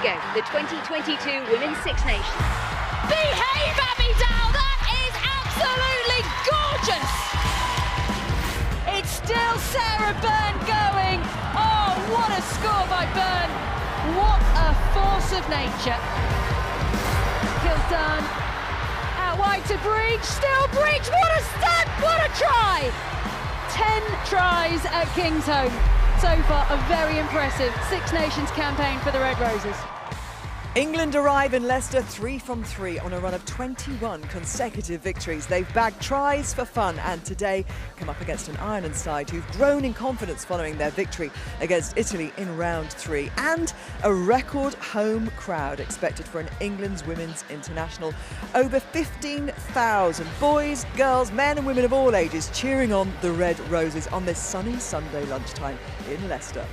go, the 2022 Women's Six Nations. Behave, Abby Dow! That is absolutely gorgeous! It's still Sarah Byrne going. Oh, what a score by Byrne! What a force of nature. Kildare out wide to Breach, still Breach, what a step, what a try! 10 tries at Kingsholm. So far, a very impressive Six Nations campaign for the Red Roses. England arrive in Leicester 3 from 3 on a run of 21 consecutive victories. They've bagged tries for fun and today come up against an Ireland side who've grown in confidence following their victory against Italy in round 3. And a record home crowd expected for an England's Women's International. Over 15,000 boys, girls, men and women of all ages cheering on the Red Roses on this sunny Sunday lunchtime in Leicester.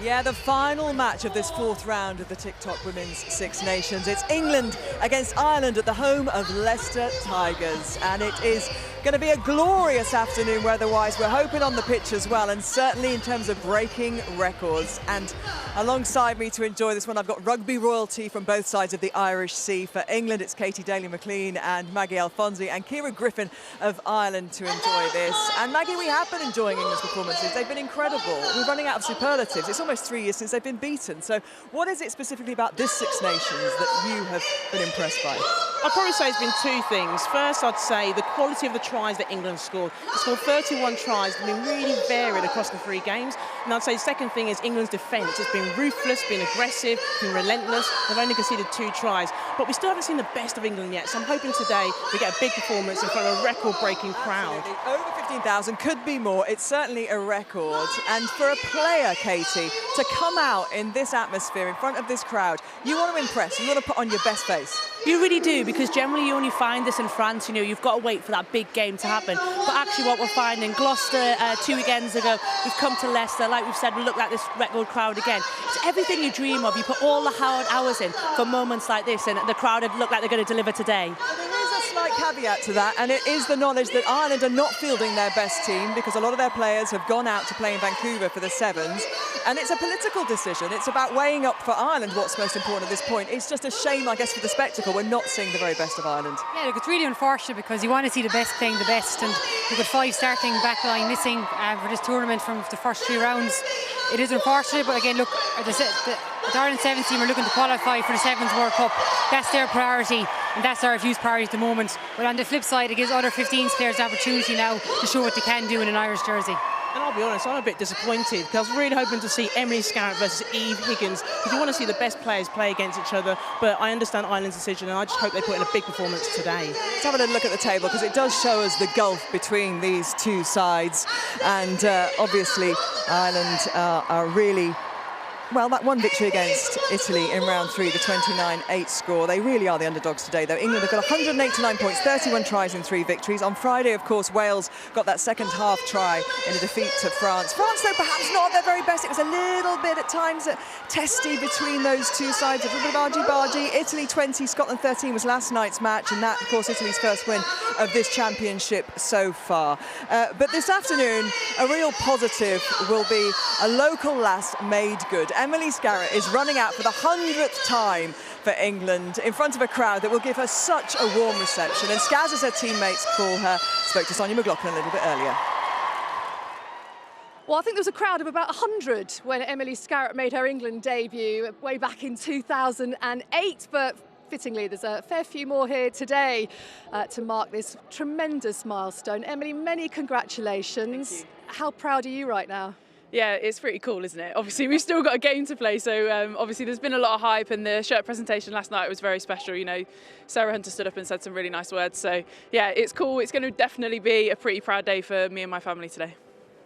Yeah, the final match of this fourth round of the TikTok Women's Six Nations. It's England against Ireland at the home of Leicester Tigers. And it is going to be a glorious afternoon weather-wise. We're hoping on the pitch as well, and certainly in terms of breaking records. And alongside me to enjoy this one, I've got rugby royalty from both sides of the Irish Sea. For England, it's Katie Daly-Mclean and Maggie Alfonsi and Ciara Griffin of Ireland to enjoy this. And Maggie, we have been enjoying England's performances. They've been incredible. We're running out of superlatives. It's almost 3 years since they've been beaten. So what is it specifically about this Six Nations that you have been impressed by? I'd probably say it's been two things. First, I'd say the quality of the tries that England scored. They scored 31 tries, they've been really varied across the 3 games. And I'd say the second thing is England's defence. It's been ruthless, been aggressive, been relentless. They've only conceded 2 tries. But we still haven't seen the best of England yet. So I'm hoping today we get a big performance in front of a record-breaking crowd. Absolutely. Over 15,000, could be more. It's certainly a record. And for a player, Katie, to come out in this atmosphere in front of this crowd, you want to impress, you want to put on your best face. You really do, because generally you only find this in France. You know, you've got to wait for that big game to happen. But actually what we're finding, Gloucester 2 weekends ago, we've come to Leicester, like we've said, we look like this record crowd again. It's everything you dream of. You put all the hard hours in for moments like this, and the crowd have looked like they're going to deliver today. Well, there is a slight caveat to that, and it is the knowledge that Ireland are not fielding their best team because a lot of their players have gone out to play in Vancouver for the Sevens. And it's a political decision. It's about weighing up for Ireland what's most important at this point. It's just a shame, I guess, for the spectacle. We're not seeing the very best of Ireland. Yeah, look, it's really unfortunate because you want to see the best playing the best, and we've got 5 starting backline missing for this tournament from the first 3 rounds. It is unfortunate, but again, look, the Ireland Sevens team are looking to qualify for the Sevens World Cup. That's their priority, and that's our youth priority at the moment. But on the flip side, it gives other 15s players the opportunity now to show what they can do in an Irish jersey. And I'll be honest, I'm a bit disappointed because I was really hoping to see Emily Scarrett versus Eve Higgins, because you want to see the best players play against each other. But I understand Ireland's decision, and I just hope they put in a big performance today. Let's have a little look at the table, because it does show us the gulf between these two sides. And obviously, Ireland are really... Well, that one victory against Italy in round 3, the 29-8 score. They really are the underdogs today, though. England have got 189 points, 31 tries in 3 victories. On Friday, of course, Wales got that second half try in a defeat to France. France, though, perhaps not at their very best. It was a little bit at times testy between those two sides. A little bit of argy-bargy. Italy 20, Scotland 13 was last night's match, and that, of course, Italy's first win of this championship so far. But this afternoon, a real positive will be a local lass made good. Emily Scarrett is running out for the 100th time for England in front of a crowd that will give her such a warm reception. And Skaz, as her teammates call her, spoke to Sonia Mclachlan a little bit earlier. Well, I think there was a crowd of about 100 when Emily Scarrett made her England debut way back in 2008, but fittingly, there's a fair few more here today to mark this tremendous milestone. Emily, many congratulations. How proud are you right now? Yeah, it's pretty cool, isn't it? Obviously, we've still got a game to play, so obviously there's been a lot of hype, and the shirt presentation last night was very special. You know, Sarah Hunter stood up and said some really nice words. So, yeah, it's cool. It's going to definitely be a pretty proud day for me and my family today.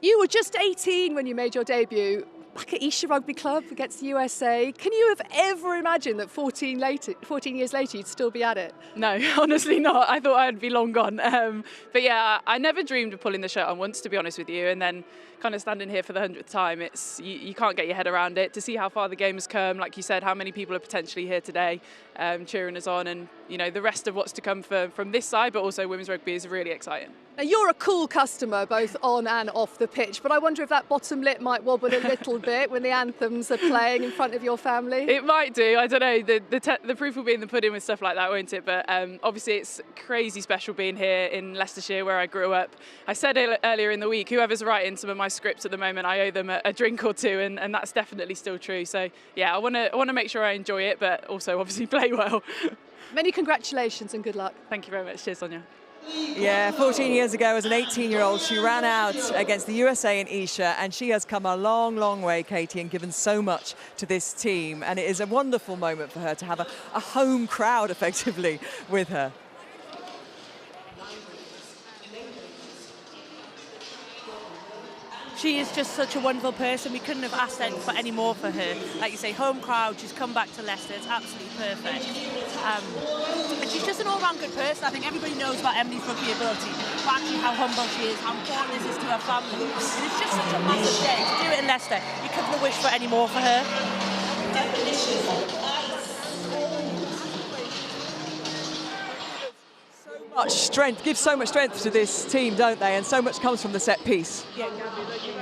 You were just 18 when you made your debut back at Isha Rugby Club against the USA. Can you have ever imagined that 14 years later you'd still be at it? No, honestly not. I thought I'd be long gone. But yeah, I never dreamed of pulling the shirt on once, to be honest with you. And then kind of standing here for the 100th time, you can't get your head around it. To see how far the game has come, like you said, how many people are potentially here today cheering us on. And, you know, the rest of what's to come from this side, but also women's rugby is really exciting. Now, you're a cool customer, both on and off the pitch, but I wonder if that bottom lip might wobble a little bit when the anthems are playing in front of your family. It might do. I don't know. The proof will be in the pudding with stuff like that, won't it? But obviously, it's crazy special being here in Leicestershire, where I grew up. I said it earlier in the week. Whoever's writing some of my scripts at the moment, I owe them a drink or two, and that's definitely still true. So yeah, I want to make sure I enjoy it, but also obviously play well. Many congratulations and good luck. Thank you very much. Cheers, Sonia. Yeah, 14 years ago as an 18-year-old, she ran out against the USA in Isha, and she has come a long, long way, Katie, and given so much to this team. And it is a wonderful moment for her to have a home crowd, effectively, with her. She is just such a wonderful person. We couldn't have asked for any more for her. Like you say, home crowd, she's come back to Leicester. It's absolutely perfect. And she's just an all-round good person. I think everybody knows about Emily's rugby ability, but actually how humble she is, how important this is to her family. And it's just such a massive day to do it in Leicester. You couldn't have wished for any more for her. Much strength, give so much strength to this team, don't they? And so much comes from the set piece. Yeah,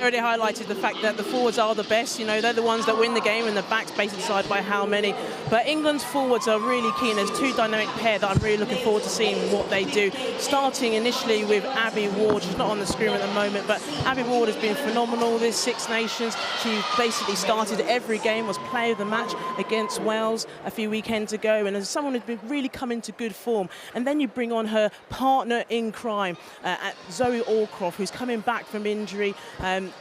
already highlighted the fact that the forwards are the best. You know, they're the ones that win the game, and the backs basically decide by how many. But England's forwards are really keen. There's two dynamic pair that I'm really looking forward to seeing what they do. Starting initially with Abby Ward. She's not on the screen at the moment, but Abby Ward has been phenomenal this Six Nations. She basically started every game, was player of the match against Wales a few weekends ago, and as someone who's been really come into good form. And then you bring on her partner in crime, Zoe Allcroft, who's coming back from injury.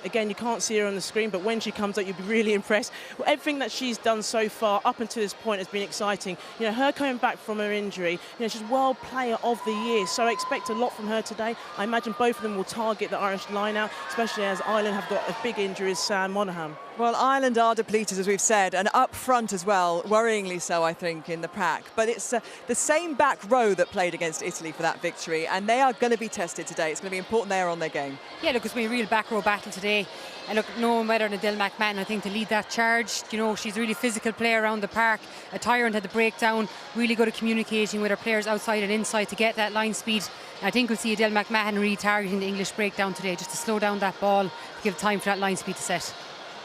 Again, you can't see her on the screen, but when she comes up, you'll be really impressed. Well, everything that she's done so far up until this point has been exciting. You know, her coming back from her injury, you know, she's World Player of the Year, so I expect a lot from her today. I imagine both of them will target the Irish line-out, especially as Ireland have got a big injury as Sam Monaghan. Well, Ireland are depleted, as we've said, and up front as well, worryingly so, I think, in the pack. But it's the same back row that played against Italy for that victory, and they are going to be tested today. It's going to be important they are on their game. Yeah, look, it's been a real back row battle today. And look, no one better than Adele McMahon, I think, to lead that charge. You know, she's a really physical player around the park. A Tyrant had the breakdown, really good at communicating with her players outside and inside to get that line speed. And I think we'll see Adele McMahon really targeting the English breakdown today, just to slow down that ball, to give time for that line speed to set.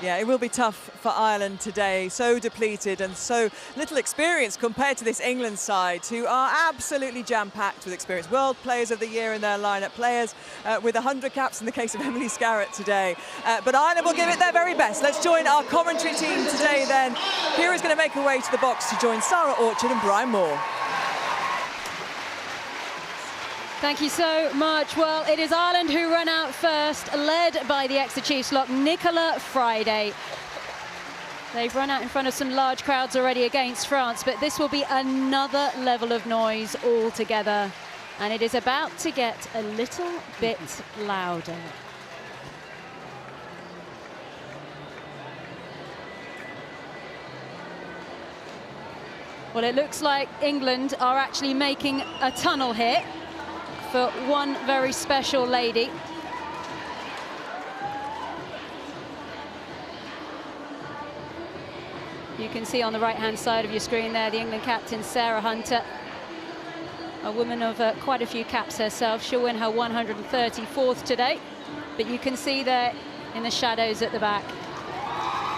Yeah, it will be tough for Ireland today. So depleted and so little experience compared to this England side, who are absolutely jam-packed with experience. World Players of the Year in their lineup, players with 100 caps in the case of Emily Scarrett today. But Ireland will give it their very best. Let's join our commentary team today then. Kira's going to make her way to the box to join Sarah Orchard and Brian Moore. Thank you so much. Well, it is Ireland who run out first, led by the Exeter Chiefs lock, Nicola Friday. They've run out in front of some large crowds already against France, but this will be another level of noise altogether. And it is about to get a little bit louder. Well, it looks like England are actually making a tunnel here for one very special lady. You can see on the right-hand side of your screen there the England captain, Sarah Hunter, a woman of quite a few caps herself. She'll win her 134th today, but you can see there in the shadows at the back.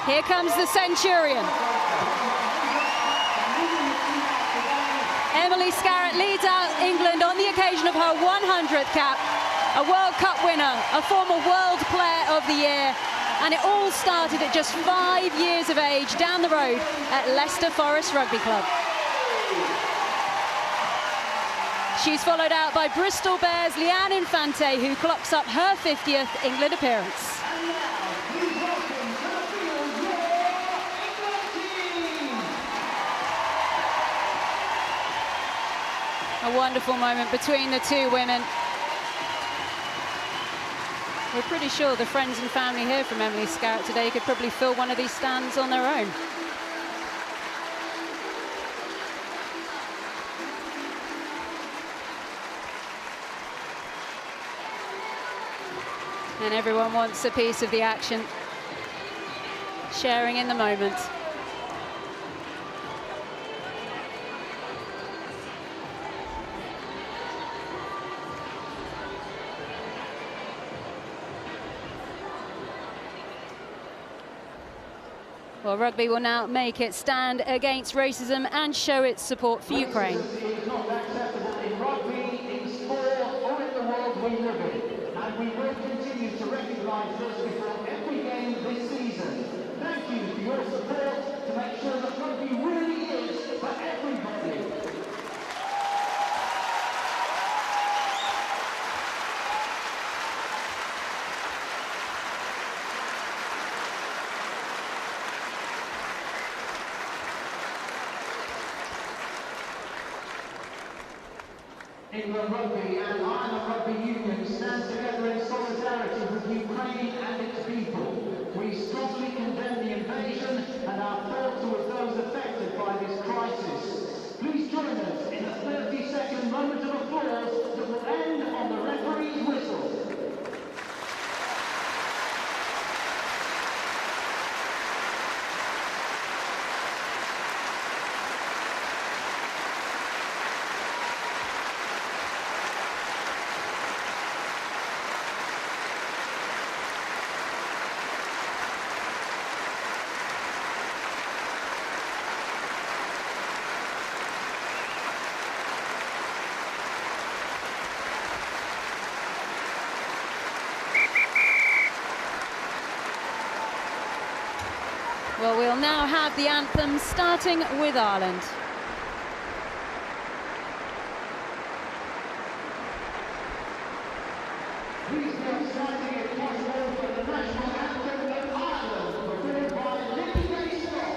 Here comes the Centurion. Emily Scarrett leads out England on the occasion of her 100th cap, a World Cup winner, a former World Player of the Year, and it all started at just 5 years of age down the road at Leicester Forest Rugby Club. She's followed out by Bristol Bears' Leanne Infante, who clocks up her 50th England appearance. A wonderful moment between the two women. We're pretty sure the friends and family here from Emily Scarrett today could probably fill one of these stands on their own. And everyone wants a piece of the action, sharing in the moment. Well, rugby will now make its stand against racism and show its support for Ukraine. Racism is not acceptable in rugby, in sport, or in the world we live in. And we will continue to recognise this before every game this season. Thank you for your support to make sure that rugby really is for everybody. England Rugby and Ireland Rugby Union stand together in solidarity with Ukraine and its people. We strongly condemn the invasion and our thoughts are with those affected by this crisis. Please join us in a 30-second moment of applause that will end on the referee's whistle. Well, we'll now have the anthem starting with Ireland. Please be upstanding if possible for the national anthem of Ireland, performed by Libby Scott.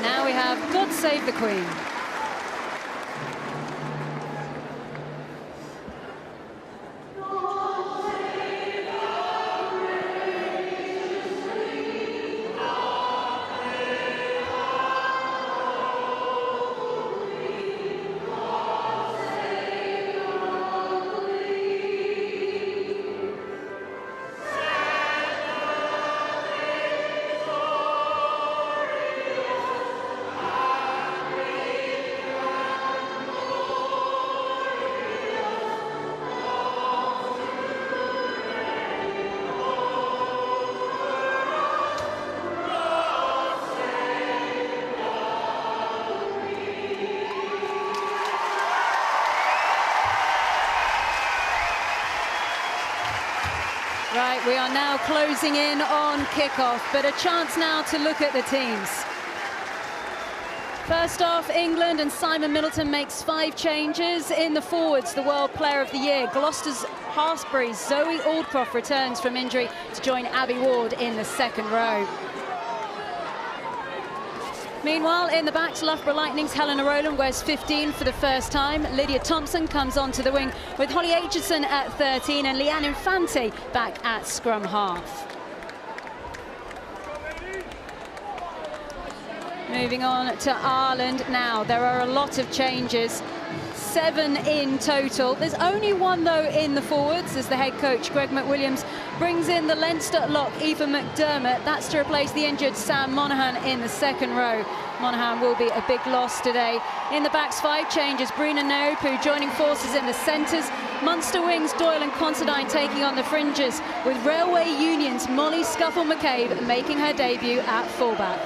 Now we have God Save the Queen. Right, we are now closing in on kickoff, but a chance now to look at the teams. First off, England and Simon Middleton makes 5 changes. In the forwards, the World Player of the Year, Gloucester's Harsbury's Zoe Aldcroft returns from injury to join Abby Ward in the second row. Meanwhile, in the backs, Loughborough Lightning's Helena Rowland wears 15 for the first time. Lydia Thompson comes onto the wing with Holly Aitchison at 13 and Leanne Infante back at scrum half. Moving on to Ireland now. There are a lot of changes. 7 in total. There's only 1, though, in the forwards as the head coach, Greg McWilliams, brings in the Leinster lock, Aoife McDermott. That's to replace the injured Sam Monaghan in the second row. Monaghan will be a big loss today. In the backs, 5 changes. Brina Neripu joining forces in the centres. Munster wings, Doyle and Considine taking on the fringes, with Railway Union's Molly Scuffle-McCabe making her debut at fullback.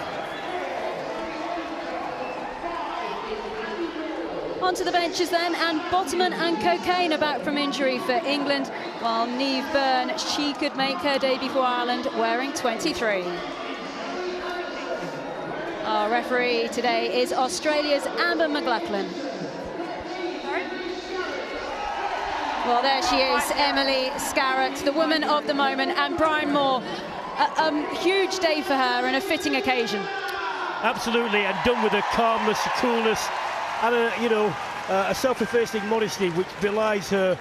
Onto the benches then, and Bottoman and Cocaine are back from injury for England, while Niamh Byrne, she could make her debut for Ireland wearing 23. Our referee today is Australia's Amber Mclachlan. Well, there she is, Emily Scarratt, the woman of the moment, and Brian Moore. A huge day for her and a fitting occasion. Absolutely, and done with a calmness, a coolness, and a self-effacing modesty which belies her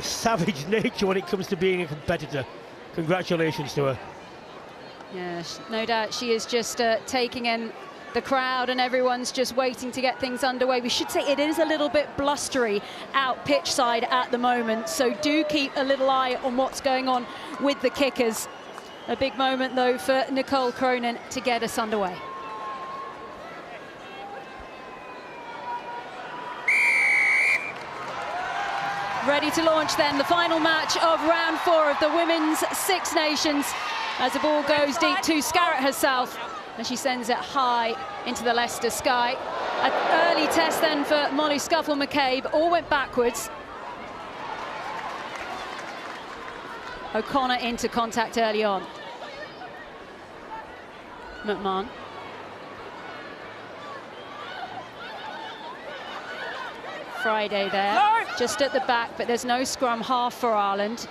savage nature when it comes to being a competitor. Congratulations to her. Yes, no doubt she is just taking in the crowd, and everyone's just waiting to get things underway. We should say it is a little bit blustery out pitch side at the moment, so do keep a little eye on what's going on with the kickers. A big moment though for Nicole Cronin to get us underway. Ready to launch then the final match of round 4 of the Women's Six Nations, as the ball goes deep to Scarratt herself, and she sends it high into the Leicester sky. An early test then for Molly Scuffle-McCabe, all went backwards. O'Connor into contact early on. McMahon. Friday there, just at the back, but there's no scrum half for Ireland.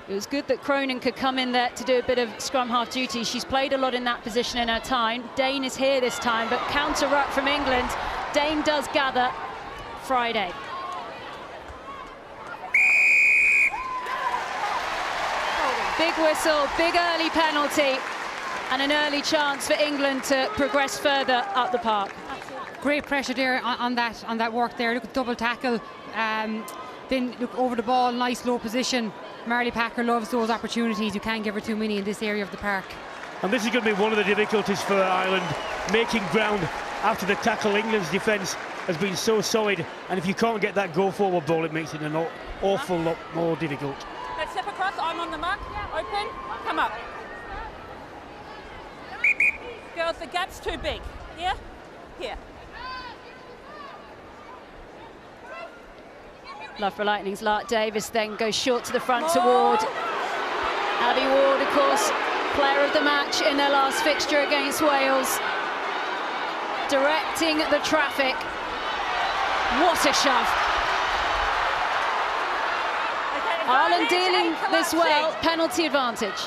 It was good that Cronin could come in there to do a bit of scrum half duty. She's played a lot in that position in her time. Dane is here this time, but counter ruck from England. Dane does gather. Friday. Big whistle, big early penalty, and an early chance for England to progress further up the park. Great pressure there on that work there. Look at double tackle, then look over the ball, nice low position. Marley Packer loves those opportunities. You can't give her too many in this area of the park. And this is going to be one of the difficulties for Ireland, making ground after the tackle. England's defence has been so solid, and if you can't get that go-forward ball, it makes it an awful lot more difficult. Let's step across, I'm on the mark, open, come up. Girls, the gap's too big, yeah? Here. Loughborough Lightning's Lark Davis then goes short to the front to Ward. Abby Ward, of course, player of the match in their last fixture against Wales. Directing the traffic. What a shove. Okay, Ireland dealing this well, penalty advantage.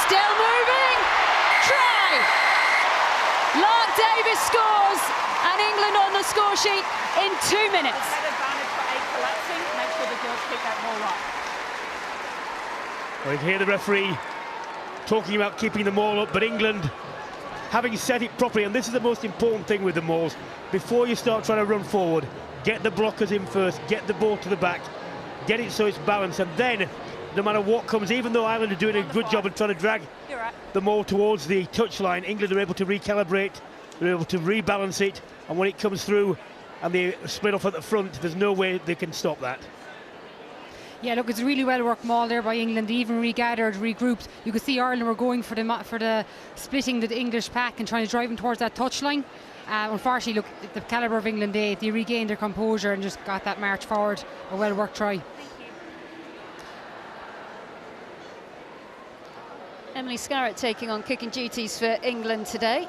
Still moving, try! Lark Davis scores, and England on the score sheet in 2 minutes. Advantage for A collapsing, make sure the girls pick that ball up. Well, you can hear the referee talking about keeping the maul up, but England, having set it properly, and this is the most important thing with the mauls, before you start trying to run forward, get the blockers in first, get the ball to the back, get it so it's balanced, and then, no matter what comes, even though Ireland are doing a good job of trying to drag the maul towards the touchline, England are able to recalibrate, they're able to rebalance it, and when it comes through and they split off at the front, there's no way they can stop that. Yeah, look, it's a really well-worked maul there by England. They even regathered, regrouped. You could see Ireland were going for the splitting the English pack and trying to drive them towards that touchline. Unfortunately, look, the calibre of England, they regained their composure and just got that march forward. A well-worked try. Emily Scarratt taking on kicking duties for England today.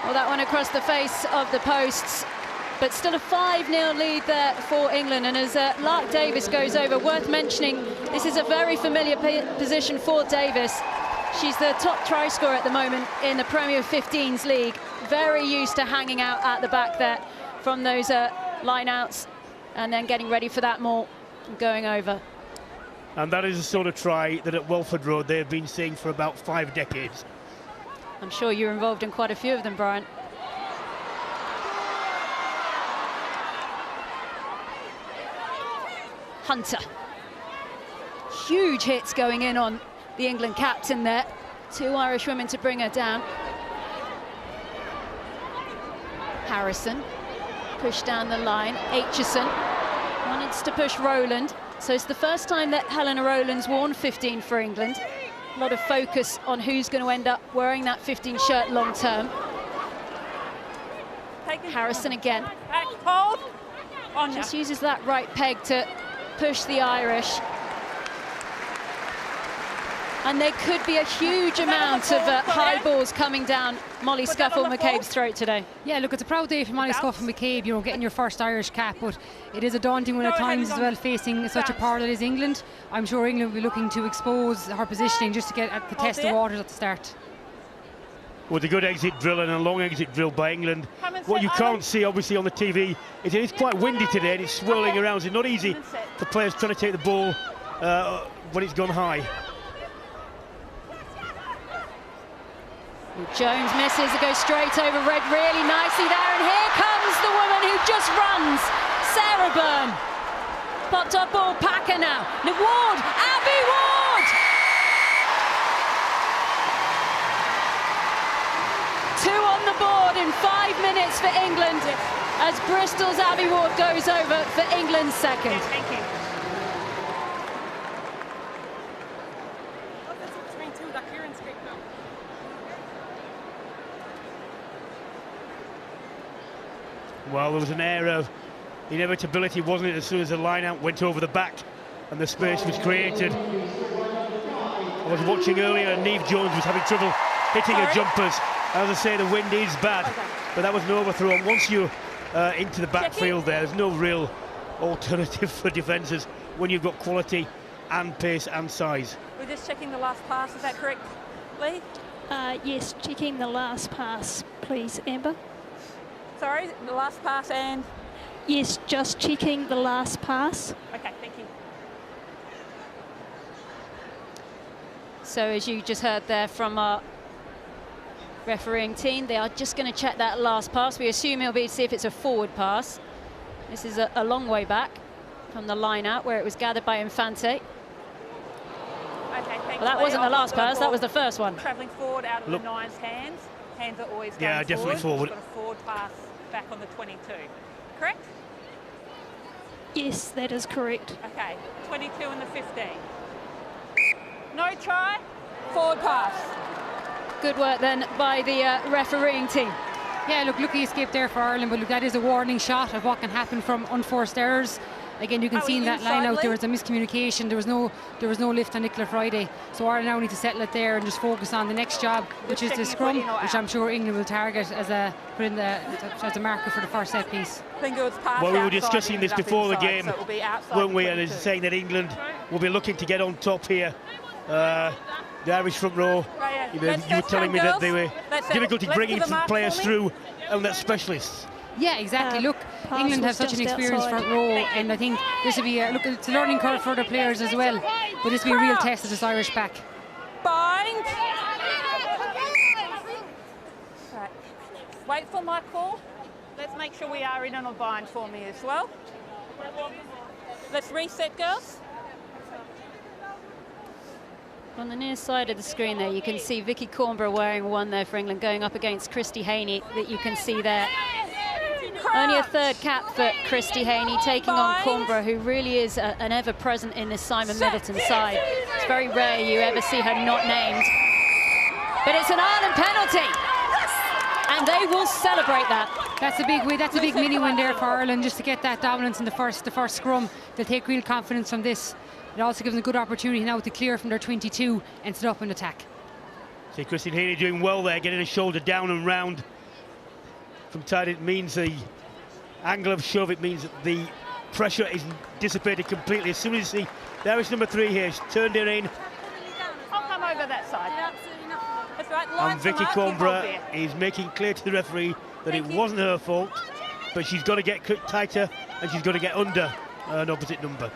Well, that one across the face of the posts, but still a 5-0 lead there for England. And as Lark Davis goes over, worth mentioning, this is a very familiar position for Davis. She's the top try scorer at the moment in the Premier 15s League. Very used to hanging out at the back there from those line-outs and then getting ready for that maul and going over. And that is the sort of try that at Welford Road they've been seeing for about 5 decades. I'm sure you're involved in quite a few of them, Brian. Hunter. Huge hits going in on the England captain there. 2 Irish women to bring her down. Harrison push down the line. Aitchison wanted to push Rowland. So it's the first time that Helena Rowland's worn 15 for England. A lot of focus on who's going to end up wearing that 15 shirt long term. Harrison again. Hold. Just uses that right peg to push the Irish. And there could be a huge amount of high balls coming down Molly Scuffle-McCabe's throat today. Yeah, look, it's a proud day for Molly Scuffle-McCabe, you know, getting your first Irish cap, but it is a daunting one at times as well, facing such a power that is England. I'm sure England will be looking to expose her positioning just to get at the test of waters at the start. With a good exit drill and a long exit drill by England. What you can't see, obviously, on the TV is it is quite windy today and it's swirling around. So it's not easy for players trying to take the ball when it's gone high. Jones misses, it goes straight over red really nicely there, and here comes the woman who just runs, Sarah Byrne. Popped up ball, Packer now. Ward, Abby Ward! 2 on the board in 5 minutes for England as Bristol's Abby Ward goes over for England's second. Thank you. Well, there was an air of inevitability, wasn't it, as soon as the line-out went over the back and the space was created. I was watching earlier and Niamh Jones was having trouble hitting her jumpers. As I say, the wind is bad, but that was an overthrow. And once you're into the backfield there's no real alternative for defences when you've got quality and pace and size. We're just checking the last pass, is that correct, Lee? Yes, checking the last pass, please, Amber. Sorry, the last pass and... Yes, just checking the last pass. Okay, thank you. So as you just heard there from our refereeing team, they are just going to check that last pass. We assume it'll be to see if it's a forward pass. This is a long way back from the line out where it was gathered by Infante. Okay, thanks. Well, that wasn't the last pass, that was the first one. Travelling forward out of the 9's hands. Hands are always going yeah, definitely forward. Got a forward pass back on the 22. Correct? Yes, that is correct. Okay, 22 and the 15. No try, forward pass. Good work then by the refereeing team. Yeah, look, lucky escape there for Ireland, but look, that is a warning shot of what can happen from unforced errors. Again, you can see in that line out there was a miscommunication. There was no lift on Nicola Friday. So Ireland now need to settle it there and just focus on the next job, which is the scrum, which I'm sure England will target as a marker for the first set piece. Well, we were discussing this before the game, weren't we? And it's saying that England will be looking to get on top here. The Irish front row, you were telling me that they were difficulty bringing some players through and that specialists. Yeah, exactly. Look, England have such an experienced front row, and I think this will be look, it's a learning curve for other players as well. But this will be a real test of this Irish back. Bind. Right. Wait for my call. Let's make sure we are in on a bind for me as well. Let's reset, girls. On the near side of the screen there, you can see Vicky Cornborough wearing one there for England, going up against Christy Haney, that you can see there. Only a third cap for Christy Haney, taking on Cornborough, who really is an ever-present in this Simon Middleton side. It's very rare you ever see her not named. But it's an Ireland penalty, and they will celebrate that. That's a big win. That's a big mini win there for Ireland, just to get that dominance in the first scrum. They'll take real confidence from this. It also gives them a good opportunity now to clear from their 22 and set up an attack. See Christine Haney doing well there, getting a shoulder down and round from tight. It means the angle of shove, it means that the pressure is dissipated completely. As soon as you see there is number 3 here, she's turned her in. I'll come over that side. That's right. And Vicky Cornborough is making clear to the referee that it wasn't her fault, but she's got to get tighter and she's got to get under an opposite number.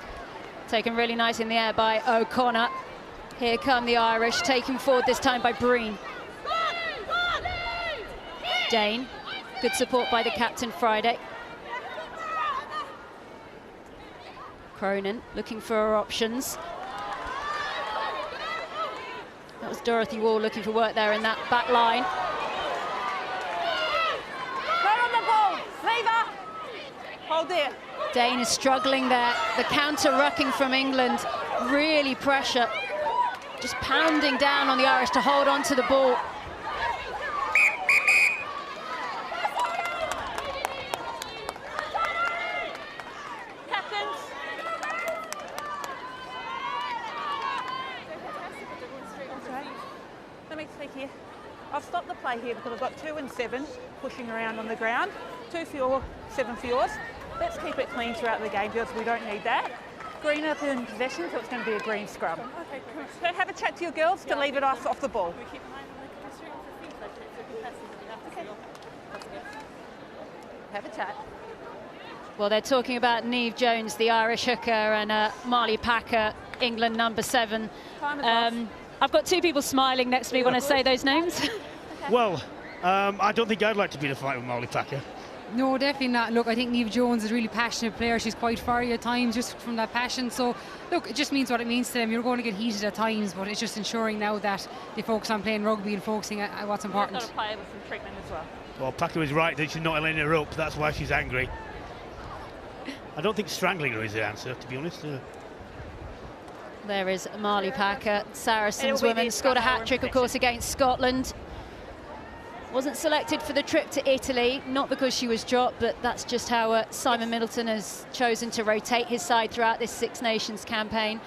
Taken really nice in the air by O'Connor. Here come the Irish, taken forward this time by Breen. Dane, good support by the captain Friday. Cronin looking for her options. That was Dorothy Wall looking for work there in that back line. Go on the ball, leave her. Hold there. Dane is struggling there. The counter-rucking from England, really pressure. Just pounding down on the Irish to hold on to the ball. Captains. Let me speak here. I've stopped the play here because I've got 2 and 7 pushing around on the ground. 2 for your, 7 for yours. Let's keep it clean throughout the game because we don't need that. Green up in possession, so it's going to be a green scrum. Okay, cool. So have a chat to your girls to leave it off the ball. Okay. Have a chat. Well, they're talking about Niamh Jones, the Irish hooker, and Marley Packer, England number 7. I've got 2 people smiling next to me when I say those names. Well, I don't think I'd like to be in a fight with Marley Packer. No, definitely not. Look, I think Niamh Jones is a really passionate player. She's quite fiery at times just from that passion. So, look, it just means what it means to them. You're going to get heated at times, but it's just ensuring now that they focus on playing rugby and focusing at what's important. Got to play with some treatment as well. Well, Packer was right that she's not letting her up. That's why she's angry. I don't think strangling her is the answer, to be honest. There is Marley Packer, Saracens women, scored a hat-trick, of course, against Scotland. Wasn't selected for the trip to Italy, not because she was dropped, but that's just how Simon Middleton has chosen to rotate his side throughout this Six Nations campaign.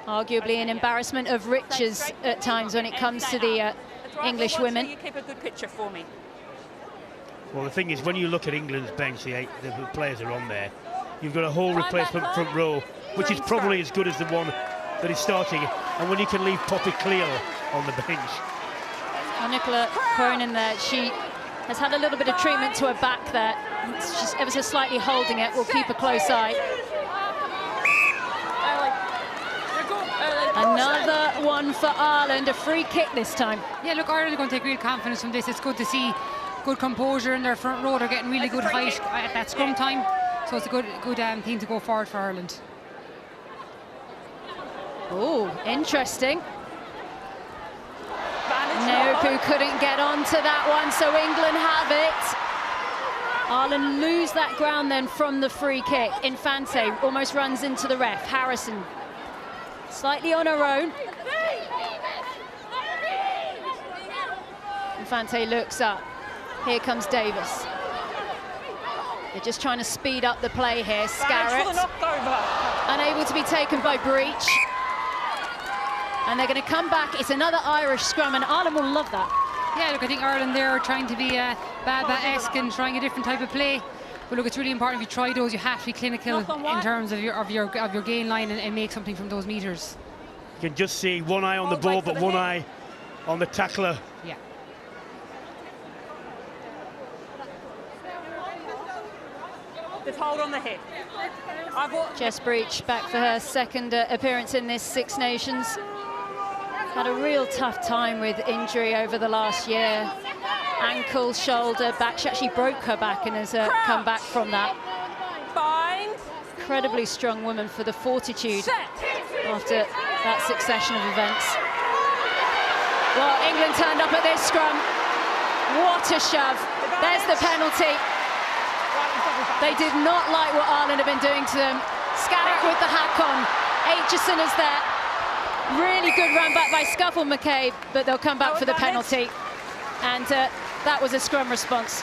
Arguably an embarrassment of riches at times when it comes to the English women. You keep a good picture for me. Well, the thing is, when you look at England's bench, the players are on there. You've got a whole replacement front row, which is probably as good as the one that is starting. And when you can leave Poppy Cleal on the bench. Nicola Cronin there, she has had a little bit of treatment to her back there. She's ever so slightly holding it. We'll keep a close eye. Another one for Ireland, a free kick this time. Yeah, look, Ireland are going to take real confidence from this. It's good to see good composure in their front row. They're getting really good height at that scrum time. So it's a good thing to go forward for Ireland. Oh, interesting. Neopu couldn't get onto that one, so England have it. Ireland lose that ground then from the free kick. Infante almost runs into the ref. Harrison slightly on her own. Infante looks up. Here comes Davis. They're just trying to speed up the play here. Scarrett unable to be taken by Breach. And they're going to come back. It's another Irish scrum, and Ireland will love that. Yeah, look, I think Ireland there are trying to be Baba-esque and trying a different type of play. But look, it's really important if you try those, you have to be clinical in terms of your gain line and make something from those meters. You can just see one eye on the ball, but one eye on the tackler. Yeah. Just hold on the head. Jess Breach back for her second appearance in this Six Nations. Had a real tough time with injury over the last year. Ankle, shoulder, back. She actually broke her back and has come back from that. Incredibly strong woman for the fortitude after that succession of events. Well, England turned up at this scrum. What a shove. There's the penalty. They did not like what Ireland have been doing to them. Scarrett with the hack on. Aitchison is there. Really good run back by Scuffle McCabe, but they'll come back for the penalty. And that was a scrum response.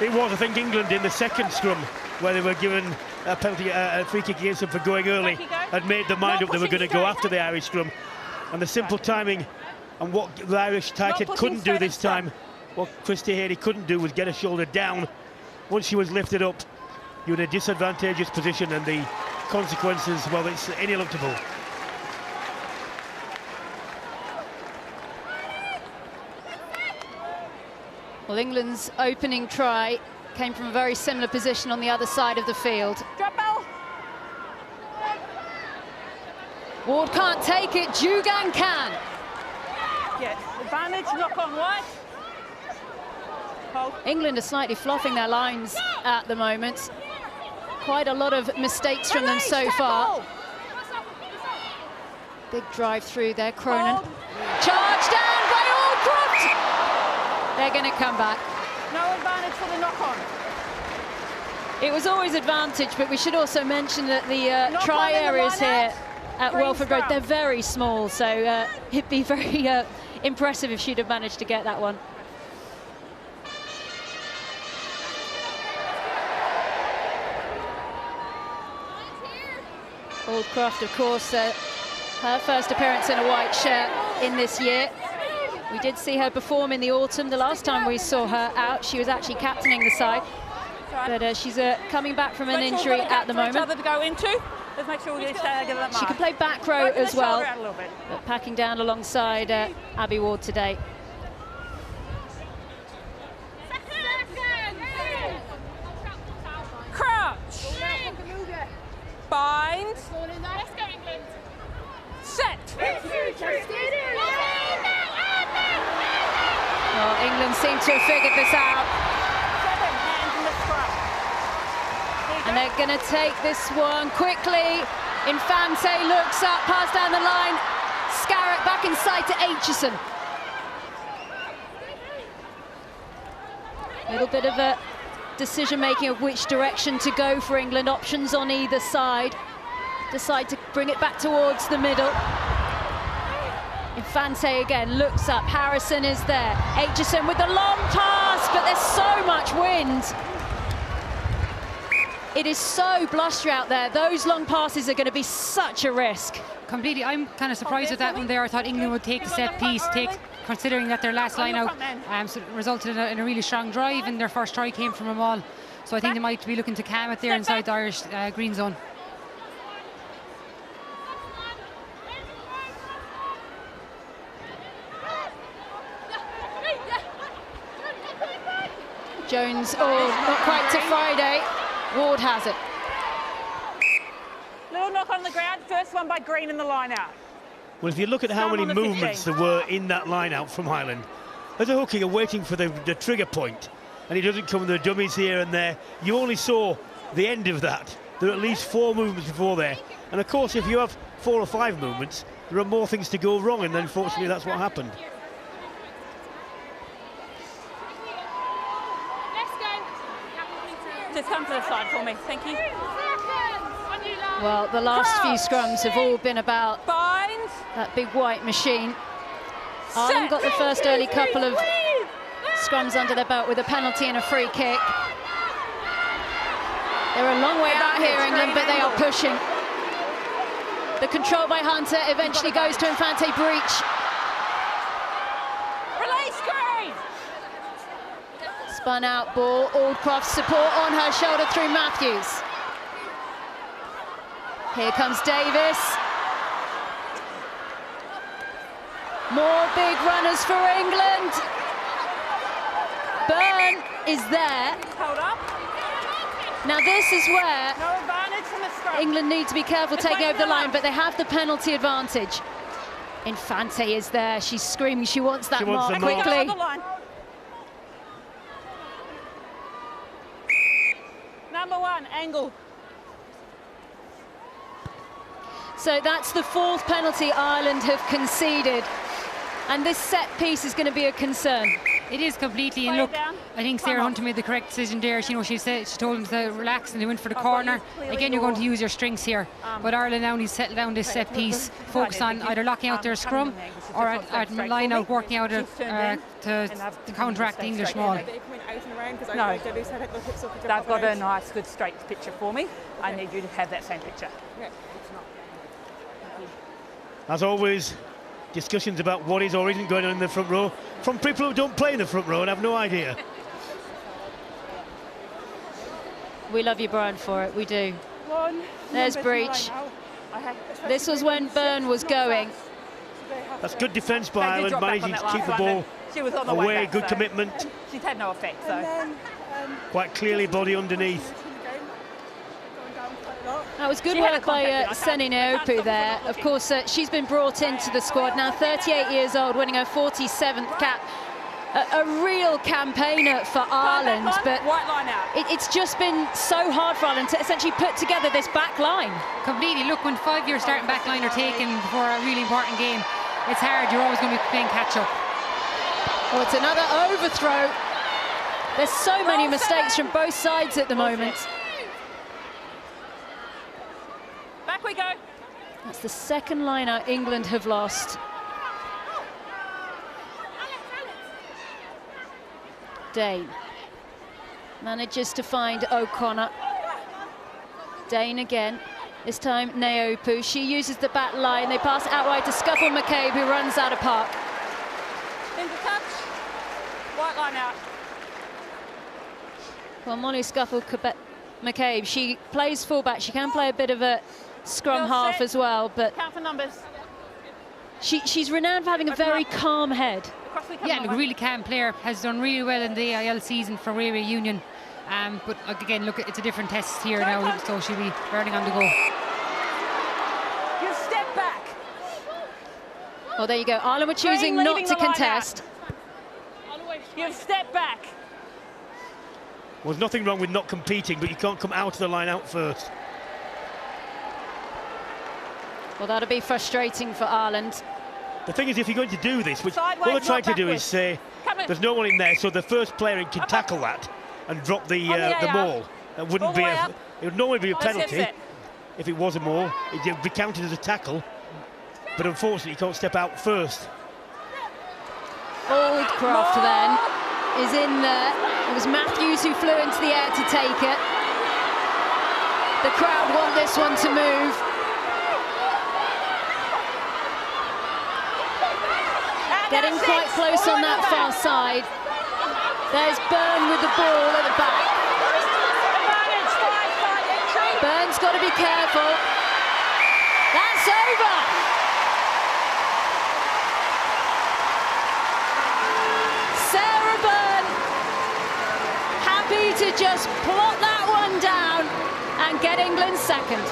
It was, I think, England in the second scrum, where they were given a penalty, a free kick against them for going early, had made their mind up they were going to go after the Irish scrum. And the simple timing and what the Irish tight head couldn't do this time, what Christy Haley couldn't do was get her shoulder down. Once she was lifted up, you're in a disadvantageous position, and the consequences, well, it's ineluctable. Well, England's opening try came from a very similar position on the other side of the field. Drop ball. Ward can't take it, Jugan can. Yes, advantage, knock on white. Hold. England are slightly fluffing their lines at the moment. Quite a lot of mistakes from them so far. Big drive through there, Cronin. Charge down by Aldcroft! They're going to come back. No advantage for the knock-on. It was always advantage, but we should also mention that the try areas here at Welford Road, they're very small, so it'd be very impressive if she'd have managed to get that one. Aldcroft, of course, her first appearance in a white shirt in this year. We did see her perform in the autumn. The last time we saw her out, she was actually captaining the side. But she's coming back from an injury at the moment. To go into. Let's make sure we get that mark. She can play back row as well, but packing down alongside Abby Ward today. Crouch. Bind. Set. Well, England seem to have figured this out. And they're going to take this one quickly. Infante looks up, pass down the line. Scarrett back inside to Aitchison. A little bit of a decision-making of which direction to go for England. Options on either side. Decide to bring it back towards the middle. Infante again looks up. Harrison is there. Aitchison with the long pass, but there's so much wind. It is so blustery out there. Those long passes are going to be such a risk. Completely. I'm kind of surprised with that one there. I thought England would take the set piece, considering that their last line out so it resulted in a really strong drive, and their first try came from a maul. So I think they might be looking to calm it there inside the Irish green zone. Jones, not quite to Friday. Ward has it. Little knock on the ground. First one by Green in the line out. Well, if you look at how many movements there were in that line out from Ireland, as a hooker, you're waiting for the trigger point, and he doesn't come with the dummies here and there. You only saw the end of that. There are at least 4 movements before there. And of course, if you have 4 or 5 movements, there are more things to go wrong, and unfortunately that's what happened. Just come to the side for me, thank you. Well, the last few scrums have all been about that big white machine. Ireland got the first early couple of scrums under their belt with a penalty and a free kick. They're a long way out here, England, but they are pushing. The control by Hunter eventually goes to Infante breach. Release Green! Spun out ball, Aldcroft support on her shoulder through Matthews. Here comes Davis. More big runners for England. Byrne is there. Hold up. Now this is where no advantage from the scrum. England need to be careful taking over the line, but they have the penalty advantage. Infante is there. She's screaming. She wants that mark quickly. Number 1, angle. So that's the 4th penalty Ireland have conceded. And this set piece is going to be a concern. It is completely, and look, I think Sarah Hunter made the correct decision there. You know, she told them to relax, and they went for the corner. Again, you're going to use your strengths here. But Ireland now needs to settle down this set piece, focus on either locking out their scrum or at line out, working out to counteract the English maul. No, they've got a nice, good straight picture for me. I need you to have that same picture. As always, discussions about what is or isn't going on in the front row from people who don't play in the front row and have no idea. We love you, Brian, for it. We do. There's breach. This was when Byrne was going. That's good defence by Ireland, managing to keep the ball away. Good commitment. She's had no effect, so. Quite clearly body underneath. That was good work by Seni Neopu there. Of course, she's been brought into the squad now, 38 years old, winning her 47th cap. A real campaigner for Ireland, but it's just been so hard for Ireland to essentially put together this back line. Completely. Look, when 5-year starting back line are taken before a really important game, it's hard. You're always going to be playing catch-up. Oh, it's another overthrow. There's so many mistakes from both sides at the moment. we go. That's the second line out England have lost. Dane manages to find O'Connor. Dane again. This time Naopu. She uses the back line. They pass it out wide to Scuffle McCabe, who runs out of park. Into touch. White line out. Well, Molly Scuffle McCabe, she plays fullback. She can play a bit of a scrum half as well, but count for numbers. She's renowned for having a very calm head. Yeah, look, really calm player. Has done really well in the AIL season for Railway Union. But again, look, it's a different test here now, so she'll be learning on the go. You step back. Well, there you go. Ireland were choosing not to contest. You step back. Well, there's nothing wrong with not competing, but you can't come out of the line out first. Well, that'll be frustrating for Ireland. The thing is, if you're going to do this, which Sideways, what they're trying to do backwards. is say there's no one in there, so the first player in can tackle that and drop the maul. That wouldn't be it would normally be a penalty if it was a maul. It would be counted as a tackle, but unfortunately you can't step out first. Oldcroft then is in there. It was Matthews who flew into the air to take it. The crowd want this one to move. Getting quite close on that far side. There's Byrne with the ball at the back. Byrne's got to be careful. That's over. Sarah Byrne happy to just plot that one down and get England second.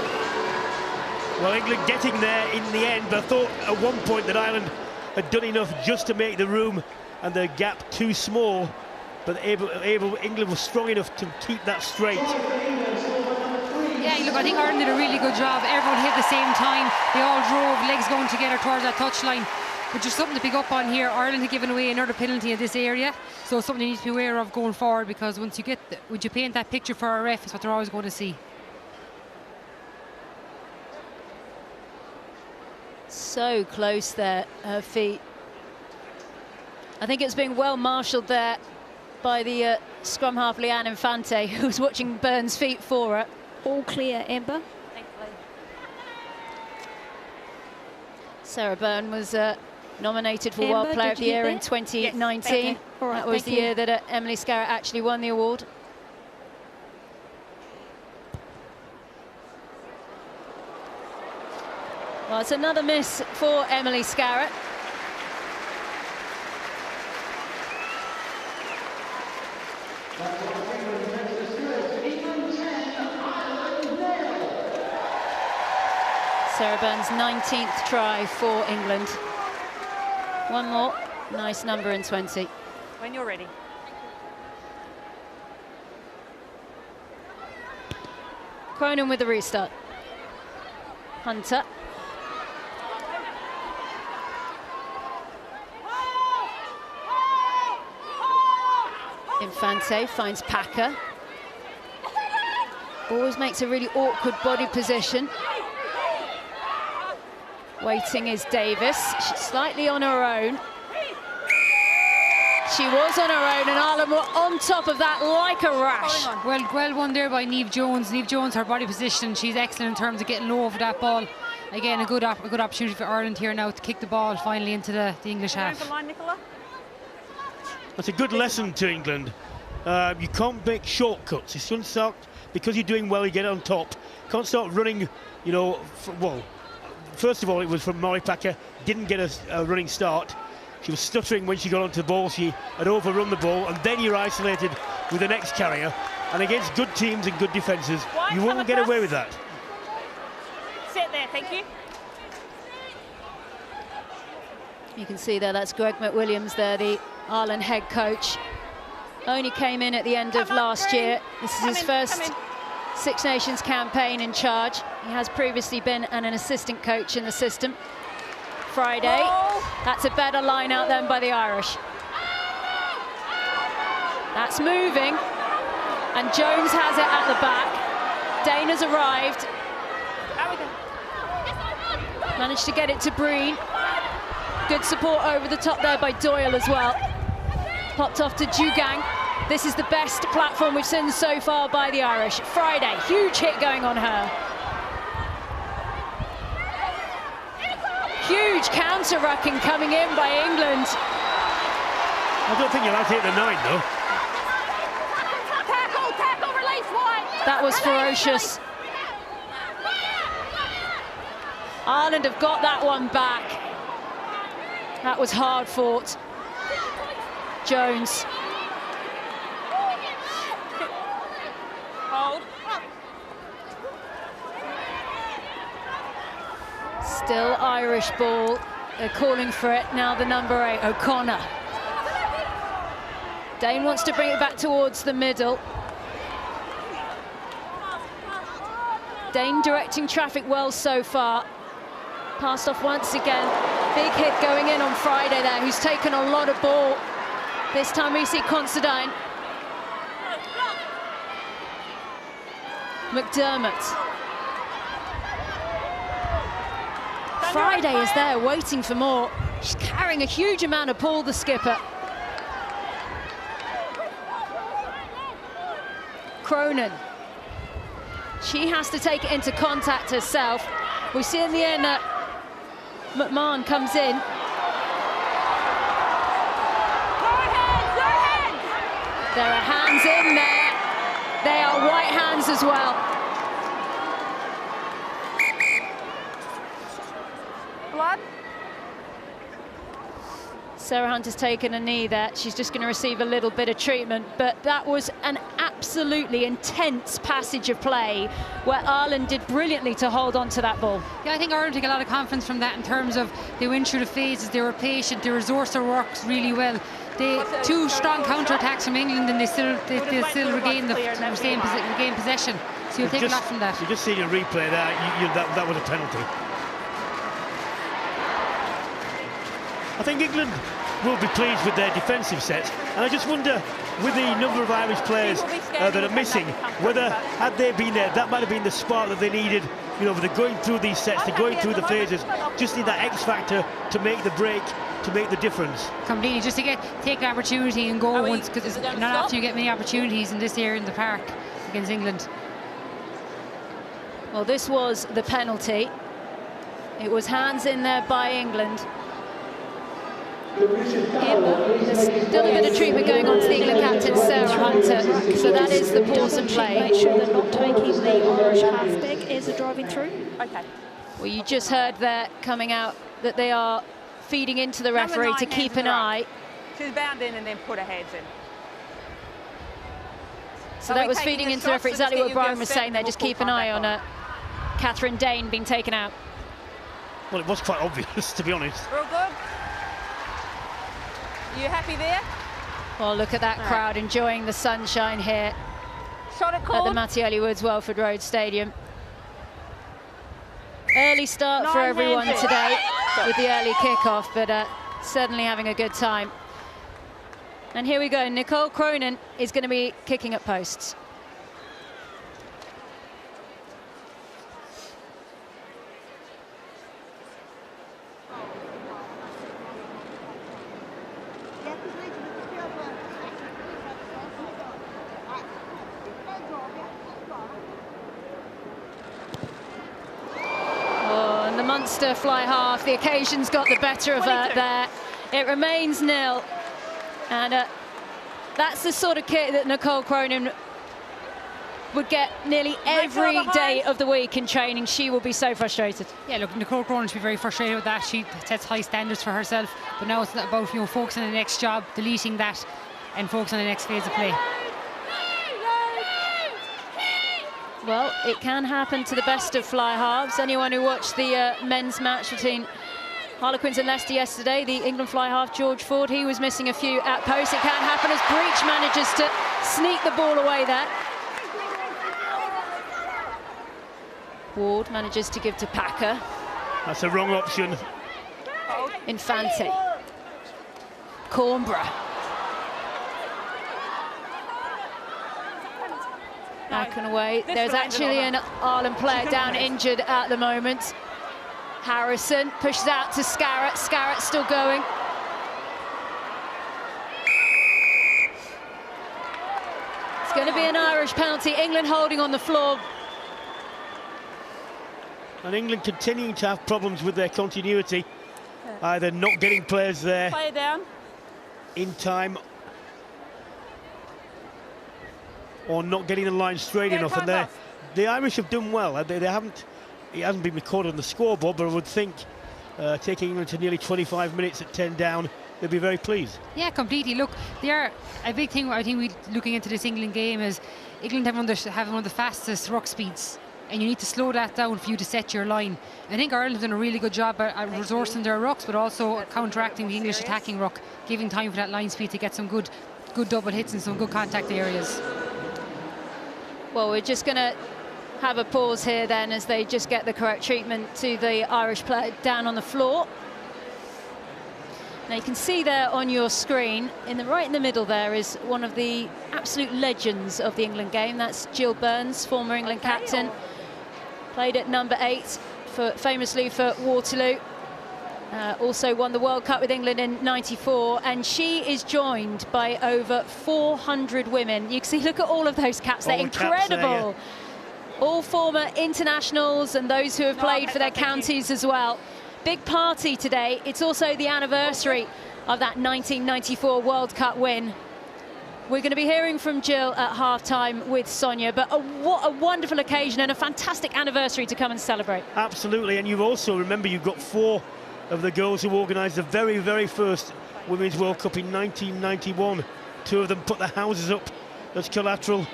Well, England getting there in the end, but I thought at one point that Ireland had done enough just to make the room and the gap too small, but England was strong enough to keep that straight. Yeah, look, I think Ireland did a really good job. Everyone hit at the same time. They all drove, legs going together towards that touchline. But just something to pick up on here. Ireland had given away another penalty in this area, so something you need to be aware of going forward, because once you would you paint that picture for a ref, it's what they're always going to see. So close there, her feet. I think it's been well marshalled there by the scrum half Leanne Infante, who was watching Byrne's feet for her. All clear, Ember. Sarah Byrne was nominated for World Player of the Year in 2019. Yes, right, that was the year that Emily Scarrett actually won the award. Well, it's another miss for Emily Scarrett. Sarah Byrne's 19th try for England. One more, nice number in 20. When you're ready. Cronin with the restart. Hunter. Infante finds Packer. Always makes a really awkward body position. Waiting is Davis. She's slightly on her own. She was on her own, and Ireland were on top of that like a rash. Well won there by Niamh Jones. Niamh Jones, her body position, she's excellent in terms of getting low over that ball. Again, a good opportunity for Ireland here now to kick the ball finally into the English half. That's a good lesson to England. You can't make shortcuts. You shouldn't start, because you're doing well, you get on top. You can't start running, you know, first of all, it was from Molly Packer, didn't get a running start. She was stuttering when she got onto the ball. She had overrun the ball, and then you're isolated with the next carrier. And against good teams and good defences, you won't get away with that. Sit there, thank you. You can see there, that's Greg McWilliams there, the Ireland head coach. Only came in at the end of last year. This is his first Six Nations campaign in charge. He has previously been an assistant coach in the system. Friday, that's a better line out then by the Irish. That's moving, and Jones has it at the back. Dana's arrived. Managed to get it to Breen. Good support over the top there by Doyle as well. Popped off to Jugang. This is the best platform we've seen so far by the Irish. Friday, huge hit going on her. Huge counter-rucking coming in by England. I don't think you'll have to hit the 9 though. Tackle, release wide. That was ferocious. Ireland have got that one back. That was hard fought. Jones. Hold. Still Irish ball. They're calling for it now. The number 8, O'Connor. Dane wants to bring it back towards the middle. Dane directing traffic well so far. Passed off once again. Big hit going in on Friday there, who's taken a lot of ball. This time we see Considine. McDermott. Friday is there waiting for more. She's carrying a huge amount of ball, the skipper. Cronin. She has to take it into contact herself. We see in the end that McMahon comes in. There are hands in there. They are white hands as well. Blood. Sarah Hunt has taken a knee there. She's just going to receive a little bit of treatment, but that was an absolutely intense passage of play where Ireland did brilliantly to hold on to that ball. Yeah, I think Ireland take a lot of confidence from that in terms of they went through the phases, they were patient, they resourced their works really well. They two strong counter-attacks from England and they still regain regain possession. So you'll take a lot from that. You just see your replay there, that was a penalty. I think England will be pleased with their defensive sets, and I just wonder, with the number of Irish players that are missing, whether had they been there, that might have been the spark that they needed. You know, they're going through these sets, they're going through the phases, just need that X factor to make the break, to make the difference. Completely, just to take an opportunity and go once, because it's not often you get many opportunities in this area in the park against England. Well, this was the penalty. It was hands in there by England. There's still a bit of treatment going on to the England captain, Sarah Hunter. So that is the pause and play. Make sure they're not taking the Irish halfback as they're driving through. Okay. Well, you just heard there coming out that they are feeding into the referee to keep an eye. She's bound in and then put her heads in. So that was feeding into the referee, exactly what Brian was saying there, just keep an eye on Catherine Dane being taken out. Well, it was quite obvious, to be honest. Real good. You happy there? Well, look at that crowd enjoying the sunshine here Shot it called. at the Mattioli Woods Welford Road Stadium. Early start for everyone today with the early kickoff, but certainly having a good time. And here we go, Nicole Cronin is going to be kicking at posts. Munster fly half, the occasion's got the better of her there. It remains nil, and that's the sort of kick that Nicole Cronin would get nearly every day of the week in training. She will be so frustrated. Yeah, look, Nicole Cronin should be very frustrated with that. She sets high standards for herself, but now it's about focusing on the next job, deleting that, and focusing on the next phase of play. Well, it can happen to the best of fly halves. Anyone who watched the men's match between Harlequins and Leicester yesterday, the England fly half, George Ford, he was missing a few at post. It can happen as Breach manages to sneak the ball away there. Ward manages to give to Packer. That's a wrong option. Infante. Cornborough. Back and away. There's actually an Ireland player down injured at the moment. Harrison pushes out to Scarrett. Scarrett still going. It's going to be an Irish penalty. England holding on the floor. And England continuing to have problems with their continuity, either not getting players there Play it down. in time or not getting the line straight enough. And the Irish have done well. They haven't. It hasn't been recorded on the scoreboard, but I would think taking England to nearly 25 minutes at 10 down, they'll be very pleased. Yeah, completely. Look, they are a big thing. I think looking into this England game is England have one of the fastest ruck speeds, and you need to slow that down for you to set your line. I think Ireland have done a really good job at resourcing their rucks, but also counteracting the English attacking ruck, giving time for that line speed to get some good double hits and some good contact areas. Well, we're just going to have a pause here then as they just get the correct treatment to the Irish player down on the floor. Now you can see there on your screen, right in the middle there is one of the absolute legends of the England game. That's Jill Burns, former England captain. Played at number 8 famously for Waterloo. Also won the World Cup with England in '94, and she is joined by over 400 women. You can see, look at all of those caps, they're incredible. All former internationals and those who have played for their counties as well. Big party today. It's also the anniversary of that 1994 World Cup win. We're going to be hearing from Jill at half-time with Sonia, but what a wonderful occasion and a fantastic anniversary to come and celebrate. Absolutely, and you've also, remember, you've got 4 of the girls who organised the very, very first Women's World Cup in 1991. 2 of them put their houses up as collateral.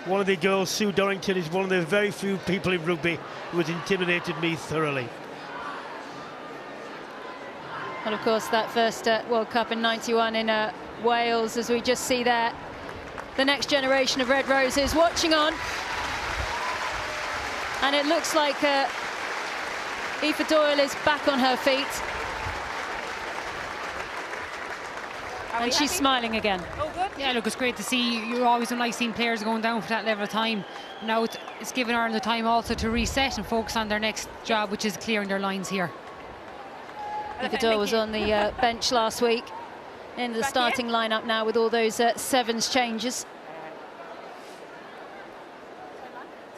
One of the girls, Sue Dorrington, is one of the very few people in rugby who has intimidated me thoroughly. And of course that first World Cup in '91 in Wales, as we just see there, the next generation of Red Roses watching on. And it looks like Aoife Doyle is back on her feet. And she's smiling again. Oh, good. Yeah, look, it's great to see. You always don't like seeing players going down for that level of time. Now it's given Ireland the time also to reset and focus on their next job, which is clearing their lines here. Aoife Doyle was on the bench last week. In the starting lineup now with all those sevens changes.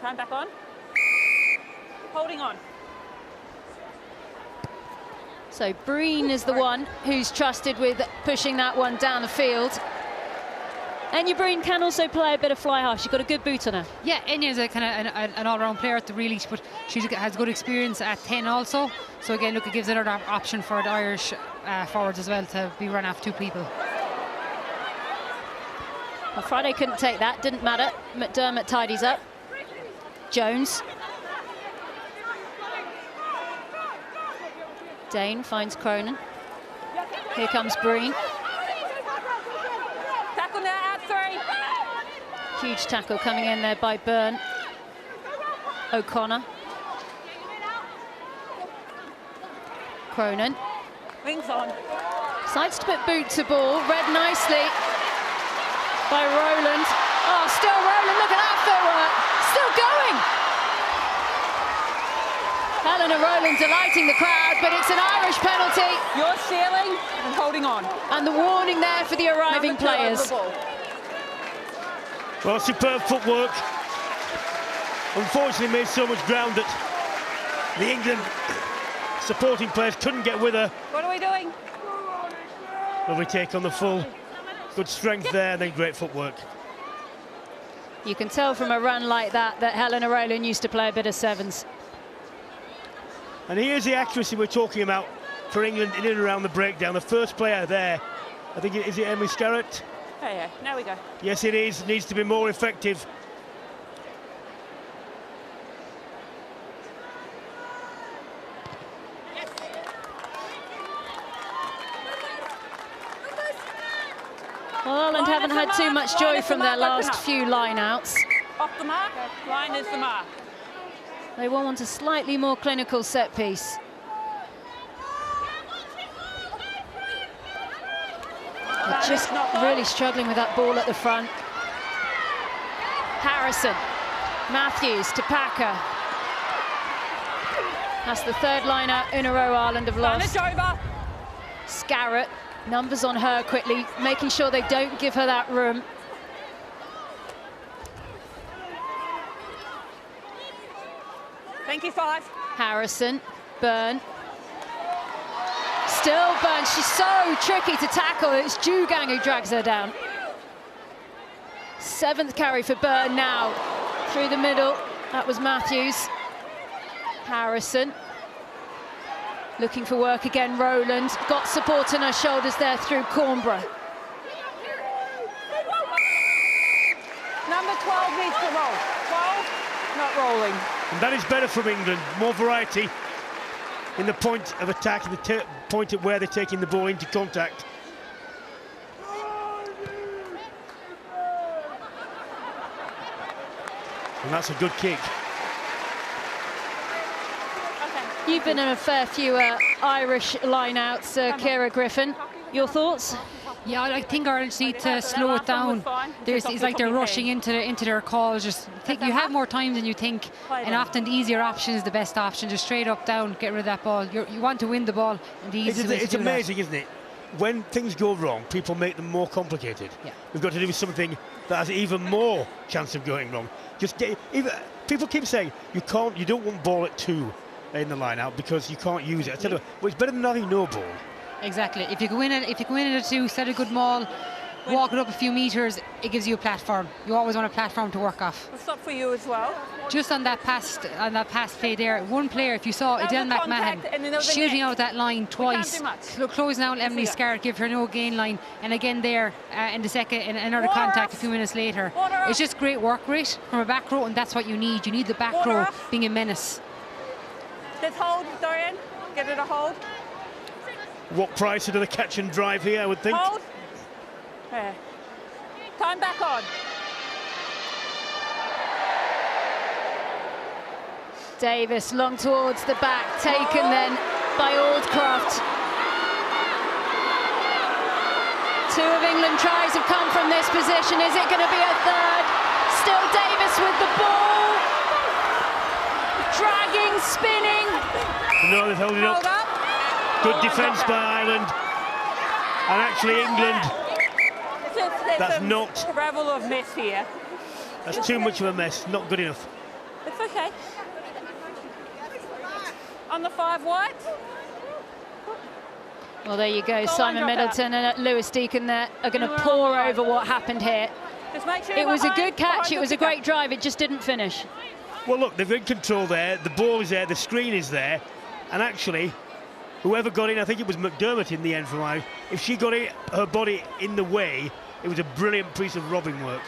Time back on. Holding on. So Breen is the one who's trusted with pushing that one down the field. Enya Breen can also play a bit of fly half. She's got a good boot on her. Yeah, Enya's a kind of an all-round player at the really, but she has good experience at 10 also. So again, look, it gives another option for the Irish forwards as well to be run off 2 people. Well, Friday couldn't take that, didn't matter. McDermott tidies up. Jones. Dane finds Cronin. Here comes Breen. Tackle now, out 3. Huge tackle coming in there by Byrne. O'Connor. Cronin. Wings on. Sidestep boot to ball, read nicely by Rowland. Oh, still Rowland, look at that footwork. Still going. Helena Rowland delighting the crowd, but it's an Irish penalty. You're sailing and holding on. And the warning there for the arriving players. Well, superb footwork. Unfortunately made so much ground that the England supporting players couldn't get with her. What are we doing? Lovely take on the full. Good strength there, and then great footwork. You can tell from a run like that Helena Rowland used to play a bit of sevens. And here's the accuracy we're talking about for England in and around the breakdown. The first player there, I think, is it Emily Scarrett? Yeah, now we go. Yes, it is. Needs to be more effective. Well, Ireland haven't had too much joy from their last few line-outs. Off the mark, line is the mark. They will want a slightly more clinical set piece. They're just really struggling with that ball at the front. Harrison, Matthews to Packer. That's the third line out in a row Ireland have lost. Scarrett, numbers on her quickly, making sure they don't give her that room. Thank you, 5. Harrison, Byrne. Still Byrne, she's so tricky to tackle. It's Jugang who drags her down. 7th carry for Byrne now. Through the middle, that was Matthews. Harrison. Looking for work again, Rowland. Got support on her shoulders there through Cornborough. Number 12 needs to roll. 12, not rolling. And that is better from England. More variety in the point of attack, and the point at where they're taking the ball into contact. And that's a good kick. You've been in a fair few Irish line-outs, Ciara Griffin. Your thoughts? Yeah, I think Ireland need to slow it down. It's like they're rushing into their calls. Just think you have more time than you think, and often the easier option is the best option. Just straight up, down, get rid of that ball. You want to win the ball, and the easiest way to do It's amazing, isn't it? When things go wrong, people make them more complicated. Yeah. We've got to do something that has even more chance of going wrong. People keep saying you don't want ball at 2 in the line out because you can't use it. I tell you, well, it's better than having no ball. Exactly. If you can win it, at 2, set a good maul, walk it up a few metres, it gives you a platform. You always want a platform to work off. We'll stop for you as well. Just on that pass play there, one player, if you saw Adele McMahon shooting out that line twice, closing out Emily Scarrett, give her no gain line, and again there in the second, in another contact a few minutes later. It's just great work rate from a back row, and that's what you need. You need the back row being a menace. Let's hold, Dorian. Get it a hold. What price into the catch and drive here, I would think. Hold. Yeah. Time back on. Davis long towards the back, taken then by Aldcroft. 2 of England tries have come from this position. Is it going to be a third? Still Davis with the ball. Dragging, spinning. No, they've held it up. Good defence by Ireland. And actually England, that's not... a revel of mess here. That's too much of a mess, not good enough. It's okay. On the 5 white. Well, there you go. Simon Middleton and Lewis Deacon there are going to pour over what happened here. It was a good catch, it was a great drive, it just didn't finish. Well, look, they've in control there, the ball is there, the screen is there, and actually, whoever got in, I think it was McDermott in the end for Ireland, if she got her body in the way, it was a brilliant piece of robbing work.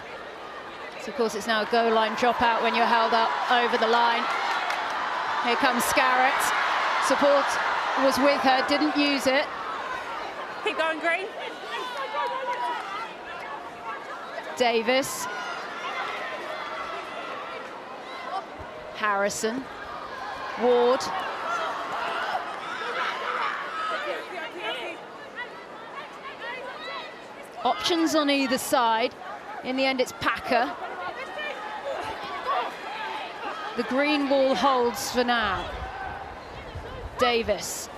So, of course, it's now a goal line dropout when you're held up over the line. Here comes Scarrett. Support was with her, didn't use it. Keep going, Green. Davis. Harrison. Ward. Options on either side. In the end, it's Packer. The green wall holds for now. Davis.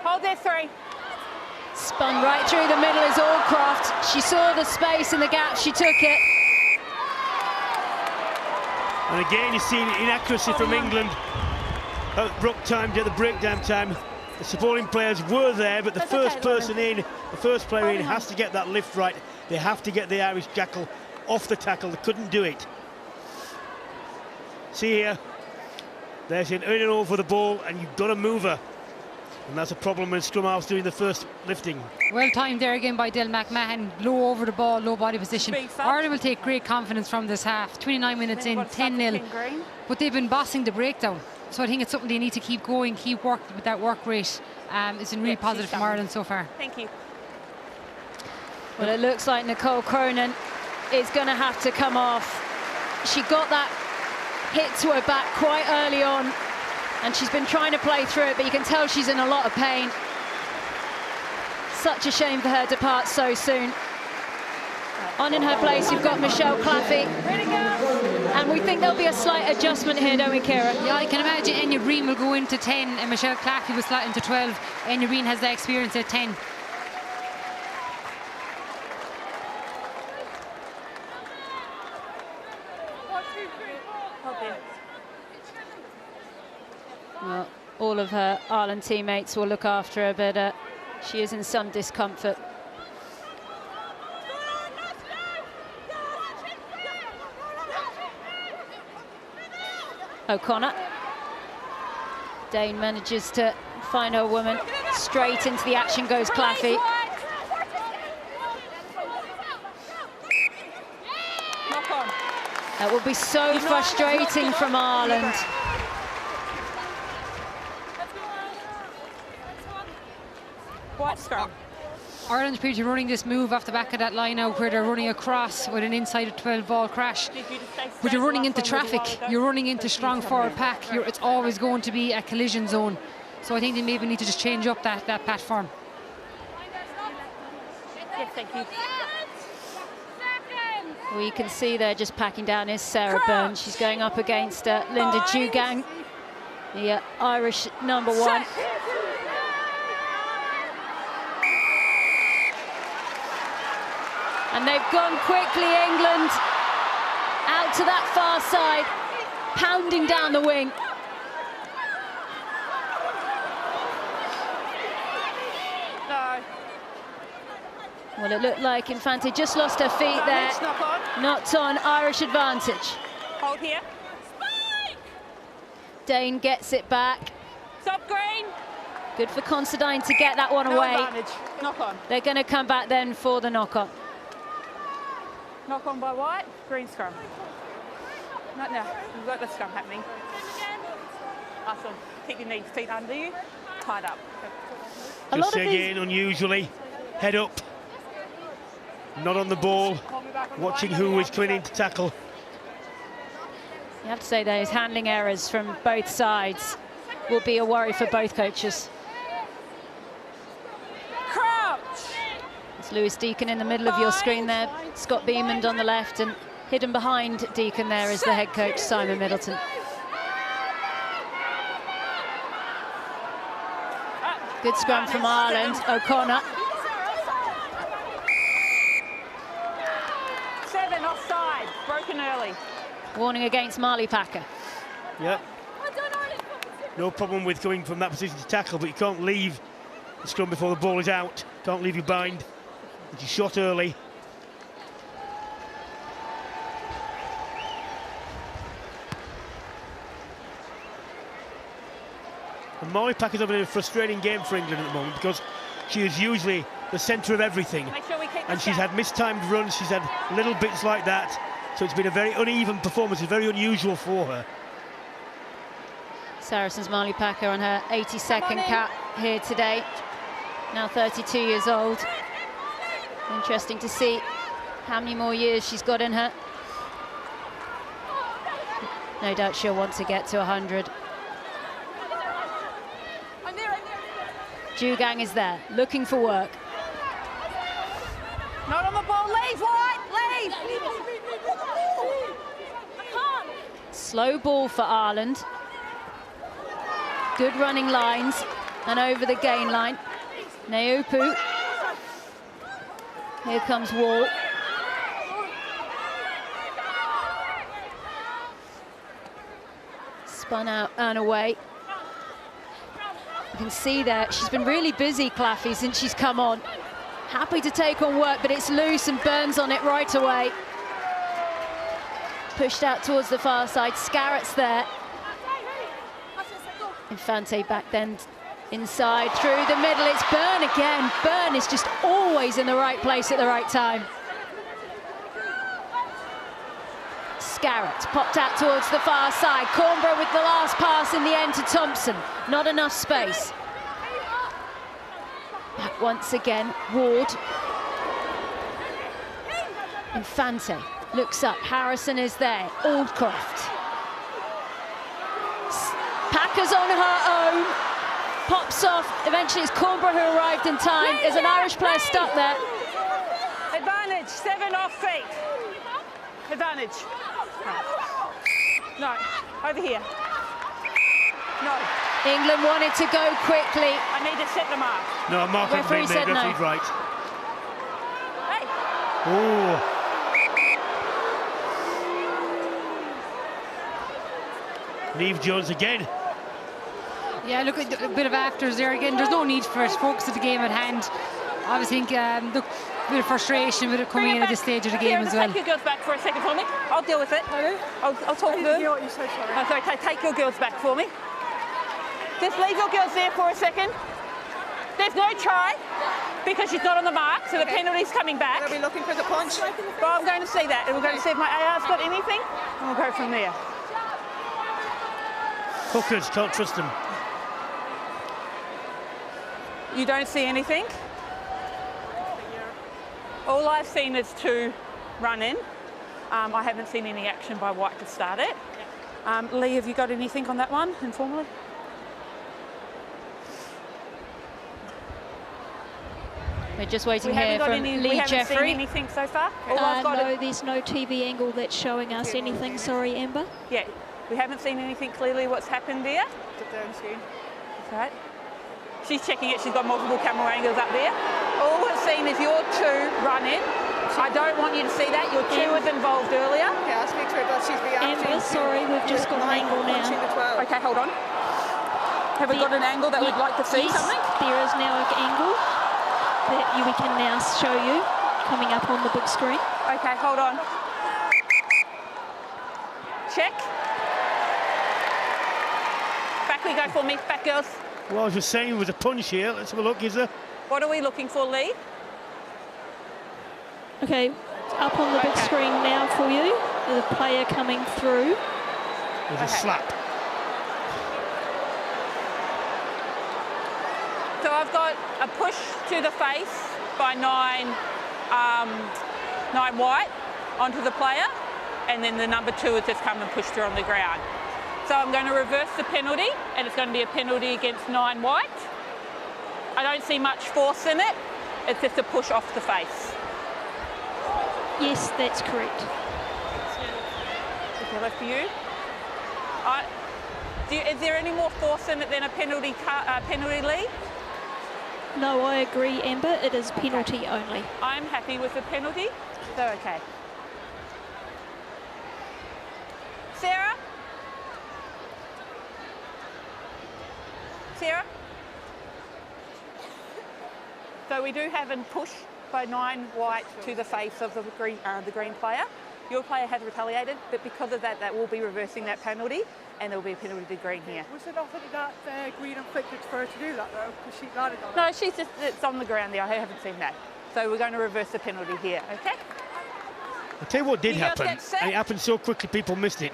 Hold there, 3. Spun right through the middle is Aldcroft. She saw the space in the gap, she took it. And again, you see inaccuracy from England at ruck time, at the breakdown time. The supporting players were there, but the first person in, the first player in, has to get that lift right. They have to get the Irish jackal off the tackle. They couldn't do it. See here, there's an in and over the ball, and you've got to move her. And that's a problem when scrum half's doing the first lifting. Well timed there again by Del McMahon. Low over the ball, low body position. Ireland will take great confidence from this half. 29 minutes in, 10-0. But they've been bossing the breakdown. So I think it's something they need to keep going, keep working with that work rate. It's been really positive from Ireland so far. Thank you. Well, it looks like Nicole Cronin is going to have to come off. She got that hit to her back quite early on, and she's been trying to play through it, but you can tell she's in a lot of pain. Such a shame for her to depart so soon. On in her place, you've got Michelle Claffey And we think there'll be a slight adjustment here, don't we, Kira? Yeah, I can imagine Enya Breen will go into 10 and Mclachlan will slot into 12. Enya Breen has that experience at 10. Well, all of her Ireland teammates will look after her, but she is in some discomfort. O'Connor. Dane manages to find her woman. Straight into the action goes Claffey. That will be so frustrating from Ireland. White scrum. Ireland appear to be running this move off the back of that line out where they're running across with an inside of 12 ball crash. But you're running into traffic, you're running into strong forward pack, it's always going to be a collision zone. So I think they maybe need to just change up that platform. Yes, thank you. Well, you can see there just packing down is Sarah Byrne. She's going up against Linda Jugang, the Irish #1. And they've gone quickly, England, out to that far side, pounding down the wing. No. Well, it looked like Infante just lost her feet there. Knocked on, Irish advantage. Hold here. Dane gets it back. Stop, Green. Good for Considine to get that one away. Advantage. Knock on. They're going to come back then for the knock-on. Knock on by White, green scrum. Not now, we've got the scrum happening. Awesome. Keep your knees, feet under you, tied up. Just again, unusually, head up, not on the ball, watching who is coming in to tackle. You have to say those handling errors from both sides will be a worry for both coaches. Crouch! It's Lewis Deacon in the middle of your screen there. Scott Beamond on the left, and hidden behind Deacon there is the head coach, Simon Middleton. Good scrum from Ireland. O'Connor. 7 offside, broken early. Warning against Marley Packer. Yep. No problem with coming from that position to tackle, but you can't leave the scrum before the ball is out. Can't leave your bind. But you shot early. And Marley Packer's having a frustrating game for England at the moment because she is usually the centre of everything. And she's had mistimed runs, she's had little bits like that. So it's been a very uneven performance, it's very unusual for her. Saracens Marley Packer on her 82nd cap here today. Now 32 years old. Interesting to see how many more years she's got in her. No doubt she'll want to get to 100. Jugang is there, looking for work. Not on the ball, leave, White, leave! Slow ball for Ireland. Good running lines, and over the gain line. Neupu. Here comes Wall. Spun out and away. You can see there, she's been really busy, Claffey, since she's come on. Happy to take on work, but it's loose and Burns on it right away. Pushed out towards the far side, Scarrett's there. Infante back then inside, through the middle, it's Byrne again. Byrne is just always in the right place at the right time. Scarrett popped out towards the far side. Cornborough with the last pass in the end to Thompson. Not enough space. Back once again, Ward. Infante looks up, Harrison is there. Aldcroft. Packer's on her own. Pops off. Eventually it's Cornborough who arrived in time. There's an Irish player stuck there. Advantage, 7 off feet. Advantage. No, over here. No. England wanted to go quickly. I need to set the mark. No, mark Referee said no. Referee's right. Hey. Oh. Neve Jones again. Yeah, look, a bit of actors there again. There's no need for it. Focus on the game at hand. I think, look, a bit of frustration with it coming in at this stage of the game as well. Take your girls back for a second for me. I'll deal with it. I'll talk to them. I didn't hear what you said, sorry. That's okay. Take your girls back for me. Just leave your girls there for a second. There's no try because she's not on the mark, so the penalty's coming back. They'll be looking for the punch. Well, I'm going to see that. And we're going to see if my AR's got anything, and we'll go from there. Hookers, can't trust them. You don't see anything? All I've seen is 2 run in. I haven't seen any action by White to start it. Lee, have you got anything on that one, informally? We're just waiting here from Lee Jeffrey. We haven't seen anything so far? No, there's no TV angle that's showing us anything. Sorry, Amber. Yeah, we haven't seen anything clearly what's happened there. It's up there on the screen. That's right. She's checking it. She's got multiple camera angles up there. All we've seen is your 2 run in. I don't want you to see that. Your 2 was involved earlier. Yeah, I'll speak to her, but she's reacting. Amber, sorry, we've just got an angle now. Okay, hold on. Have we got an angle that we'd like to see something? There is now an angle that we can now show you coming up on the big screen. Okay, hold on. Check. Back we go for me. Back, girls. Well, I was just saying, there was a punch here. Let's have a look, is there? What are we looking for, Lee? Okay, up on the big screen now for you. The player coming through. There's a slap. So I've got a push to the face by 9 White onto the player, and then the number 2 has just come and pushed her on the ground. So I'm going to reverse the penalty, and it's going to be a penalty against 9 White. I don't see much force in it. It's just a push off the face. Yes, that's correct. Okay, left for you. Is there any more force in it than a penalty, Lee? No, I agree, Amber. It is penalty only. I'm happy with the penalty, so okay. Sarah? Sarah? So we do have a push by 9 White to the face of the green player. Your player has retaliated, but because of that, that will be reversing that penalty, and there will be a penalty to green here. Was it offered that green inflicted for her to do that though? Because she landed on it? No, it's on the ground there. I haven't seen that. So we're going to reverse the penalty here, okay? I'll tell you what did happen, and it happened so quickly people missed it.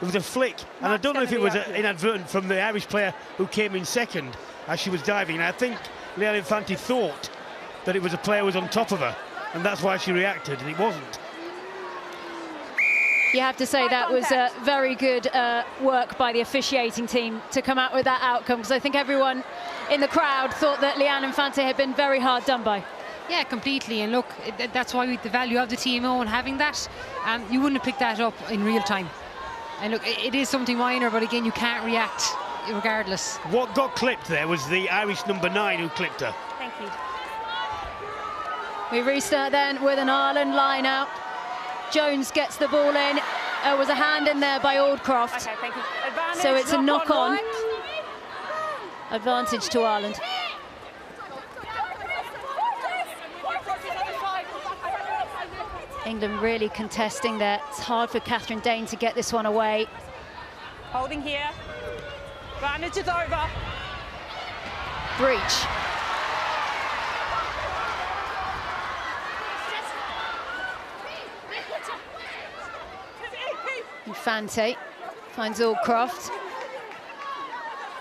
It was a flick, and I don't know if it was inadvertent from the Irish player who came in second as she was diving. And I think Leanne Infante thought that it was a player who was on top of her, and that's why she reacted, and it wasn't. You have to say that was very good work by the officiating team to come out with that outcome, because I think everyone in the crowd thought that Leanne Infante had been very hard done by. Yeah, completely. And look, that's why the value of the TMO and having that, you wouldn't have picked that up in real time. And look, it is something minor, but again, you can't react regardless. What got clipped there was the Irish number 9 who clipped her. Thank you. We restart then with an Ireland line out. Jones gets the ball in. There was a hand in there by Aldcroft. Okay, thank you. Advantage, so it's a knock-on. Right. Advantage to Ireland. England really contesting there. It's hard for Catherine Dane to get this one away. Holding here. Advantage is over. Breach. Infante finds Aldcroft.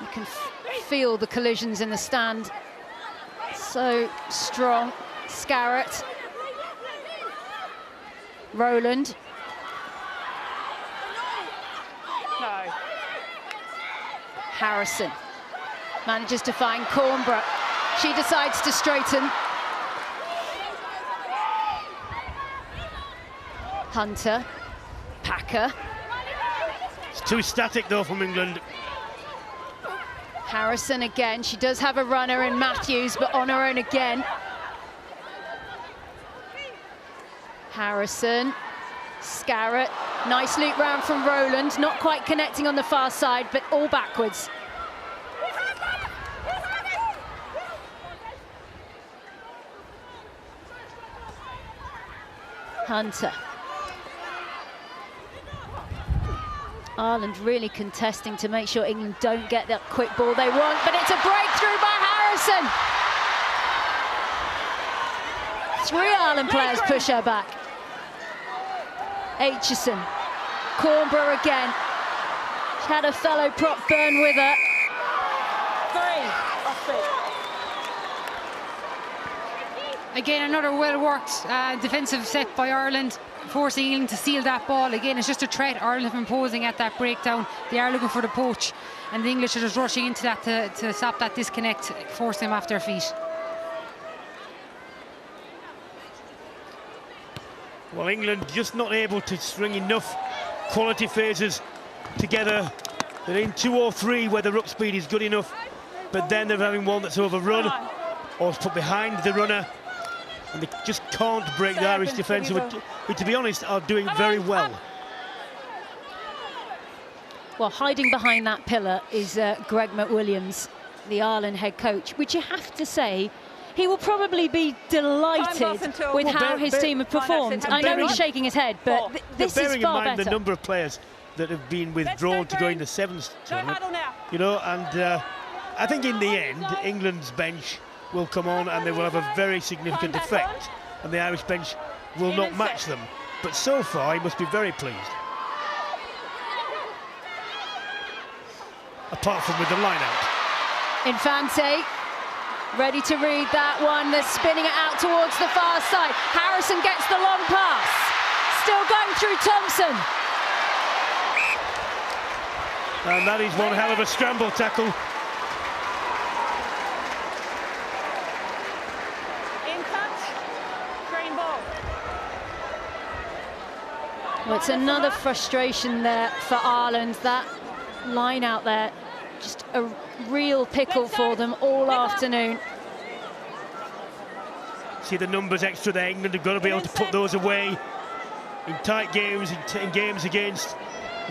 You can feel the collisions in the stand. So strong. Scarrett. Rowland. No. Harrison manages to find Cornborough. She decides to straighten. Hunter. Packer. too static though from England. Harrison again. She does have a runner in Matthews, but on her own again. Harrison, Scarrett, nice loop round from Rowland, not quite connecting on the far side, but all backwards. Hunter. Ireland really contesting to make sure England don't get that quick ball they want, but it's a breakthrough by Harrison. 3 Ireland players push her back. Aitchison, Cornborough again. She had a fellow prop Byrne with her. 3. Again, another well-worked defensive set by Ireland, forcing England to seal that ball. Again, it's just a threat Ireland have been posing at that breakdown. They are looking for the poach, and the English are just rushing into that to stop that disconnect, force them off their feet. Well, England just not able to string enough quality phases together. They're in 2 or 3 where the ruck speed is good enough, but then they're having one that's overrun or put behind the runner, and they just can't break the Irish defence, who, to be honest, are doing very well. Well, hiding behind that pillar is Greg McWilliams, the Ireland head coach, which you have to say, he will probably be delighted with how his team have performed. I know he's shaking his head, but this is far better. Bearing in mind the number of players that have been withdrawn to go in the Sevens tournament, you know, and I think in the end, England's bench will come on and they will have a very significant effect, and the Irish bench will not match them. But so far, he must be very pleased. Apart from with the line-out. Infante. Ready to read that one. They're spinning it out towards the far side. Harrison gets the long pass. Still going through Thompson. And that is one hell of a scramble tackle. In touch. Green ball. Well, it's another frustration there for Ireland. That line out there, just a real pickle for them all afternoon. See the numbers extra there. England have got to be able to put those away in tight games, in games against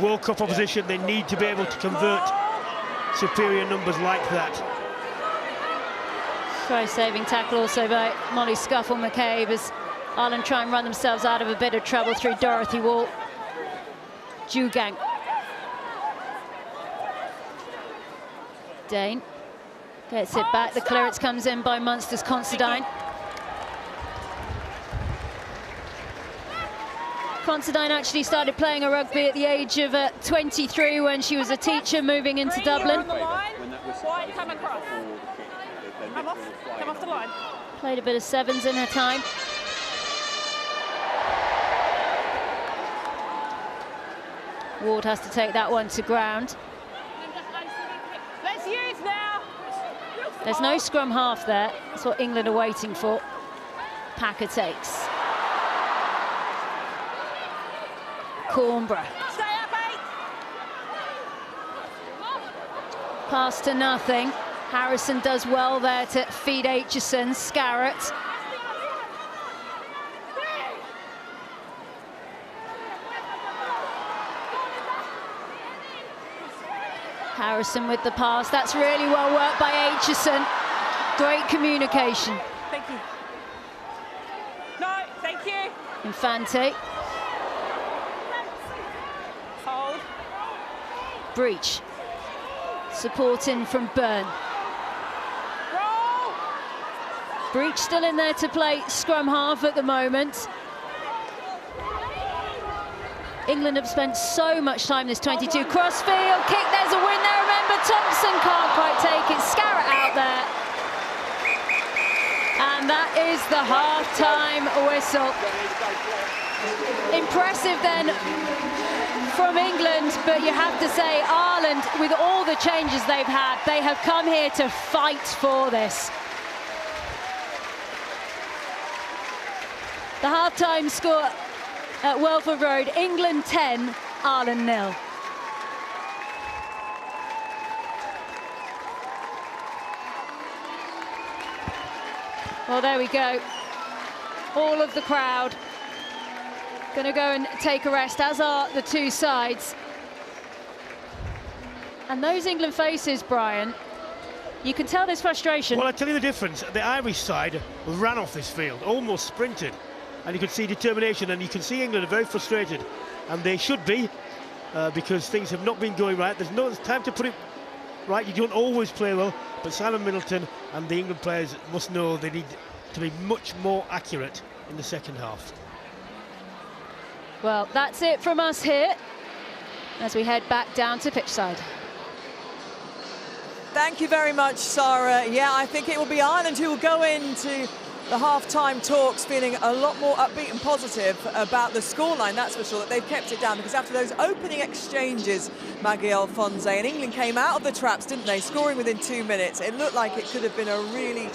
World Cup opposition. They need to be able to convert superior numbers like that. Try-saving tackle also by Molly Scuffle-McCabe as Ireland try and run themselves out of a bit of trouble through Dorothy Wall. Jugang. Dane gets it back. The clearance comes in by Munster's Considine. Considine actually started playing a rugby at the age of 23 when she was a teacher moving into Dublin. Come across. Come off the line. Played a bit of sevens in her time. Ward has to take that one to ground. Let's use now. There's no scrum half there. That's what England are waiting for. Packer takes. Cornborough. Stay up, 8. Pass to nothing. Harrison does well there to feed Aitchison. Scarrett. Harrison with the pass. That's really well worked by Aitchison. Great communication. Thank you. No, thank you. Infante. Hold. Breach. Supporting from Byrne. Roll. Breach still in there to play scrum half at the moment. England have spent so much time this 22. Crossfield kick, there's a win there. Remember, Thompson can't quite take it. Scarrett out there. And that is the half-time whistle. Impressive then from England, but you have to say Ireland, with all the changes they've had, they have come here to fight for this. The half-time score at Welford Road, England 10, Ireland 0. Well, there we go. All of the crowd going to go and take a rest, as are the two sides. And those England faces, Brian, you can tell there's frustration. Well, I tell you the difference. The Irish side ran off this field, almost sprinted. And you could see determination, and you can see England are very frustrated. And they should be, because things have not been going right. There's time to put it right. You don't always play well, but Simon Middleton and the England players must know they need to be much more accurate in the second half. Well, that's it from us here as we head back down to pitch side. Thank you very much, Sarah. Yeah, I think it will be Ireland who will go into the half-time talks feeling a lot more upbeat and positive about the scoreline, that's for sure, that they've kept it down, because after those opening exchanges, Maggie Alphonse, and England came out of the traps, didn't they, scoring within 2 minutes. It looked like it could have been a really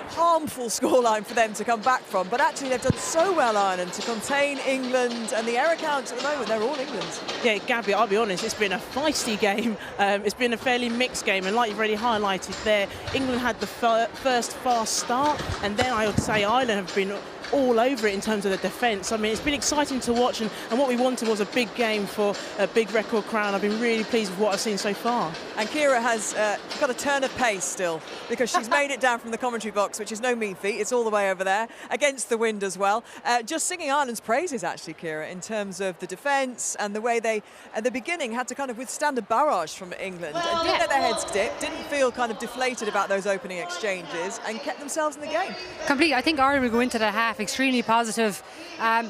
harmful scoreline for them to come back from, but actually they've done so well, Ireland, to contain England, and the error counts at the moment, they're all England's. Yeah, Gabby, I'll be honest, it's been a feisty game. It's been a fairly mixed game, and like you've already highlighted there, England had the first fast start, and then I would say Ireland have been all over it in terms of the defence. I mean, it's been exciting to watch, and what we wanted was a big game for a big record crown. I've been really pleased with what I've seen so far. And Kira has got a turn of pace still, because she's made it down from the commentary box, which is no mean feat. It's all the way over there, against the wind as well. Just singing Ireland's praises, actually, Kira, in terms of the defence and the way they, at the beginning, had to kind of withstand a barrage from England. And didn't let their heads dip, didn't feel kind of deflated about those opening exchanges, and kept themselves in the game. Completely. I think Ireland will go into the half extremely positive.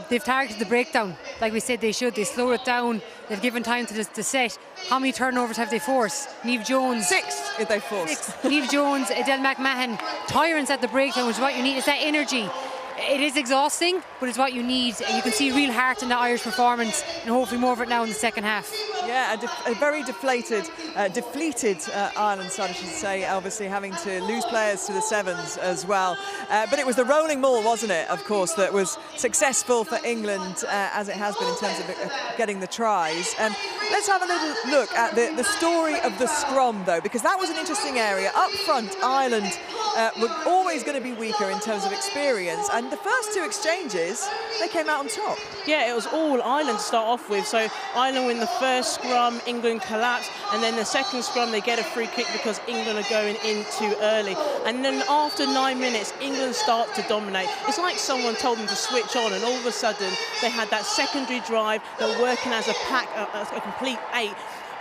They've targeted the breakdown like we said they should. They slowed it down. They've given time to the set. How many turnovers have they forced? Niamh Jones. 6 if they forced. 6. Niamh Jones, Adele McMahon. Tyrants at the breakdown, which is what you need. It's that energy. It is exhausting, but it's what you need, and you can see real heart in the Irish performance, and hopefully more of it now in the second half. Yeah, a very deflated Ireland side, I should say, obviously having to lose players to the sevens as well. But it was the rolling maul, wasn't it, of course, that was successful for England, as it has been in terms of getting the tries. Let's have a little look at the story of the scrum, though, because that was an interesting area. Up front, Ireland were always going to be weaker in terms of experience, and the first 2 exchanges, they came out on top. Yeah, it was all Ireland to start off with. So Ireland win the first scrum, England collapse, and then the second scrum they get a free kick because England are going in too early. And then after 9 minutes, England start to dominate. It's like someone told them to switch on, and all of a sudden they had that secondary drive. They're working as a pack, a complete 8.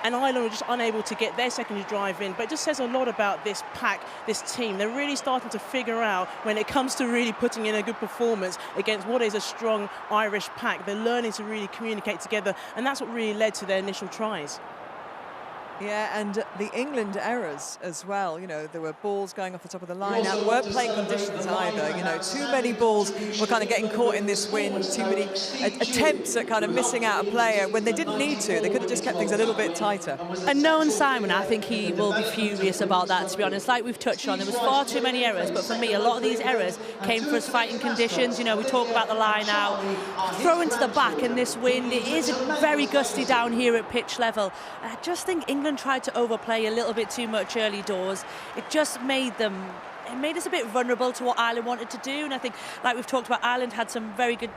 And Ireland were just unable to get their secondary drive in. But it just says a lot about this pack, this team. They're really starting to figure out when it comes to really putting in a good performance against what is a strong Irish pack. They're learning to really communicate together, and that's what really led to their initial tries. Yeah, and the England errors as well. You know, there were balls going off the top of the line. Now, weren't playing conditions either. You know, too many balls were kind of getting caught in this wind. Too many attempts at kind of missing out a player when they didn't need to. They could have just kept things a little bit tighter. And knowing Simon, I think he will be furious about that, to be honest. Like we've touched on, there was far too many errors, but for me, a lot of these errors came from us fighting conditions. You know, we talk about the line out, throwing to the back in this wind. It is very gusty down here at pitch level. And I just think England tried to overplay a little bit too much early doors. It just made us a bit vulnerable to what Ireland wanted to do. And I think, like we've talked about, Ireland had some very good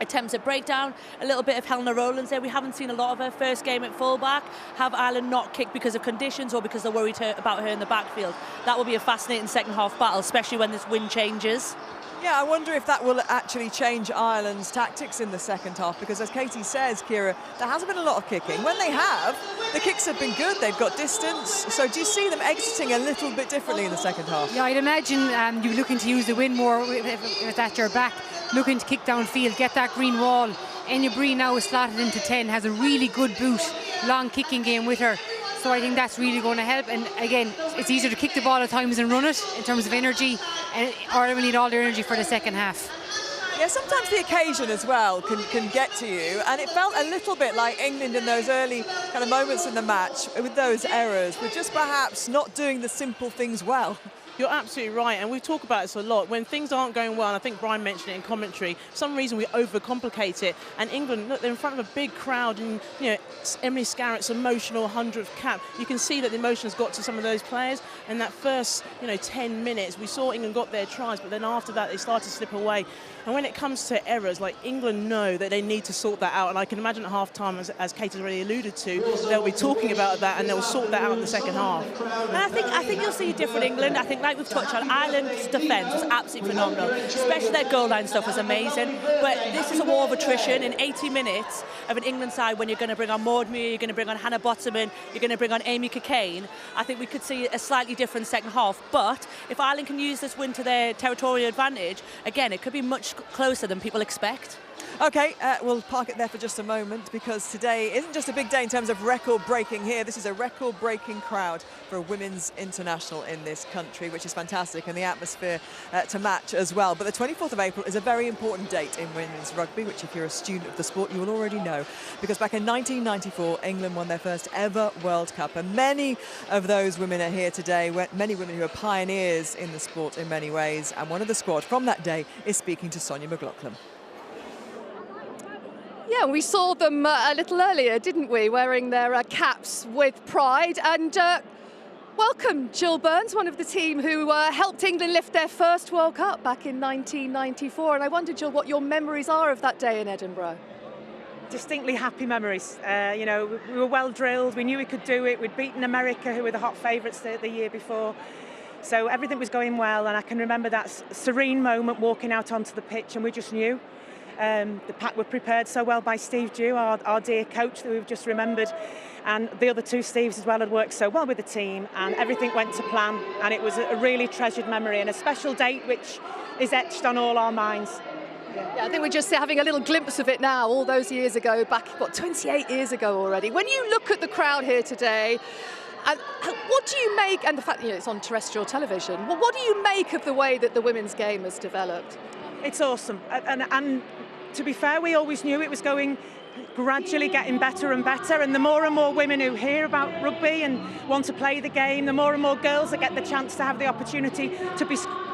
attempts at breakdown, a little bit of Helena Rowlands there. We haven't seen a lot of her first game at fullback. Have Ireland not kicked because of conditions or because they're worried about her in the backfield? That will be a fascinating second half battle, especially when this wind changes. Yeah, I wonder if that will actually change Ireland's tactics in the second half, because as Katie says, Kira, there hasn't been a lot of kicking. When they have, the kicks have been good, they've got distance. So do you see them exiting a little bit differently in the second half? Yeah, I'd imagine you're looking to use the wind more if at your back, looking to kick downfield, get that green wall. Enya Bree now is slotted into 10, has a really good boot, long kicking game with her. So I think that's really going to help. And again, it's easier to kick the ball at times and run it in terms of energy, and Ireland will need all their energy for the second half. Yeah, sometimes the occasion as well can get to you, and it felt a little bit like England in those early kind of moments in the match with those errors, were just perhaps not doing the simple things well. You're absolutely right, and we talk about this a lot. When things aren't going well, and I think Brian mentioned it in commentary, for some reason we overcomplicate it. And England, look, they're in front of a big crowd, and Emily Scarrett's emotional 100th cap. You can see that the emotions got to some of those players. And that first, 10 minutes, we saw England got their tries, but then after that they started to slip away. And when it comes to errors, like England know that they need to sort that out. And I can imagine at half-time, as Kate has already alluded to, they'll be talking about that and they'll sort that out in the second half. And I think you'll see a different England. I think, like we've touched on, Ireland's defence was absolutely phenomenal. Especially their goal line stuff was amazing. But this is a war of attrition. In 80 minutes of an England side, when you're going to bring on Maud Muir, you're going to bring on Hannah Botterman, you're going to bring on Amy Cokayne, I think we could see a slightly different second half. But if Ireland can use this win to their territorial advantage, again, it could be much closer than people expect. OK, we'll park it there for just a moment, because today isn't just a big day in terms of record-breaking here. This is a record-breaking crowd for a women's international in this country, which is fantastic, and the atmosphere to match as well. But the 24th of April is a very important date in women's rugby, which if you're a student of the sport, you will already know, because back in 1994, England won their first ever World Cup, and many of those women are here today, many women who are pioneers in the sport in many ways, and one of the squad from that day is speaking to Sonia Mclachlan. Yeah, we saw them a little earlier, didn't we, wearing their caps with pride. And welcome, Jill Burns, one of the team who helped England lift their first World Cup back in 1994. And I wonder, Jill, what your memories are of that day in Edinburgh. Distinctly happy memories. We were well drilled, we knew we could do it. We'd beaten America, who were the hot favourites the year before. So everything was going well, and I can remember that serene moment walking out onto the pitch, and we just knew. The pack were prepared so well by Steve Dew, our dear coach that we've just remembered, and the other two Steves as well had worked so well with the team, and everything went to plan, and it was a really treasured memory and a special date which is etched on all our minds. Yeah, I think we're just having a little glimpse of it now, all those years ago, back, 28 years ago already. When you look at the crowd here today, and what do you make, and the fact that it's on terrestrial television, well, what do you make of the way that the women's game has developed? It's awesome, and to be fair, we always knew it was going gradually getting better and better, and the more and more women who hear about rugby and want to play the game, the more and more girls that get the chance to have the opportunity to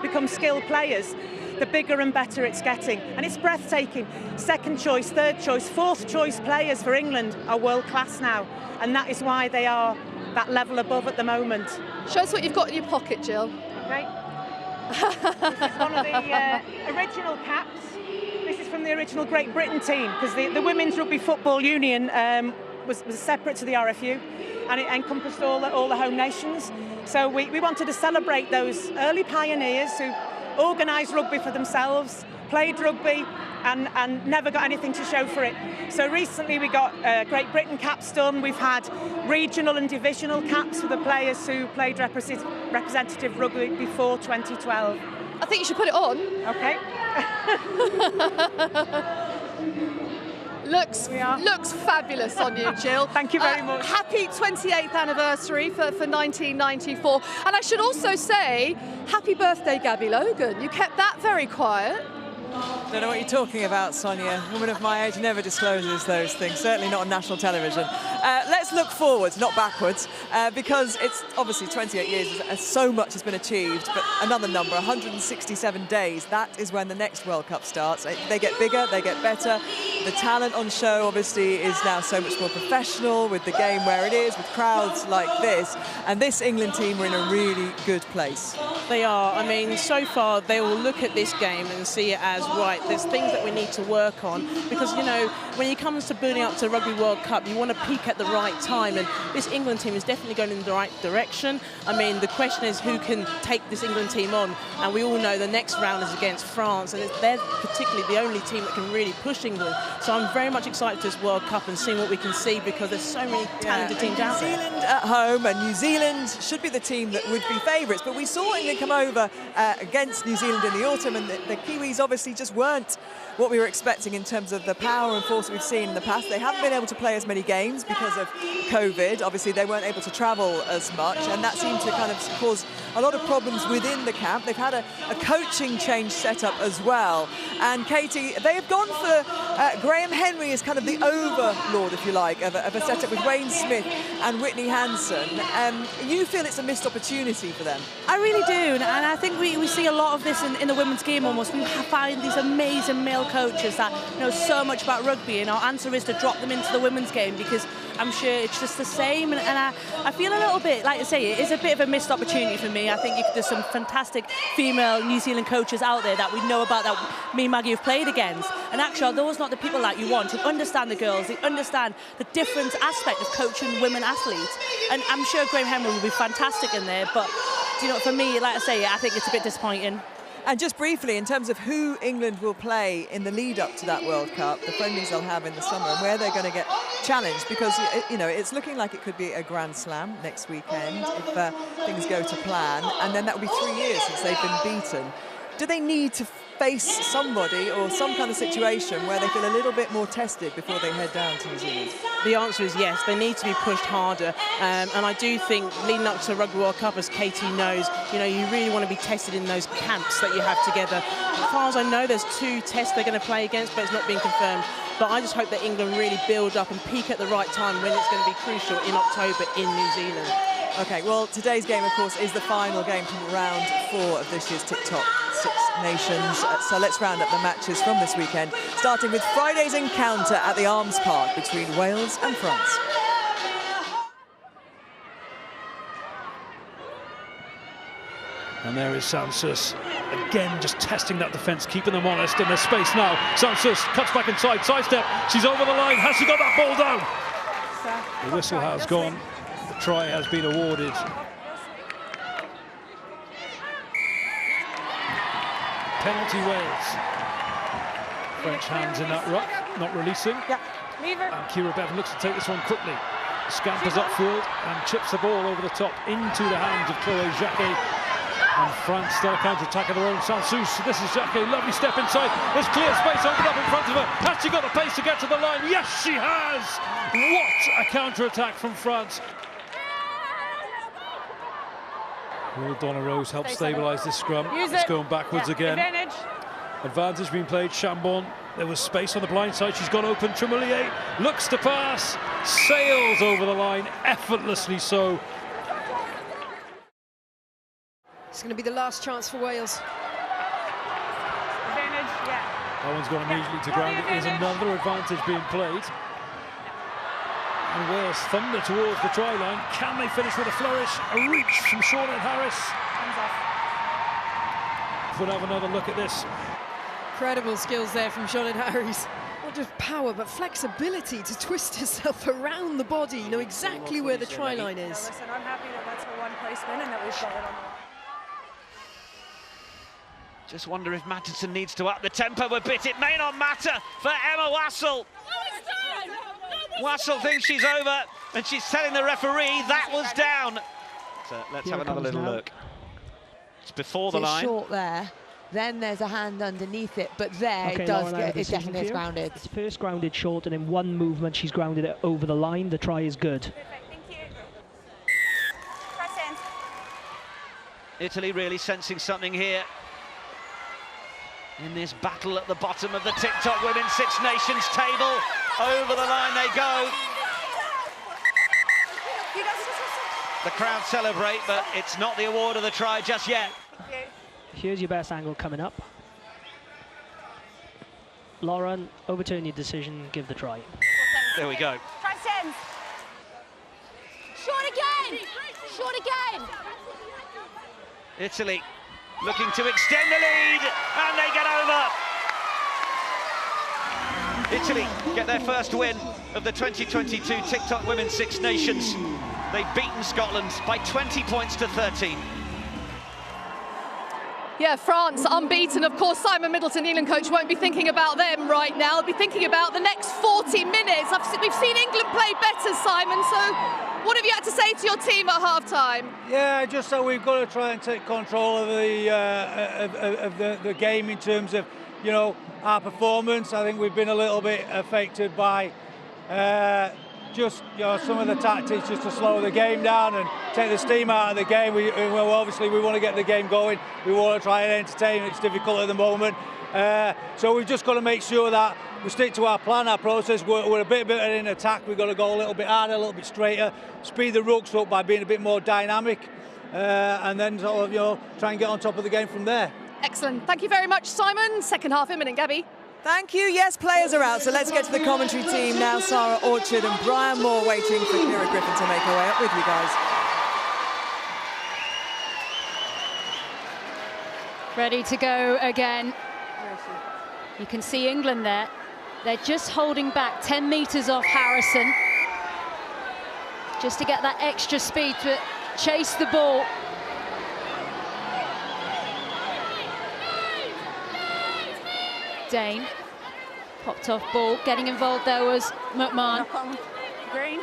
become skilled players, the bigger and better it's getting. And it's breathtaking. Second choice, third choice, fourth choice players for England are world class now, and that is why they are that level above at the moment. Show us what you've got in your pocket, Jill. Okay. This is one of the original caps. This is from the original Great Britain team, because the Women's Rugby Football Union was separate to the RFU, and it encompassed all the home nations. So we wanted to celebrate those early pioneers who organised rugby for themselves, played rugby, and never got anything to show for it. So recently we got Great Britain caps done. We've had regional and divisional caps for the players who played representative rugby before 2012. I think you should put it on. Okay. Looks fabulous on you, Jill. Thank you very much. Happy 28th anniversary for 1994. And I should also say, happy birthday, Gabby Logan. You kept that very quiet. Don't know what you're talking about, Sonia. A woman of my age never discloses those things, certainly not on national television. Let's look forwards, not backwards, because it's obviously 28 years, so much has been achieved, but another number, 167 days, that is when the next World Cup starts. They get bigger, they get better. The talent on show, obviously, is now so much more professional, with the game where it is, with crowds like this. And this England team are in a really good place. They are. I mean, so far, they will look at this game and see it as, right, there's things that we need to work on, because, when it comes to building up to Rugby World Cup, you want to peak at the right time, and this England team is definitely going in the right direction. I mean, the question is who can take this England team on, and we all know the next round is against France, and they're particularly the only team that can really push England. So I'm very much excited for this World Cup and seeing what we can see, because there's so many talented teams out there. New Zealand at home, and New Zealand should be the team that would be favourites, but we saw England come over against New Zealand in the autumn, and the Kiwis obviously just weren't what we were expecting in terms of the power and force we've seen in the past. They haven't been able to play as many games because of COVID. Obviously, they weren't able to travel as much, and that seemed to kind of cause a lot of problems within the camp. They've had a coaching change set up as well. And Katie, they have gone for Graham Henry as kind of the overlord, if you like, of a setup with Wayne Smith and Whitney Hanson. You feel it's a missed opportunity for them? I really do. And I think we see a lot of this in the women's game almost. We find these amazing male coaches that know so much about rugby, and our answer is to drop them into the women's game, because I'm sure it's just the same. And I feel a little bit, like I say, it is a bit of a missed opportunity for me. I think there's some fantastic female New Zealand coaches out there that we know about, that me and Maggie have played against. And actually, are those not the people that you want, who understand the girls, they understand the different aspect of coaching women athletes? And I'm sure Graham Henry will be fantastic in there, but you know, for me, like I say, I think it's a bit disappointing. And just briefly, in terms of who England will play in the lead up to that World Cup, the friendlies they'll have in the summer, and where they're going to get challenged, because you know it's looking like it could be a Grand Slam next weekend if things go to plan, and then that will be 3 years since they've been beaten. Do they need to face somebody or some kind of situation where they feel a little bit more tested before they head down to New Zealand? The answer is yes, they need to be pushed harder, and I do think leading up to Rugby World Cup, as Katie knows, you know, you really want to be tested in those camps that you have together. As far as I know, there's 2 tests they're going to play against, but it's not being confirmed. But I just hope that England really build up and peak at the right time when it's going to be crucial in October in New Zealand. Okay, well, today's game, of course, is the final game from round 4 of this year's TikTok Six Nations. So let's round up the matches from this weekend, starting with Friday's encounter at the Arms Park between Wales and France. And there is Sansus, again just testing that defence, keeping them honest, and there's space now. Sansus cuts back inside, sidestep, she's over the line, has she got that ball down? The whistle has gone, the try has been awarded. Penalty Wales. French hands in that ruck, not releasing. And Kira Bevan looks to take this one quickly. Scampers upfield and chips the ball over the top into the hands of Chloé Jacquet. And France start a counter-attack of their own. Sansus, this is Jacquet, lovely step inside. There's clear space opened up in front of her. Has she got the pace to get to the line? Yes, she has! What a counter-attack from France. Will Donna Rose help stabilise this scrum. It's going backwards again. Advantage being played, Chambon. There was space on the blind side, she's gone open. Tremoulier looks to pass, sails over the line, effortlessly so. It's going to be the last chance for Wales. That one's gone immediately to ground. It is another advantage being played. And Wales thunder towards the try line. Can they finish with a flourish? A reach from Shawnette Harris. We'll have another look at this. Incredible skills there from Shawnette Harris. Not just power, but flexibility to twist herself around the body. Know exactly where the try line is. Listen, I'm happy that that's her one placement and that we've got it on the line. Just wonder if Mattinson needs to up the tempo a bit. It may not matter for Emma Wassell. Wassell thinks she's over, and she's telling the referee that was down. So let's have another little look. It's before the line. Short there. Then there's a hand underneath it, but there it does get, it definitely is grounded. It's first grounded short, and in one movement she's grounded it over the line. The try is good. Italy really sensing something here in this battle at the bottom of the TikTok Women's Six Nations table. Over the line they go. The crowd celebrate, but it's not the award of the try just yet. Here's your best angle coming up. Lauren, overturn your decision, give the try. There we go. Try sends. Short again. Short again. Italy looking to extend the lead, and they get over. Italy get their first win of the 2022 TikTok Women's Six Nations. They've beaten Scotland by 20 points to 13. Yeah, France unbeaten. Of course, Simon Middleton, the England coach, won't be thinking about them right now. He'll be thinking about the next 40 minutes. We've seen England play better, Simon, so what have you had to say to your team at half-time? Yeah, just so we've got to try and take control of the game in terms of, you know, our performance. I think we've been a little bit affected by just, you know, some of the tactics just to slow the game down and take the steam out of the game. Obviously we want to get the game going. We want to try and entertain. It's difficult at the moment. So we've just got to make sure that we stick to our plan, our process. We're a bit better in attack. We've got to go a little bit harder, a little bit straighter, speed the rucks up by being a bit more dynamic. and then sort of, try and get on top of the game from there. Excellent. Thank you very much, Simon. Second half imminent, Gabby. Thank you. Yes, players are out, so let's get to the commentary team now. Sarah Orchard and Brian Moore waiting for Kira Griffin to make her way up with you guys. Ready to go again. You can see England there. They're just holding back 10 metres off Harrison, just to get that extra speed to chase the ball. Dane, popped off ball. Getting involved there was McMahon. Green.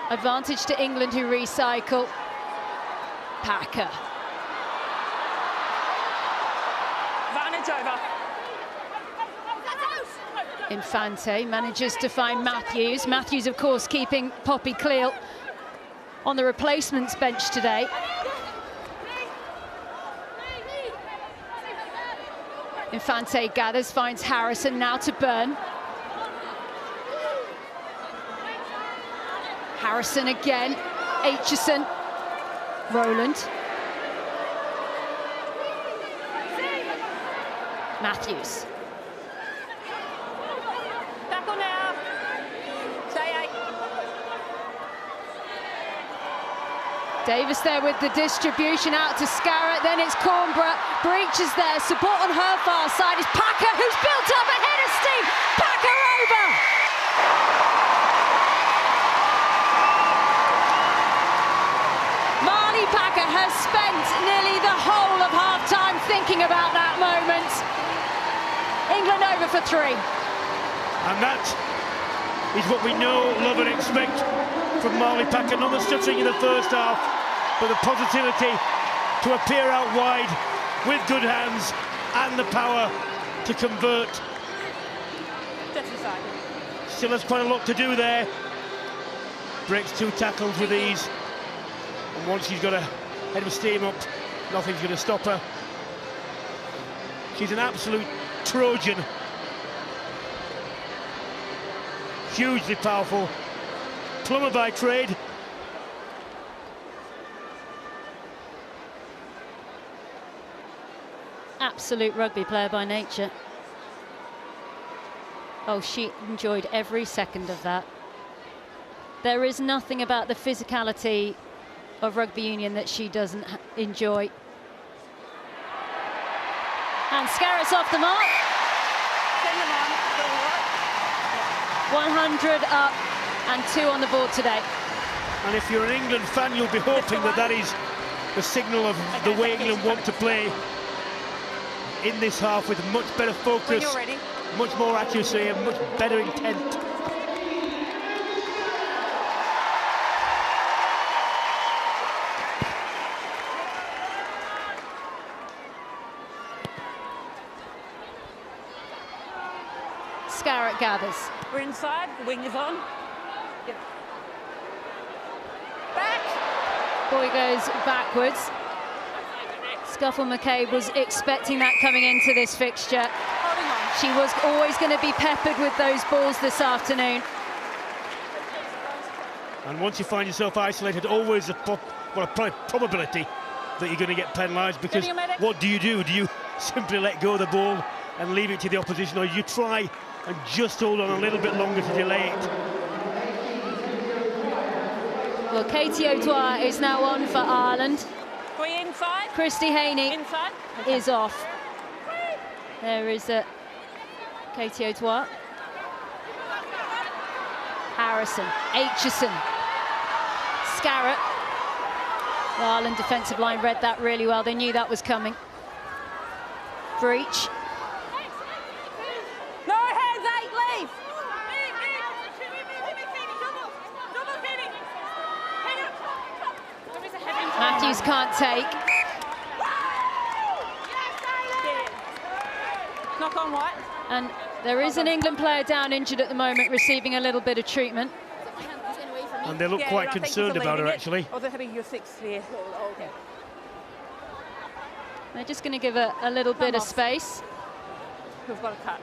Advantage to England, who recycle. Packer. Advantage over. Infante manages to find Matthews. Matthews, of course, keeping Poppy Cleal on the replacements bench today. Infante gathers, finds Harrison, now to Byrne. Harrison again, Aitchison, Rowland. Matthews. Tackle now. Stay 8. Davis there with the distribution out to Scarrett, then it's Cornborough. Breach is there, support on her far side is Packer, who's built up ahead of steam. Packer over! Marley Packer has spent nearly the whole of half-time thinking about that moment. England over for 3. And that is what we know, love and expect from Marley Packer. Not the stuttering in the first half, but the positivity to appear out wide with good hands and the power to convert. Still has quite a lot to do there. Breaks 2 tackles with ease. And once she's got a head of steam up, nothing's going to stop her. She's an absolute Trojan. Hugely powerful. Plumber by trade. Absolute rugby player by nature. Oh, she enjoyed every second of that. There is nothing about the physicality of rugby union that she doesn't enjoy. And Scarrett's off the mark. 100 up and 2 on the board today. And if you're an England fan, you'll be hoping that that is the signal of the way England want to play in this half, with much better focus, much more accuracy and much better intent. Scarrett gathers. We're inside, the wing is on. Yep. Back! Boy goes backwards. Scuffle McCabe was expecting that coming into this fixture. She was always going to be peppered with those balls this afternoon. And once you find yourself isolated, always a probability that you're going to get penalised, because what do? Do you simply let go of the ball and leave it to the opposition, or you try and just hold on a little bit longer to delay it? Well, Katie O'Dwyer is now on for Ireland. We inside. Christy Haney inside. Is off. There is Katie O'Dwyer. Harrison, Aitchison, Scarrett. The Ireland defensive line read that really well. They knew that was coming. Breach. No hands, 8, leave. Matthews can't take. Knock on white. And there is an England player down injured at the moment, receiving a little bit of treatment. And they look quite concerned about her, actually. Or they're having your 6 here. Okay. They're just going to give her a little bit of space. We've got a cut.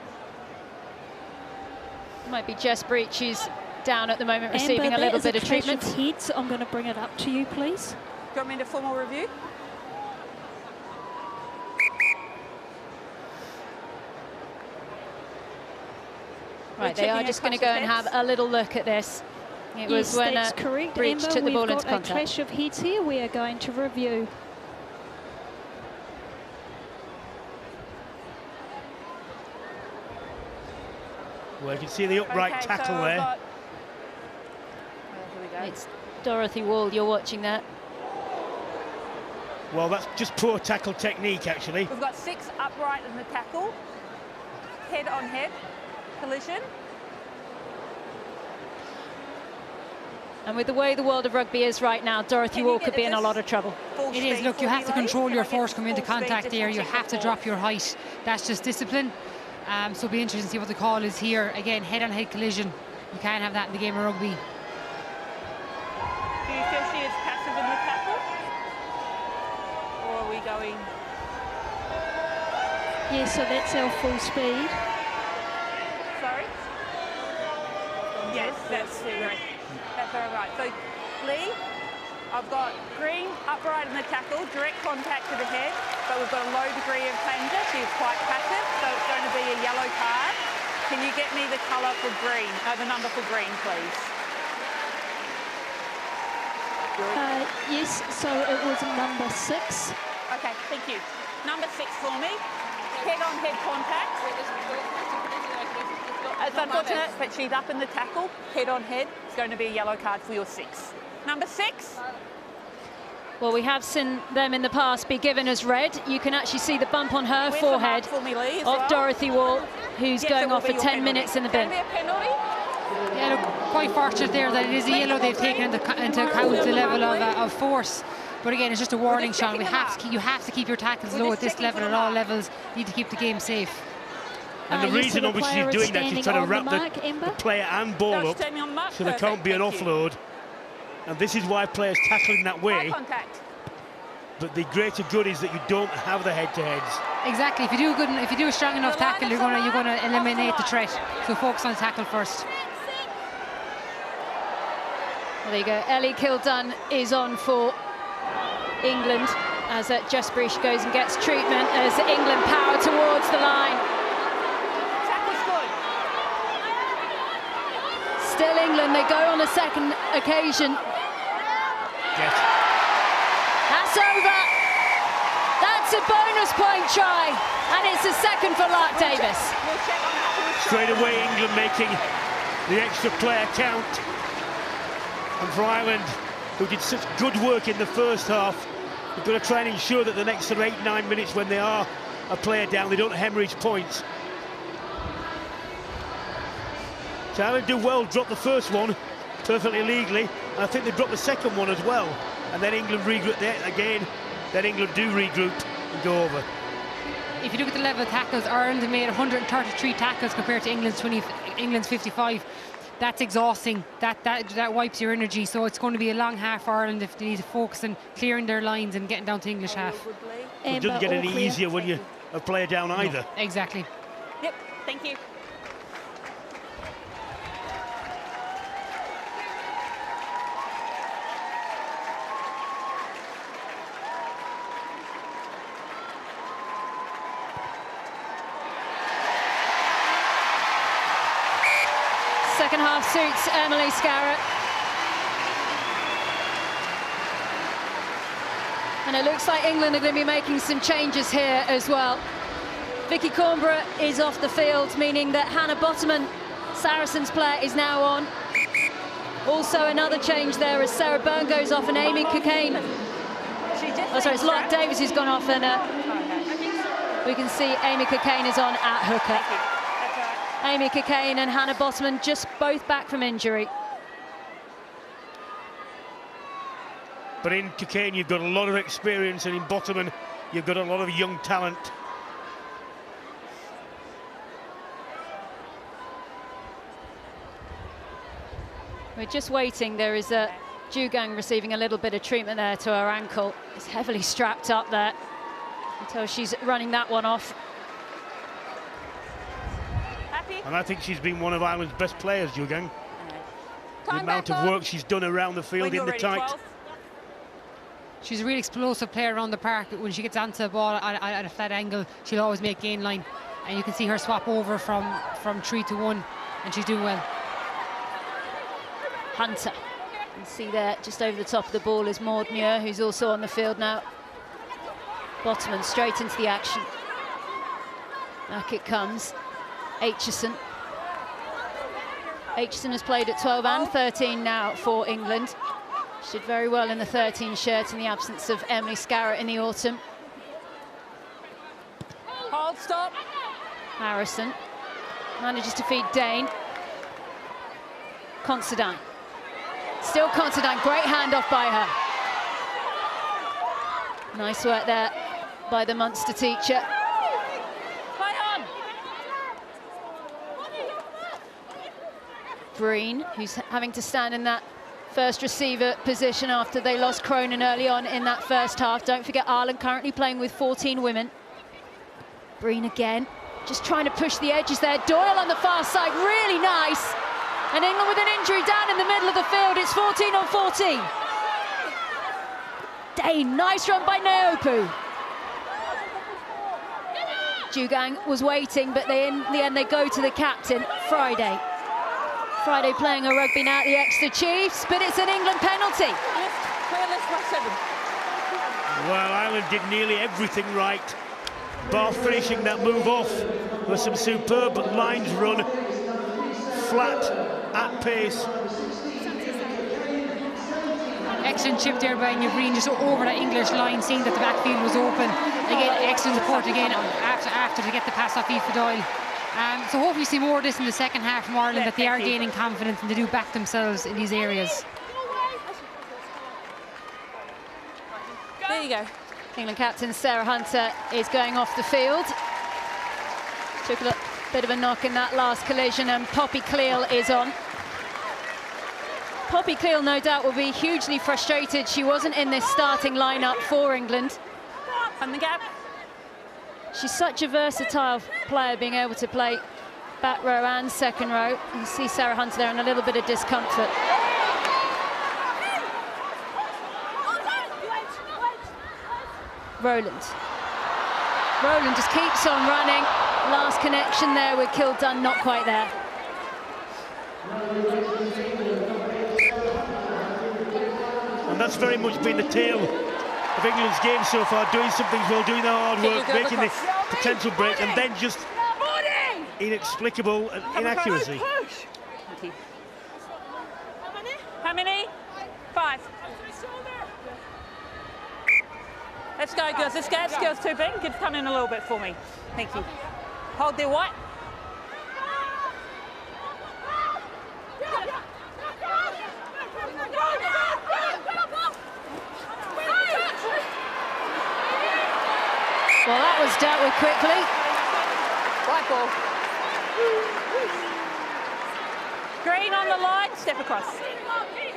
Might be Jess Breach, who's down at the moment, receiving a little bit of treatment. Heads. I'm going to bring it up to you, please. you want me to formal review? Right, they are just going to go and have a little look at this. It was when that's correct, Breach Amber. took the ball into We've got a contact. clash of heads here. We are going to review. Well, you can see the upright tackle there. It's Dorothy Wall, you're watching that. Well, that's just poor tackle technique, actually. We've got 6 upright in the tackle, head on head collision. And with the way the world of rugby is right now, Dorothy Wall could be in a lot of trouble. It is. Look, you have to control your force coming into contact there. You have to drop your height. That's just discipline. So it'll be interesting to see what the call is here. Again, head-on-head collision. You can't have that in the game of rugby. Do you feel she is passive in the tackle? Or are we going? Yeah, so that's our full speed. Sorry? Yes, that's very right. So, Lee, I've got green upright in the tackle, direct contact to the head, but we've got a low degree of danger. She's quite passive, so it's going to be a yellow card. Can you get me the colour for green, the number for green, please? Yes, so it was number 6. Okay, thank you. Number 6 for me. Head-on-head contact. It's unfortunate, but she's up in the tackle, head-on-head. It's going to be a yellow card for your 6. Number 6. Well, we have seen them in the past be given as red. You can actually see the bump on her Where's forehead the mark for me, Lee, as of well? Dorothy Wall, who's Yes, going it will off for be your 10 penalty. minutes in the bin. Can it be a penalty? Yeah, look, quite fortunate there that it is a yellow. They've taken into account the level of force. But again, it's just a warning shot. You have to keep your tackles low at this level, at all levels. You need to keep the game safe. And the reason, obviously, she's doing that, she's trying to wrap the player and ball up, so there can't be an offload. And this is why players tackle in that way. But the greater good is that you don't have the head-to-heads. Exactly. If you do a strong enough tackle, you're gonna eliminate the threat. So focus on the tackle first. Well, there you go. Ellie Kildunn is on for England as Jess Breach goes and gets treatment as England power towards the line. Still England, they go on a second occasion. Yes. That's over. That's a bonus point try, and it's a second for Lark Davis. Straight away, England making the extra player count. And for Ireland, who did such good work in the first half, they've got to try and ensure that the next 8-9 minutes, when they are a player down, they don't hemorrhage points. So Ireland do well, drop the first one perfectly legally, and I think they dropped the second one as well. And then England regroup there again. Then England do regroup and go over. If you look at the level of tackles, Ireland have made 133 tackles compared to England's 55. That's exhausting. That wipes your energy. So it's going to be a long half for Ireland if they need to focus on clearing their lines and getting down to English half. It doesn't get any easier when you a player down either. No, exactly. Yep, thank you. Second half suits Emily Scarrett. And it looks like England are going to be making some changes here as well. Vicky Cornborough is off the field, meaning that Hannah Bottoman, Saracens player, is now on. Also another change there as Sarah Byrne goes off and Amy Cockayne. Oh, sorry, it's Lark Davis who's gone off, and we can see Amy Cockayne is on at hooker. Amy Cockayne and Hannah Bottoman just both back from injury. But in Cockayne, you've got a lot of experience, and in Bottoman, you've got a lot of young talent. We're just waiting. There is a Jugang receiving a little bit of treatment there to her ankle. It's heavily strapped up there until she's running that one off. And I think she's been one of Ireland's best players, Jugang. The amount of work she's done around the field in the tight. She's a really explosive player around the park. When she gets onto the ball at a flat angle, she'll always make gain line. And you can see her swap over from 3 to 1, and she's doing well. Hunter. You can see there, just over the top of the ball, is Maud Muir, who's also on the field now. Bottoman straight into the action. Back it comes. Aitchison. Aitchison has played at 12 and 13 now for England. She did very well in the 13 shirt in the absence of Emily Scarrett in the autumn. Hold, stop. Harrison manages to feed Dane. Considine. Still Considine, great handoff by her. Nice work there by the Munster teacher. Breen, who's having to stand in that first receiver position after they lost Cronin early on in that first half. Don't forget Ireland currently playing with 14 women. Breen again, just trying to push the edges there. Doyle on the far side, really nice. And England with an injury down in the middle of the field. It's 14 on 14. Dane, nice run by Naopu. Jugang was waiting, but in the end they go to the captain, Friday. Friday playing a rugby now at the Exeter Chiefs, but it's an England penalty. Well, Ireland did nearly everything right, bar finishing that move off with some superb lines run, flat, at pace. Excellent chip there by Green, just over that English line, seeing that the backfield was open. Again, excellent support again after to get the pass off Aoife Doyle. So hopefully see more of this in the second half from Ireland, that they are gaining confidence and they do back themselves in these areas. There you go. England captain Sarah Hunter is going off the field. Took a bit of a knock in that last collision, and Poppy Cleall is on. Poppy Cleall no doubt will be hugely frustrated. She wasn't in this starting lineup for England. And the gap. She's such a versatile player, being able to play back row and second row. You see Sarah Hunter there in a little bit of discomfort. Rowland just keeps on running. Last connection there with Kildunn, not quite there. And that's very much been the tale of England's game so far, doing something well, doing the hard work, making the potential break, and then just inexplicable inaccuracy. How many? 5. Let's go, girls. Let's go. Let's go. It's too big. Kids, come in a little bit for me. Thank you. Hold there, White. Well, that was dealt with quickly. White ball. Green on the line, step across.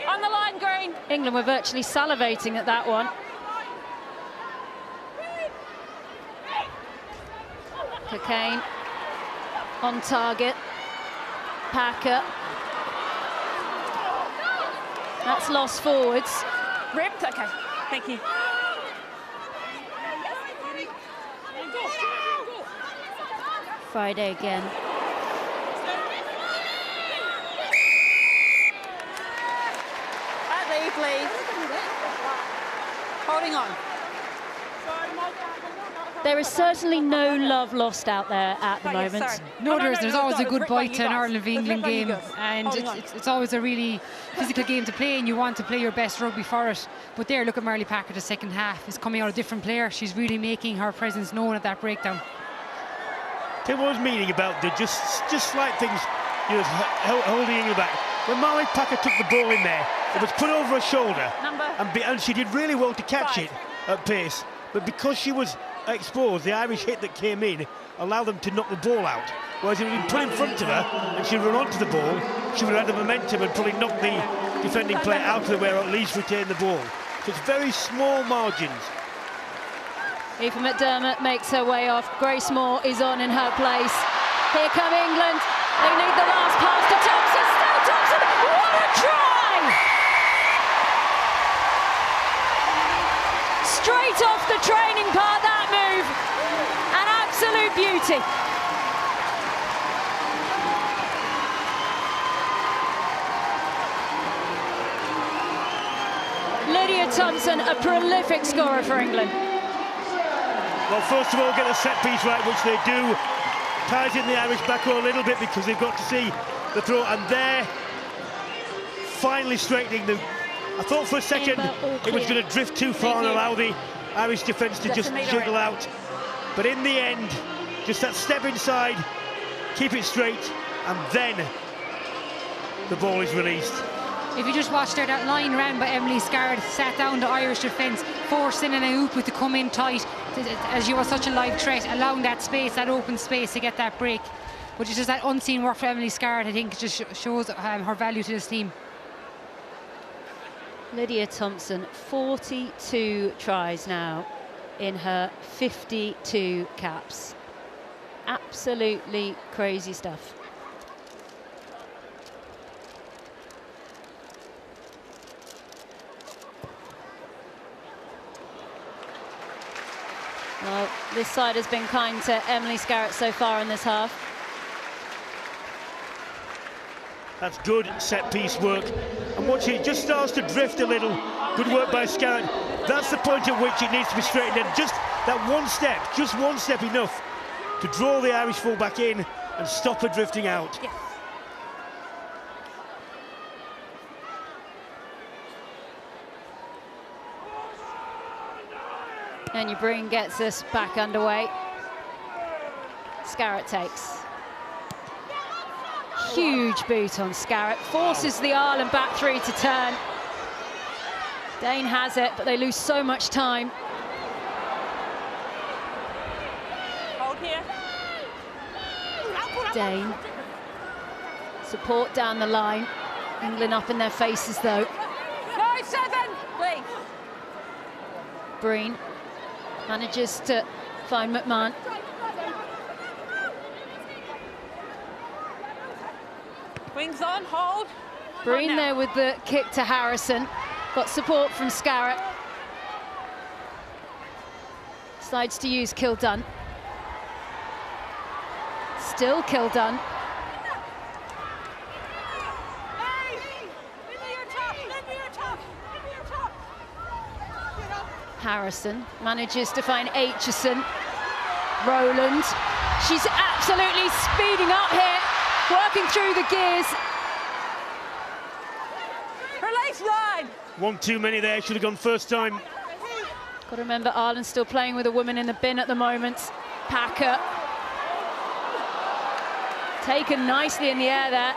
On the line, Green. England were virtually salivating at that one. Cockayne on target. Packer. That's lost forwards. Ripped, okay, thank you. Friday again. At leave, please. Holding on. There is certainly no love lost out there at the moment. No, there's always a good bite to an Ireland v England game, and it's always a really physical game to play, and you want to play your best rugby for it. But there, look at Marley Packer, the second half is coming out a different player. She's really making her presence known at that breakdown. There was meaning about the just slight things, you know, holding England back. When Marley Packer took the ball in there, it was put over her shoulder, and she did really well to catch it at pace. But because she was exposed, the Irish hit that came in allowed them to knock the ball out. Whereas if it had been put in front of her and she'd run onto the ball, she would have had the momentum and probably knocked the defending player out of the way, or at least retain the ball. So it's very small margins. Aoife McDermott makes her way off. Grace Moore is on in her place. Here come England. They need the last pass to Thompson. Still Thompson. What a try! straight off the training path, that move. An absolute beauty. Lydia Thompson, a prolific scorer for England. Well, first of all, get the set piece right, which they do. Ties in the Irish back row a little bit because they've got to see the throw, and they're finally straightening them. I thought for a second it was going to drift too far and allow the Irish defence to just jiggle out. But in the end, just that step inside, keep it straight, and then the ball is released. If you just watch there, that line round by Emily Scarrett sat down the Irish defence, forcing an Aupu to come in tight, as you were such a live threat, allowing that space, that open space to get that break. But it's just that unseen work for Emily Scarrett, I think, just shows her value to this team. Lydia Thompson, 42 tries now in her 52 caps. Absolutely crazy stuff. Well, this side has been kind to Emily Scarrett so far in this half. That's good set-piece work. And watch it just starts to drift a little. Good work by Scarrett. That's the point at which it needs to be straightened. And just that one step, just one step enough to draw the Irish full-back in and stop her drifting out. Yes. And your Breen gets us back underway. Scarrett takes. Huge boot on Scarrett. Forces the Ireland back three to turn. Dane has it, but they lose so much time. Hold here. Dane. Support down the line. England up in their faces, though. 5-7, please. Breen manages to find McMahon. Wings on, hold. Breen there with the kick to Harrison. Got support from Scarrett. Decides to use Kildunn. Still Kildunn. Harrison manages to find Aitchison. Rowland. She's absolutely speeding up here, working through the gears. Release line. One too many there, should have gone first time. Got to remember Ireland's still playing with a woman in the bin at the moment. Packer. Taken nicely in the air there.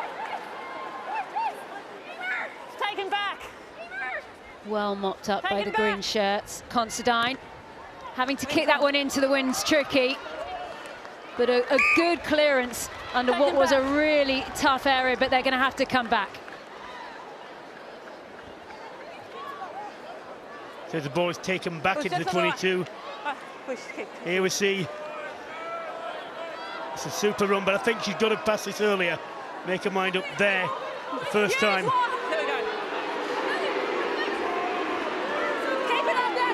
Taken back. Well mopped up by the green shirts. Considine having to kick that one into the wind's tricky. But a good clearance under what was a really tough area, but they're going to have to come back. So the ball is taken back into the 22. Here we see. It's a super run, but I think she's got to pass this earlier. Make her mind up there the first time.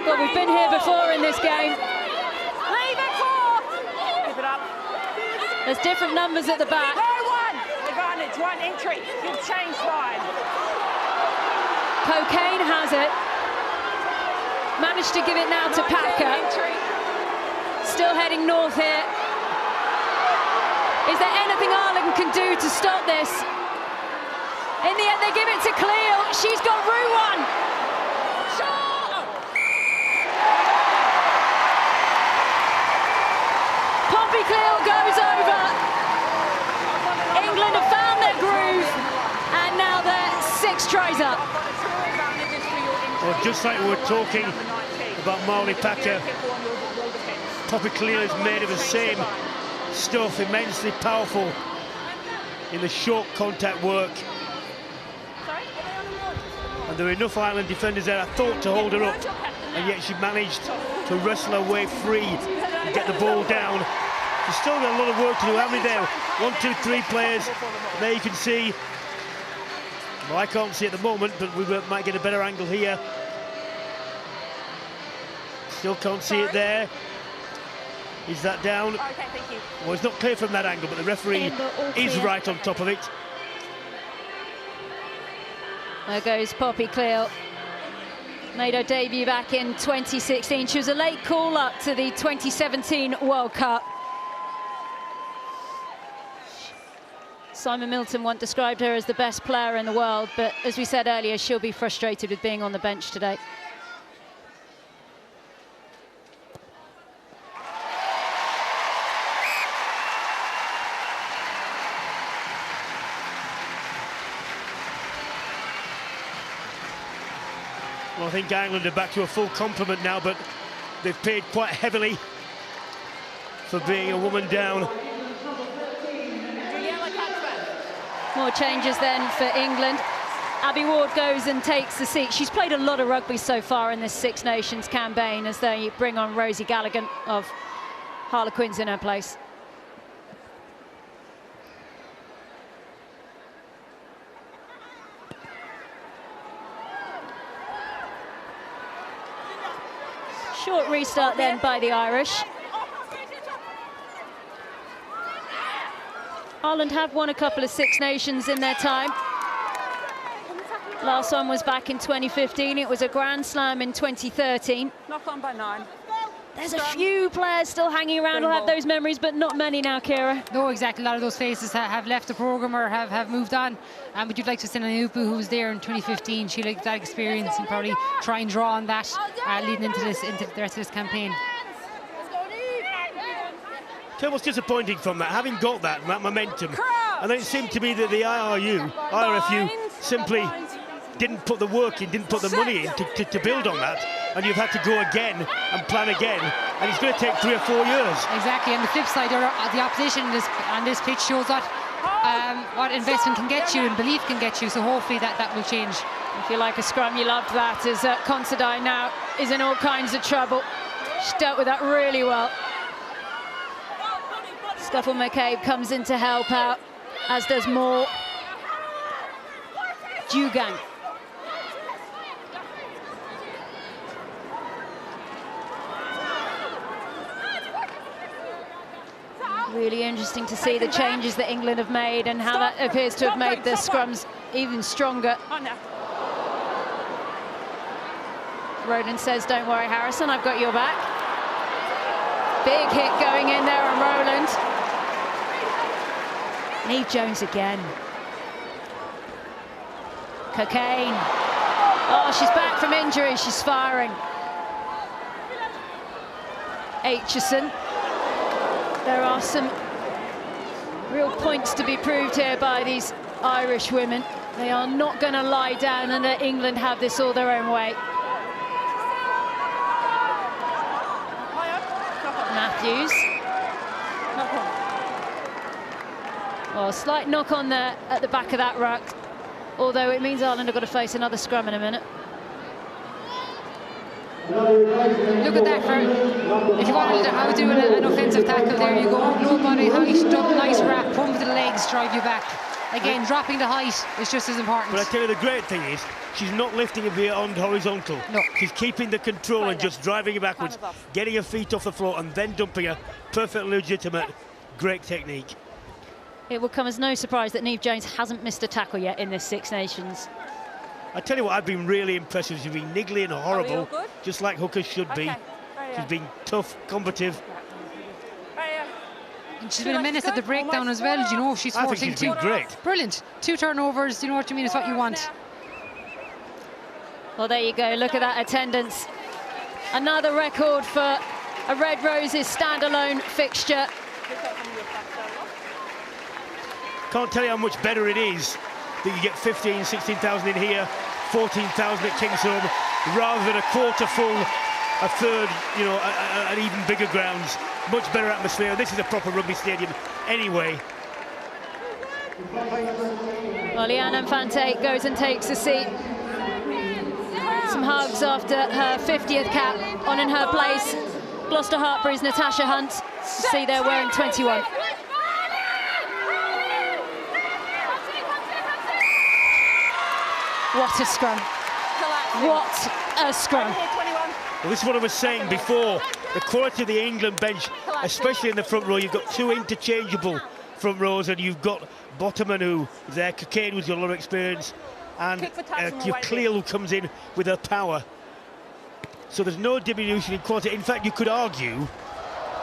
But we've been here before in this game. Leave it for. Keep it up. There's different numbers at the back. No one. Advantage, one entry. You've changed line. Cocaine has it. Managed to give it now to Packer. Still heading north here. Is there anything Ireland can do to stop this? In the end, they give it to Cleo. She's got Ruan. Poppy Cleo goes over. England have found their groove, and now they're 6 tries up. Well, just like we were talking about Marley Packer, Poppy Cleo is made of the same stuff, immensely powerful in the short contact work. And there were enough Ireland defenders there, I thought, to hold her up, and yet she managed to wrestle her way free and get the ball down. She's still got a lot of work to do. How many there? 1, 2, 3 players. And there you can see, well, I can't see at the moment, but we might get a better angle here. Still can't see it there. Is that down? Okay, thank you. Well, it's not clear from that angle, but the referee is right on top of it. There goes Poppy Cleal. Made her debut back in 2016. She was a late call-up to the 2017 World Cup. Simon Milton once described her as the best player in the world, but as we said earlier, she'll be frustrated with being on the bench today. Well, I think England are back to a full complement now, but they've paid quite heavily for being a woman down. More changes then for England. Abby Ward goes and takes the seat. She's played a lot of rugby so far in this Six Nations campaign as they bring on Rosie Gallagher of Harlequins in her place. Short restart then by the Irish. Ireland have won a couple of Six Nations in their time. Last one was back in 2015. It was a Grand Slam in 2013. Knock on by 9. There's a few players still hanging around who'll have those memories, but not many now, Ciara. No, exactly. A lot of those faces have left the programme or have moved on. But you'd like to send Upu, who was there in 2015. She liked that experience and probably try and draw on that leading into the rest of this campaign. Tell what's disappointing from that, having got that momentum, and then it seemed to be that the IRFU simply didn't put the work in, didn't put the money in to build on that, and you've had to go again and plan again, and it's going to take 3 or 4 years. Exactly, and the flip side, the opposition on this pitch shows what investment can get you and belief can get you, so hopefully that will change. If you like a scrum, you loved that, as Considine now is in all kinds of trouble. She dealt with that really well. Scuffle McCabe comes in to help out, as does Moore. Dugang. Really interesting to see the changes that England have made and how that appears to have made the scrums even stronger. Roland says, don't worry, Harrison, I've got your back. Big hit going in there on Roland. Neve Jones again. Cocaine. Oh, she's back from injury. She's firing. Aitchison. There are some real points to be proved here by these Irish women. They are not going to lie down and let England have this all their own way. Matthews. Well, a slight knock on there at the back of that ruck, although it means Ireland have got to face another scrum in a minute. Look at that, if you want to do an offensive tackle, there you go. Low body height, nice wrap, pump with the legs, drive you back. Again, dropping the height is just as important. But I tell you, the great thing is, she's not lifting it beyond horizontal. No. She's keeping the control and just driving it backwards, getting her feet off the floor and then dumping her. Perfectly legitimate, great technique. It will come as no surprise that Neve Jones hasn't missed a tackle yet in this Six Nations. I tell you what, I've been really impressed with. She's been niggly and horrible, just like hookers should be. She's been tough, combative. And she's been a menace at the breakdown as well, you know. She's I think she's been great. Brilliant. 2 turnovers, you know what you mean, it's what you want. Well, there you go, look at that attendance. Another record for a Red Roses standalone fixture. Can't tell you how much better it is that you get 15, 16,000 in here, 14,000 at Kingsholm, rather than a quarter full, a third, you know, an even bigger grounds. Much better atmosphere. This is a proper rugby stadium anyway. Well, Leanne Infante goes and takes a seat. Some hugs after her 50th cap on in her place. Gloucester Hartbury's Natasha Hunt. You see they're wearing 21. What a scrum. What a scrum. Well, this is what I was saying before. The quality of the England bench, especially in the front row, you've got two interchangeable front rows, and you've got Bottoman, who is there, Cockayne, who's got a lot of experience, and Cleal, who comes in with her power. So there's no diminution in quality. In fact, you could argue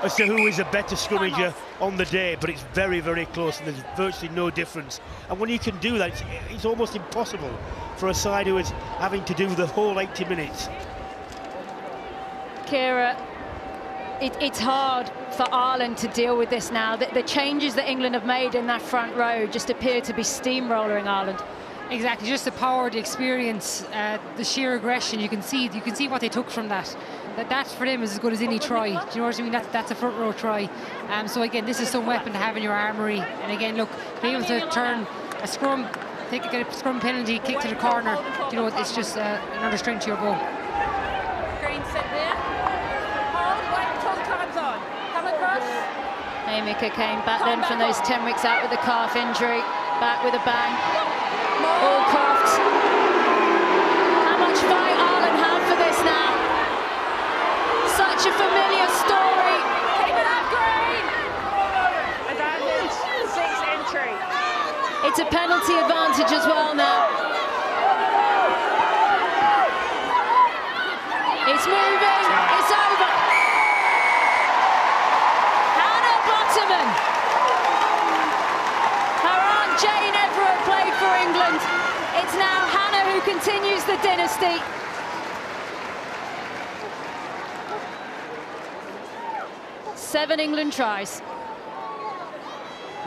as to who is a better scrummager on the day, but it's very, very close, and there's virtually no difference. And when you can do that, it's almost impossible for a side who is having to do the whole 80 minutes. Kira, it's hard for Ireland to deal with this now. The changes that England have made in that front row just appear to be steamrolling Ireland. Exactly, just the power, the experience, the sheer aggression. You can see what they took from that. That for them is as good as any try. Do you know what I mean? That's a front row try. So again, this is some weapon to have in your armoury. And again, look, be able to turn a scrum, get a scrum penalty, kick to the corner. You know, it's just another strength to your bow. Green set there. Hold, wait until the time's on. Come across. Amy Cockayne back then from those 10 weeks out with the calf injury. Back with a bang. Allcroft. How much fight Ireland have for this now? Such a familiar story. Keep it up, Green. Advantage, 6 entry. It's a penalty advantage as well now. It's moving. It's over. Hannah Bottoman. Her aunt Jane Everett played for England. It's now Hannah who continues the dynasty. Seven England tries.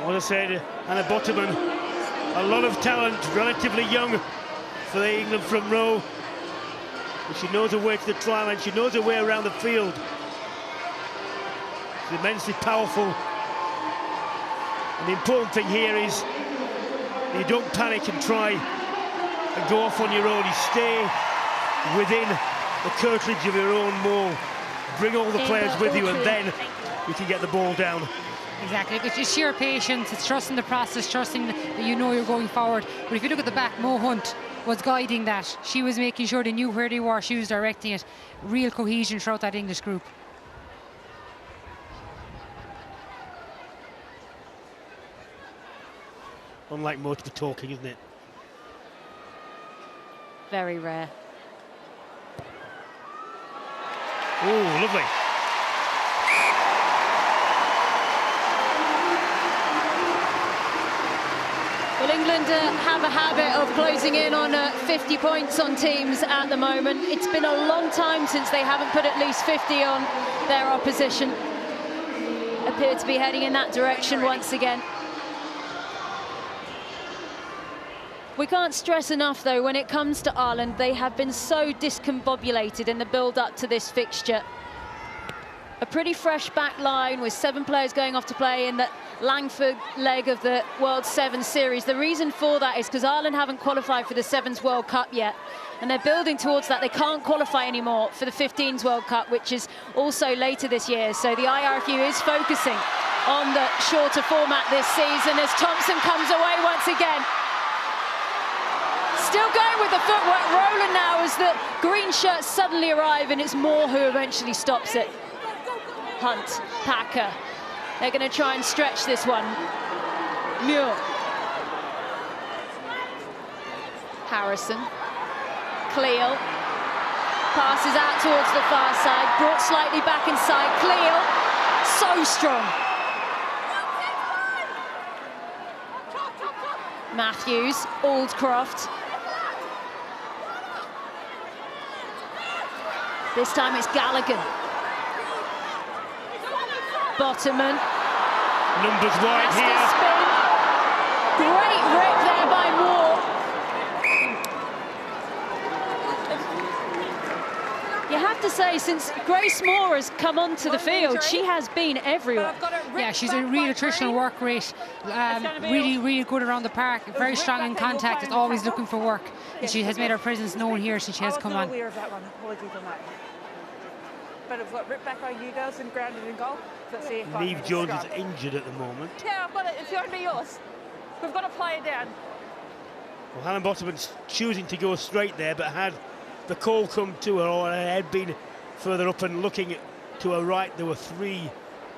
What I said, Hannah Bottoman, a lot of talent, relatively young for the England front row. But she knows her way to the try line, she knows her way around the field. She's immensely powerful. And the important thing here is you don't panic and try and go off on your own. You stay within the curtilage of your own maul. Bring all the players with you, and then you can get the ball down. Exactly, it's just sheer patience, it's trusting the process, trusting that you know you're going forward. But if you look at the back, Mo Hunt was guiding that. She was making sure they knew where they were, she was directing it. Real cohesion throughout that English group. Unlike Mo to be talking, isn't it? Very rare. Oh, lovely. Well, England have a habit of closing in on 50 points on teams at the moment. It's been a long time since they haven't put at least 50 on their opposition. Appear to be heading in that direction once again. We can't stress enough, though, when it comes to Ireland, they have been so discombobulated in the build-up to this fixture. A pretty fresh back line with 7 players going off to play in the Langford leg of the World Sevens series. The reason for that is because Ireland haven't qualified for the Sevens World Cup yet, and they're building towards that. They can't qualify anymore for the 15s World Cup, which is also later this year. So the IRFU is focusing on the shorter format this season as Thompson comes away once again. Still going with the footwork, Roland now as the green shirts suddenly arrive, and it's Moore who eventually stops it. Hunt, Packer, they're going to try and stretch this one. Muir. Harrison. Cleal. Passes out towards the far side, brought slightly back inside. Cleal, so strong. Matthews, Aldcroft. This time it's Gallagher. Bottoman. Numbers wide here. Spin. Great rip there by Moore. You have to say, since Grace Moore has come onto the field, she has been everywhere. Yeah, she's a real attritional work rate. Really good around the park. Very strong in contact. Is always looking for work. And she has made her presence known here since she has come on. I was not aware of that one. Apologies on that. But it got ripped back by you girls and grounded in goal. Let's see if Neve Jones is injured at the moment. Yeah, I've got it. It's going to be yours. We've got to play it down. Well, Hannah Bottoman's choosing to go straight there, but had the call come to her or had been further up, and looking to her right, there were 3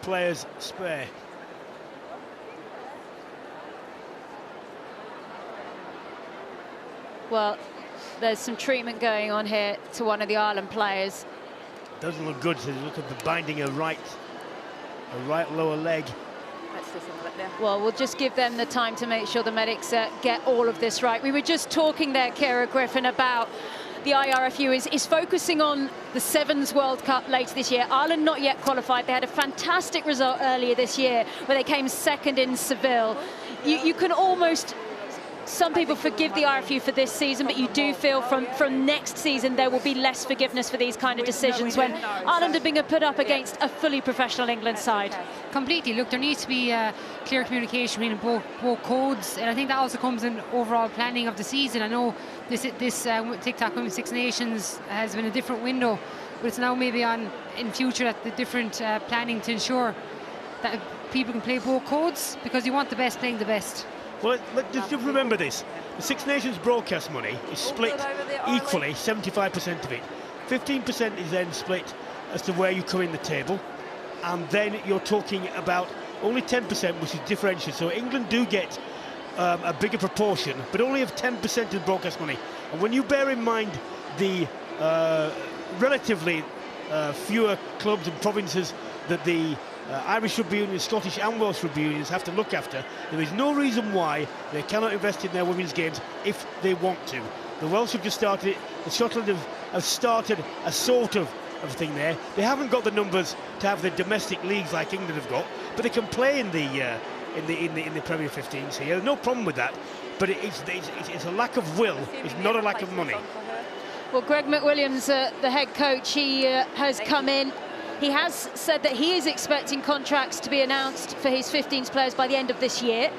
players spare. Well, there's some treatment going on here to one of the Ireland players. Doesn't look good. So look at the binding her right lower leg. Well, we'll just give them the time to make sure the medics get all of this right. We were just talking there, Ciara Griffin, about the IRFU is focusing on the Sevens World Cup later this year. Ireland not yet qualified. They had a fantastic result earlier this year where they came second in Seville. You can almost... Some people forgive the IRFU for this season, but you do feel from next season there will be less forgiveness for these kind of decisions when Ireland are being put up against a fully professional England side. Completely. Look, there needs to be clear communication between both codes, and I think that also comes in overall planning of the season. I know this TikTok Women's Six Nations has been a different window, but it's now maybe on in future at the different planning to ensure that people can play both codes, because you want the best playing the best. Well, just remember this. The Six Nations broadcast money is split equally, 75% of it. 15% is then split as to where you come in the table. And then you're talking about only 10%, which is differential. So England do get a bigger proportion, but only of 10% of the broadcast money. And when you bear in mind the relatively fewer clubs and provinces that the Irish Rugby Union, Scottish and Welsh Rugby Unions have to look after, there is no reason why they cannot invest in their women's games if they want to. The Welsh have just started it, the Scotland have started a sort of thing there. They haven't got the numbers to have the domestic leagues like England have got, but they can play in the Premier 15s here. No problem with that, but it's a lack of will. It's not a lack of money. Well, Greg McWilliams, the head coach, he has come in. He has said that he is expecting contracts to be announced for his 15s players by the end of this year.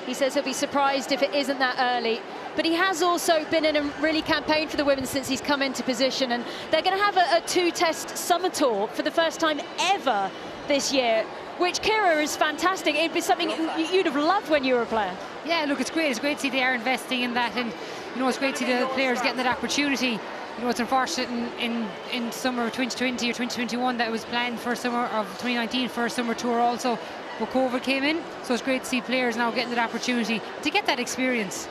He says he'll be surprised if it isn't that early. But he has also been in a really campaign for the women since he's come into position, and they're going to have a 2-test summer tour for the first time ever this year, which, Ciara, is fantastic. It'd be something you'd have loved when you were a player. Yeah, look, it's great. It's great to see they are investing in that, and you know, it's great to see the players getting that opportunity. You know, it's unfortunate in summer of 2020 or 2021 that it was planned for summer of 2019 for a summer tour also, but COVID came in. So it's great to see players now getting that opportunity to get that experience.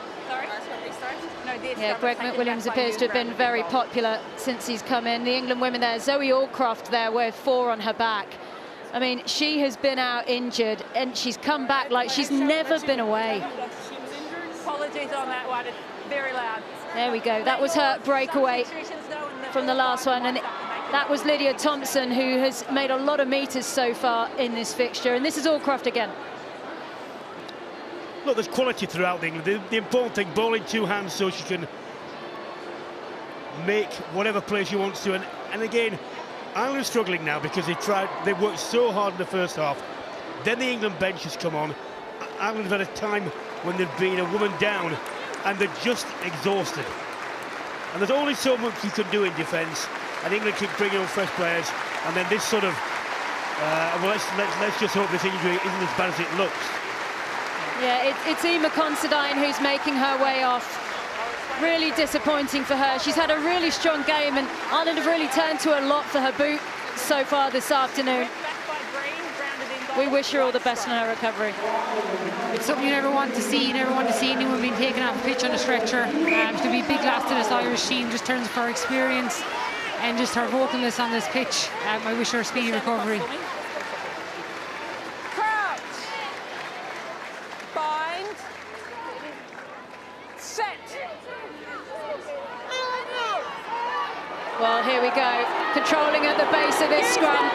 Yeah, Greg McWilliams appears to have been very popular since he's come in. The England women there, Zoe Allcroft there with 4 on her back. I mean, she has been out injured and she's come back like she's never been away. Apologies on that one, it's very loud. There we go, that was her breakaway from the last one, and that was Lydia Thompson, who has made a lot of metres so far in this fixture, and this is Allcroft again. Look, there's quality throughout England. The important thing, ball in 2 hands so she can make whatever play she wants to, and again, Ireland is struggling now because they worked so hard in the first half. Then the England bench has come on. Ireland have had a time when they've been a woman down and they're just exhausted. And there's only so much you can do in defence, and England keep bringing on fresh players, and then this sort of, well, let's just hope this injury isn't as bad as it looks. Yeah, it's Emma Considine who's making her way off. Really disappointing for her. She's had a really strong game, and Ireland have really turned to a lot for her boot so far this afternoon. We wish her all the best in her recovery. It's something you never want to see. You never want to see anyone being taken off the pitch on a stretcher. It's going to be a big loss to this Irish team, just in terms of her experience and just her vocalness on this pitch. I wish her a speedy recovery. Crouch. Bind. Set. Well, here we go. Controlling at the base of this scrum.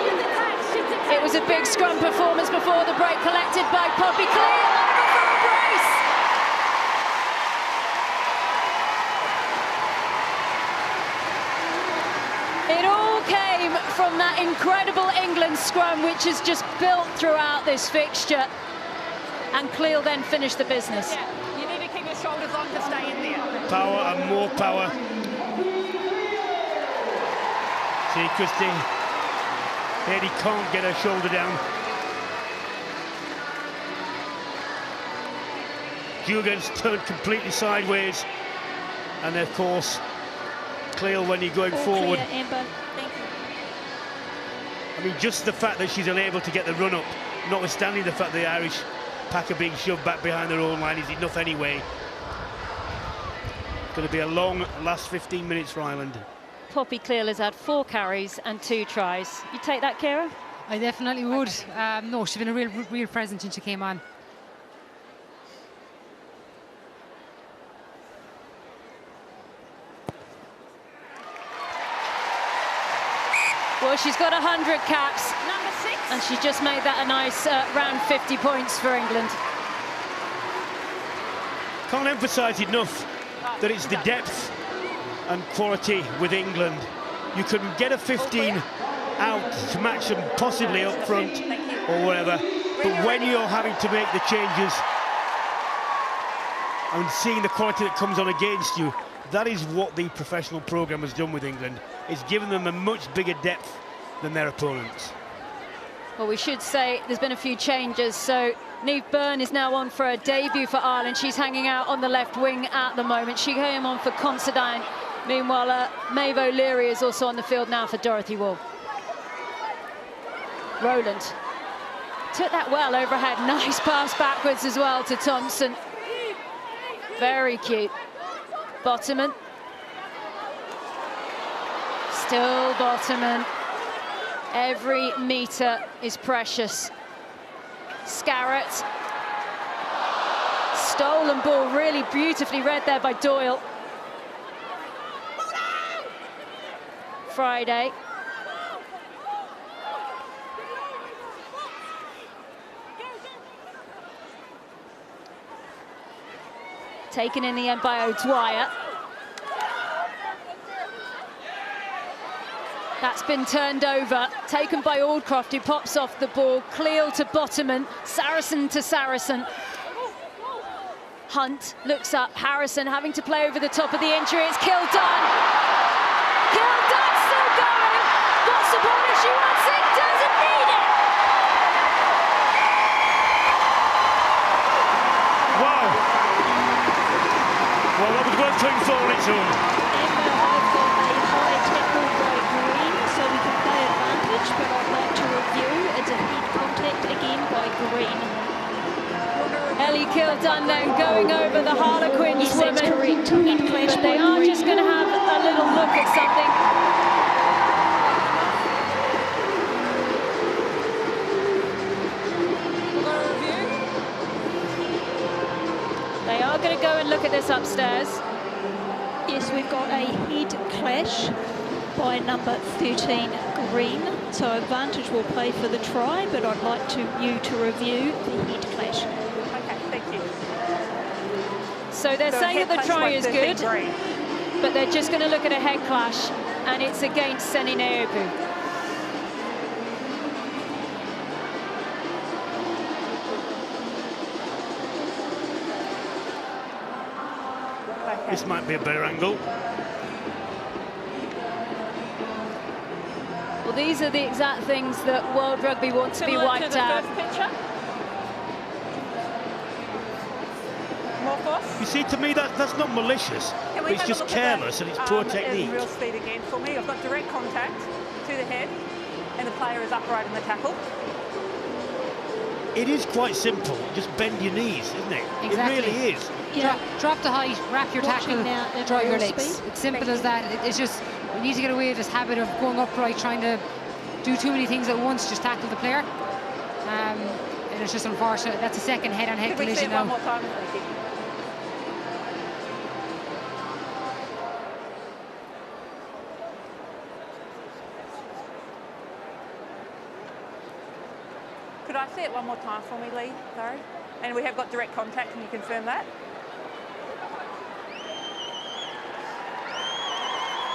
It was a big scrum performance before the break, collected by Poppy Clear. It all came from that incredible England scrum, which is just built throughout this fixture. And Cleal then finished the business. Yeah. You need to keep your shoulders on to stay in there. Power and more power. See, Christine, Eddie can't get her shoulder down. Dugan's turned completely sideways, and of course, Cleal, when you're going forward. Clear, Amber. Thank mean, just the fact that she's unable to get the run up, notwithstanding the fact the Irish pack are being shoved back behind their own line, is enough anyway. It's going to be a long last 15 minutes for Ireland. Poppy Cleall has had 4 carries and 2 tries. You take that, Ciara? I definitely would. No, she's been a real presence since she came on. Well, she's got 100 caps. Number 6. And she's just made that a nice round 50 points for England. Can't emphasise enough that it's the depth and quality with England. You can get a 15 out to match them possibly up front or whatever, but when you're having to make the changes and seeing the quality that comes on against you, that is what the professional programme has done with England. It's given them a much bigger depth than their opponents. Well, we should say there's been a few changes. So Niamh Byrne is now on for a debut for Ireland. She's hanging out on the left wing at the moment. She came on for Considine. Meanwhile, Maeve O'Leary is also on the field now for Dorothy Wall. Rowland took that well overhead. Nice pass backwards as well to Thompson. Very cute. Bottoman. Still Bottoman. Every metre is precious. Scarrett. Stolen ball, really beautifully read there by Doyle. Friday. Taken in the end by O'Dwyer. That's been turned over, taken by Aldcroft, who pops off the ball. Cleall to Bottoman, Saracen to Saracen. Hunt looks up, Harrison having to play over the top of the injury. It's Kildunn. Kildunn still going. Got support if she wants it, doesn't need it. Wow. Well, that was worth putting forward its own. But I'd like to review. It's a head contact again by Green. Ellie Kildunn then going over the Harlequins woman. That's correct. Head clash but they are Green. just going to have a little look at something. They are going to go and look at this upstairs. Yes, we've got a head clash by number 13, Green. So Advantage will play for the try, but I'd like you to review the head clash. Okay, thank you. So they're saying that the try is good, but they're just going to look at a head clash, and it's against Seni Neobu. This might be a better angle. Well, these are the exact things that World Rugby want to be wiped out. More force. You see, to me, that's not malicious. It's just careless and it's poor technique. Real speed again for me. I've got direct contact to the head, and the player is upright in the tackle. It is quite simple. Just bend your knees, isn't it? Exactly. It really is. Yeah. Drop the height, wrap your tackle, draw your legs. It's simple as that. It's just, we need to get away with this habit of going upright, trying to do too many things at once, just tackle the player. And it's just unfortunate. That's a second head-on-head collision now. One more time, thank you. Could I see it one more time for me, Lee? Sorry. And we have got direct contact. Can you confirm that?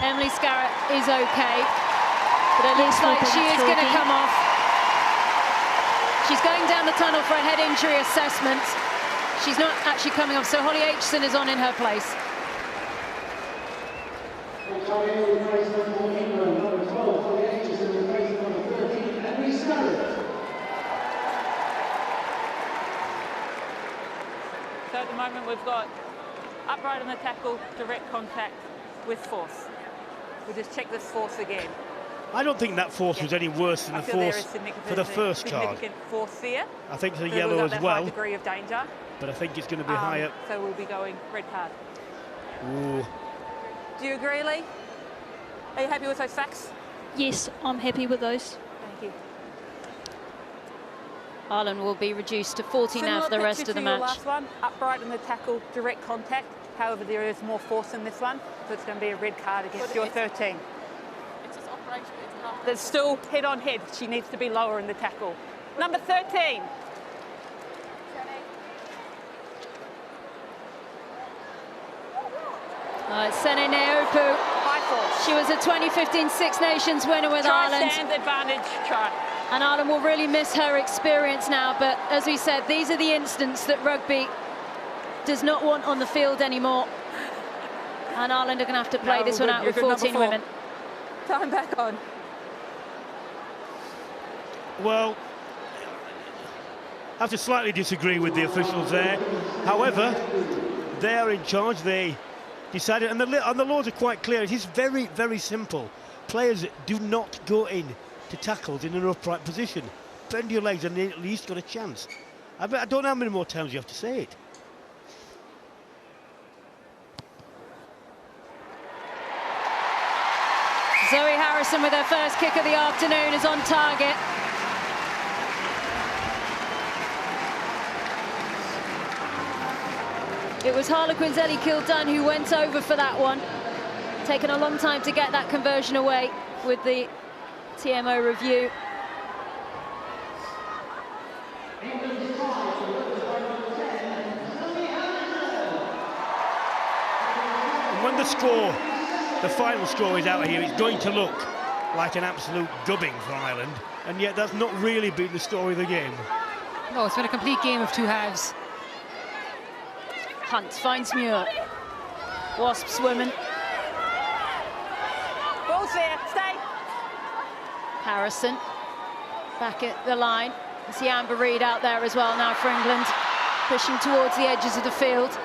Emily Scarrett is okay, but it looks like she is going to come off. She's going down the tunnel for a head injury assessment. She's not actually coming off, so Holly Aitchison is on in her place. So at the moment we've got upright on the tackle, direct contact with force. We'll just check this force again. I don't think that force was any worse than the force for the first card. Force there. I think it's a yellow as well. High degree of danger. But I think it's going to be higher. So we'll be going red card. Ooh. Do you agree, Lee? Are you happy with those facts? Yes, I'm happy with those. Thank you. Ireland will be reduced to 40 now for the rest of the match. Last one, upright in the tackle, direct contact. However, there is more force in this one, so it's going to be a red card against your 13. It's just operation. There's still head on head. She needs to be lower in the tackle. Number 13. Sene Neopu. High force. She was a 2015 Six Nations winner with Ireland. Stand advantage, try. And Ireland will really miss her experience now, but as we said, these are the incidents that rugby does not want on the field anymore. And Ireland are going to have to play this one out with 14 women. Time back on. Well, I have to slightly disagree with the officials there. However, they are in charge. They decided, and the laws are quite clear. It is very, very simple. Players do not go in to tackles in an upright position. Bend your legs and at least got a chance. I don't know how many more times you have to say it. Zoe Harrison with her first kick of the afternoon is on target. It was Harlequins Ellie Kildunn who went over for that one. Taken a long time to get that conversion away with the TMO review. And when the score, the final score is out here, it's going to look like an absolute gubbing for Ireland, and yet that's not really been the story of the game. No, it's been a complete game of two halves. Hunt finds Muir. Wasps women. Ball's there, stay. Harrison back at the line. You see Amber Reid out there as well now for England, pushing towards the edges of the field.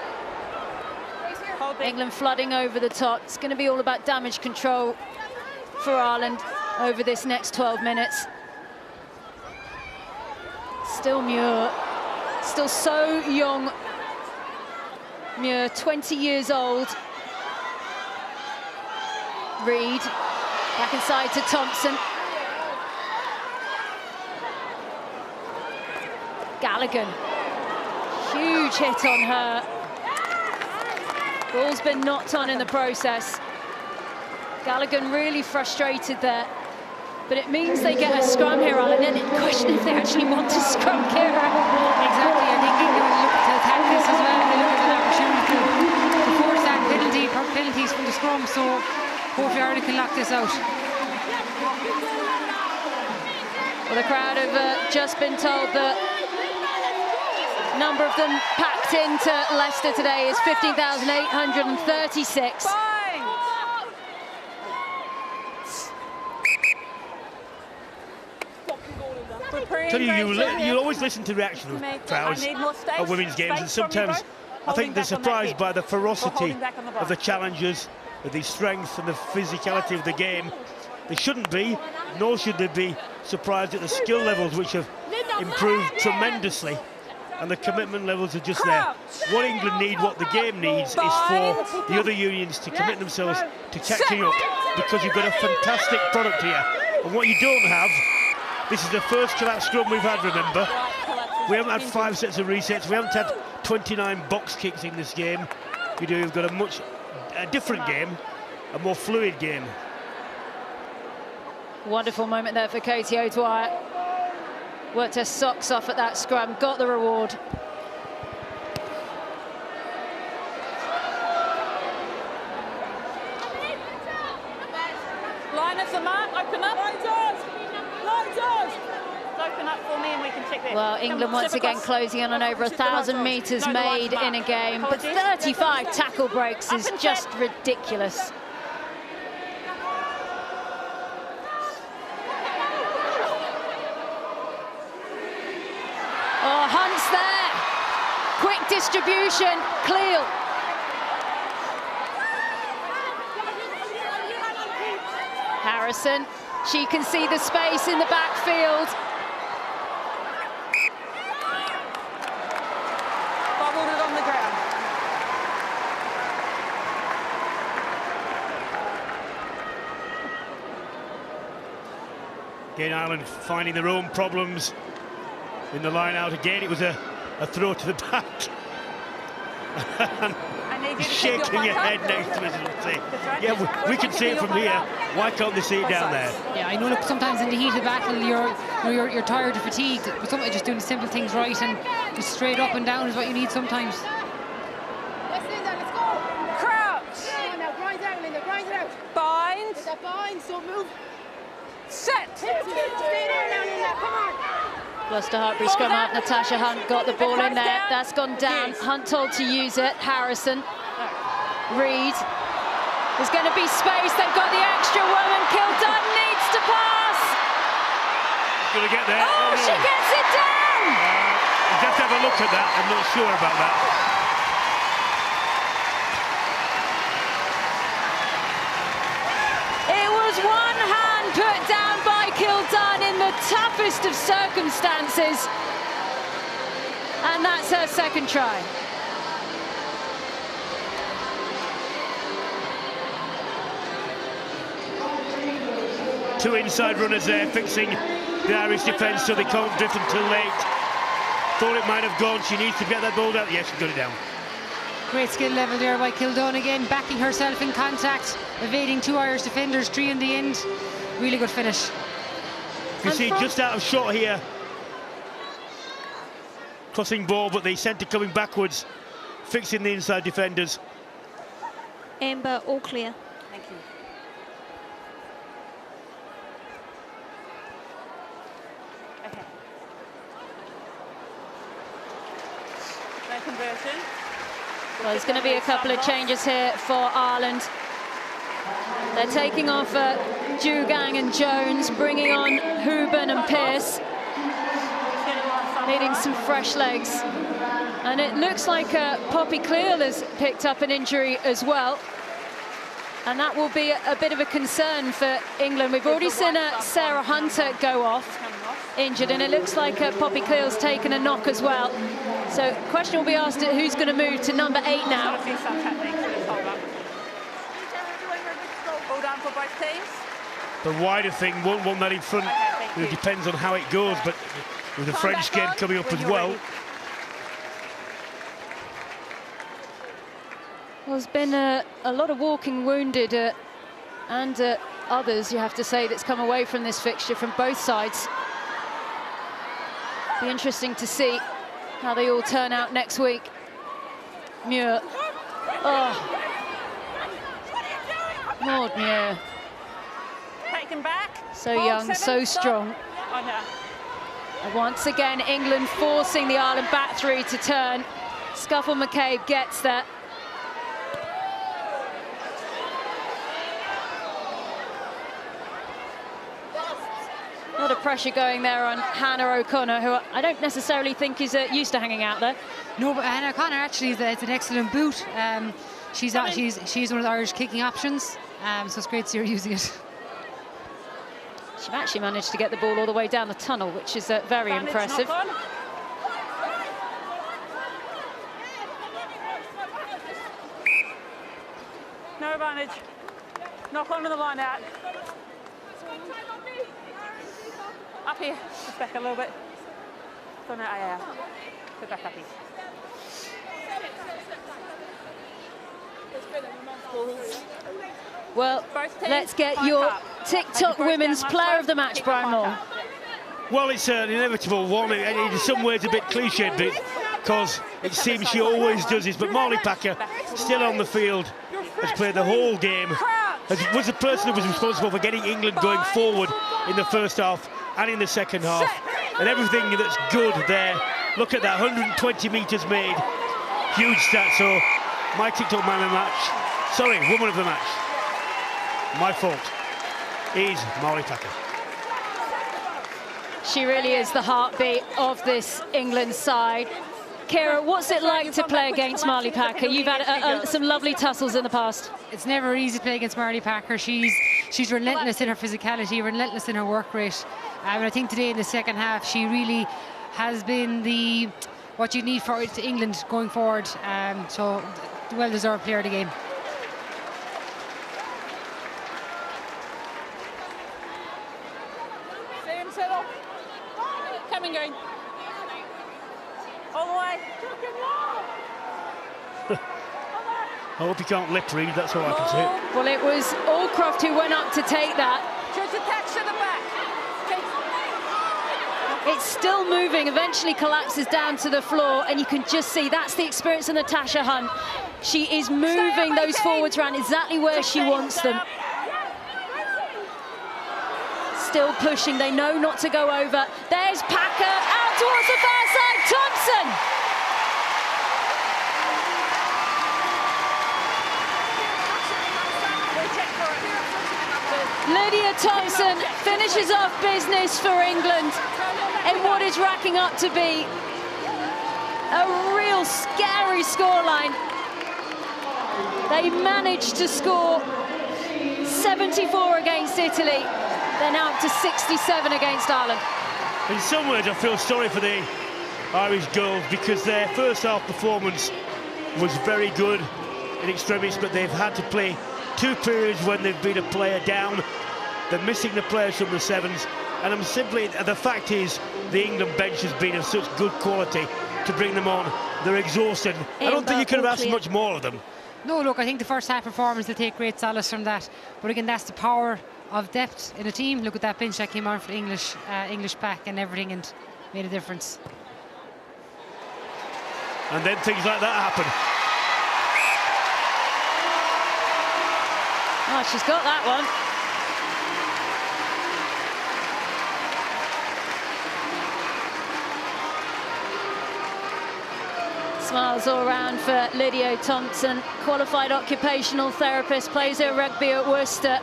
England flooding over the top. It's going to be all about damage control for Ireland over this next 12 minutes. Still Muir, still so young. Muir, 20 years old. Reid, back inside to Thompson. Gallagher, huge hit on her. Ball's been knocked on in the process. Gallagher really frustrated there. But it means they get a scrum here, Alan, and question if they actually want to scrum Kira. Exactly, I think England will look to attack this as well. They look at an opportunity to force that penalties from the scrum, so hopefully Ireland can lock this out. Well, the crowd have just been told that number of them packed into Leicester today is 15,836. Tell you always listen to the reaction of crowds at women's games, and sometimes I think they're surprised by the ferocity of the challengers, the strength and the physicality of the game. They shouldn't be, nor should they be surprised at the skill levels, which have improved tremendously, and the commitment levels are just there. What England need, what the game needs, is for the other unions to commit themselves to catching up, because you've got a fantastic product here. And what you don't have, this is the first collapse scrum we've had, remember. We haven't had 5 sets of resets, we haven't had 29 box kicks in this game. You've got a much different game, a more fluid game. Wonderful moment there for Katie O'Dwyer. Worked her socks off at that scrum, got the reward. Line us a mark, open up. Open up for me and we can check that. Well, England once again closing in on over 1,000 metres made in a game, but 35 tackle breaks is just ridiculous. Oh, Hunt's there. Quick distribution, Cleel. Harrison She can see the space in the backfield. Bobbled it on the ground. Again, Ireland finding their own problems in the line out again. It was a throw to the back. Shaking your head next to us and say, yeah, we can see it from here. Why can't they see it down there? Yeah, I know. Look, sometimes in the heat of battle, you're tired or fatigued, but sometimes just doing the simple things right and just straight up and down is what you need sometimes. Let's go. Crouch. Now grind out, Linda. Grind it out. Bind. With that bind, so move. Set. Stay there now, Linda. Come on. Gloucester Hartbury scrum up. Natasha Hunt got the ball in there. That's gone down. Hunt told to use it. Harrison. Reed. There's going to be space. They've got the extra woman. Kildunn needs to pass. She's going to get there. Oh, she gets it down. You have to have a look at that. I'm not sure about that. It was one hand put down by Kildunn in the toughest of circumstances. And that's her second try. Two inside runners there fixing the Irish defence so they can't drift until late. Thought it might have gone. She needs to get that ball out. Yes, she got it down. Great skill level there by Kildunn again, backing herself in contact, evading two Irish defenders, three in the end. Really good finish. You see just out of shot here. Crossing ball, but the centre coming backwards, fixing the inside defenders. Amber, all clear. Thank you. Okay. No conversion. Well, there's going to be a couple of changes here for Ireland. They're taking off Dugang and Jones, bringing on Houben and Pearce. Needing some fresh legs. And it looks like Poppy Cleal has picked up an injury as well. And that will be a bit of a concern for England. We've already seen Sarah Hunter go off injured, and it looks like Poppy Cleal's taken a knock as well. So question will be asked at who's going to move to number 8 now. All down for both teams. The wider thing won't want that in front. It depends on how it goes, but with the French game coming up as well. Well, there's been a lot of walking wounded and others, you have to say, that's come away from this fixture from both sides. Be interesting to see how they all turn out next week. Muir. Oh. Maud Muir. Taken back. So young, so strong. Oh, no. And once again, England forcing the Ireland back three to turn. Scuffle McCabe gets that. A lot of pressure going there on Hannah O'Connor, who I don't necessarily think is used to hanging out there. No, but Hannah O'Connor actually is an excellent boot. She's one of the Irish kicking options, so it's great to see her using it. She actually managed to get the ball all the way down the tunnel, which is very impressive. No advantage. Knock on to the line out. Up here. Just back a little bit. Go now, yeah. Go back up here. Well, let's get your TikTok Women's Player of the Match, Brian Moore. Well, it's an inevitable one, and in some ways a bit cliched, because it seems she always does this. But Molly Packer, still on the field, has played the whole game, was the person who was responsible for getting England going forward in the first half and in the second half. And everything that's good there. Look at that, 120 metres made. Huge stat. So my TikTok man of the match, sorry, woman of the match, my fault, is Molly Packer. She really is the heartbeat of this England side. Kira, what's it like to play against Marley Packer? You've had some lovely tussles in the past. It's never easy to play against Marley Packer. She's she's relentless in her physicality, relentless in her work rate. And I think today in the second half, she really has been what you need for England going forward. So, well-deserved player of the game. Same settle. Coming, going. All the way. I hope you can't lip read, that's all I can say. Well, it was Allcroft who went up to take that. Just attach to the back. It's still moving, eventually collapses down to the floor, and you can just see that's the experience of Natasha Hunt. She is moving those forwards around exactly where she wants them. Still pushing, they know not to go over. There's Packer, out towards the far side, Thompson! Lydia Thompson finishes off business for England in what is racking up to be a real scary scoreline. They managed to score 74 against Italy. They're now up to 67 against Ireland. In some ways, I feel sorry for the Irish girls because their first half performance was very good in extremis, but they've had to play 2 periods when they've been a player down. They're missing the players from the sevens, and the fact is the England bench has been of such good quality to bring them on. They're exhausted. I don't think you could have asked much more of them. No, look, I think the first half performance, they'll take great solace from that. But again, that's the power of depth in a team. Look at that bench that came on for the English pack and everything, and made a difference. And then things like that happen. Oh, she's got that one. Smiles all round for Lydia Thompson, qualified occupational therapist, plays her rugby at Worcester.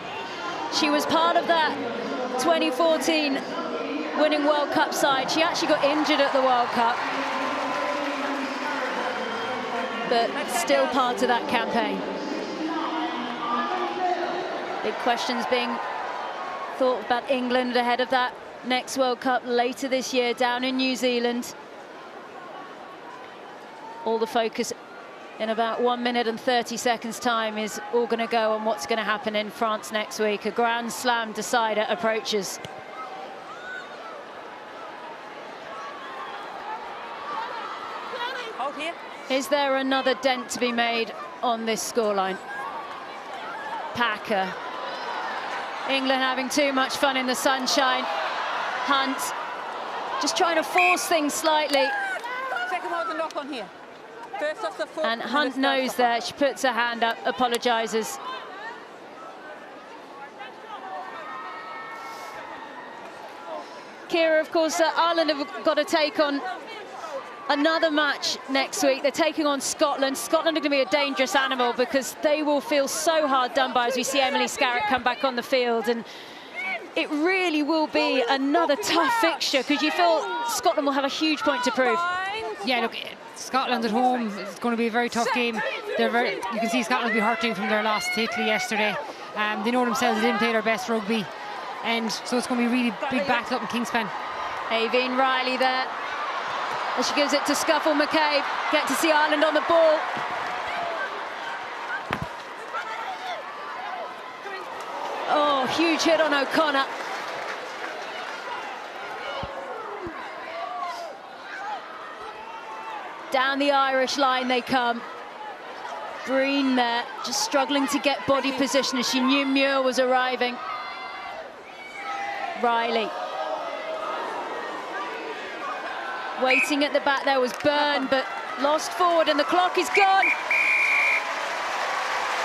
She was part of that 2014 winning World Cup side. She actually got injured at the World Cup, but still part of that campaign. Big questions being thought about England ahead of that next World Cup later this year down in New Zealand. All the focus in about 1 minute and 30 seconds time is all going to go on what's going to happen in France next week. A Grand Slam decider approaches. Hold here. Is there another dent to be made on this scoreline? Packer. England having too much fun in the sunshine. Hunt just trying to force things slightly. Second one with the knock on here. First off the foot. And Hunt knows that. She puts her hand up, apologises. Kira, of course, Ireland have got to take on another match next week. They're taking on Scotland. Scotland are going to be a dangerous animal because they will feel so hard done by as we see Emily Scarrett come back on the field. And it really will be another tough fixture because you feel Scotland will have a huge point to prove. Yeah, look, Scotland at home, it's going to be a very tough game. You can see Scotland will be hurting from their loss to Italy yesterday. They know themselves they didn't play their best rugby, and so it's going to be a really big battle up in Kingspan. Aveen Riley there, as she gives it to Scuffle McCabe. Get to see Ireland on the ball. Oh, huge hit on O'Connor. Down the Irish line they come. Breen there, just struggling to get body position as she knew Muir was arriving. Riley. Waiting at the back there was Byrne, but lost forward and the clock is gone.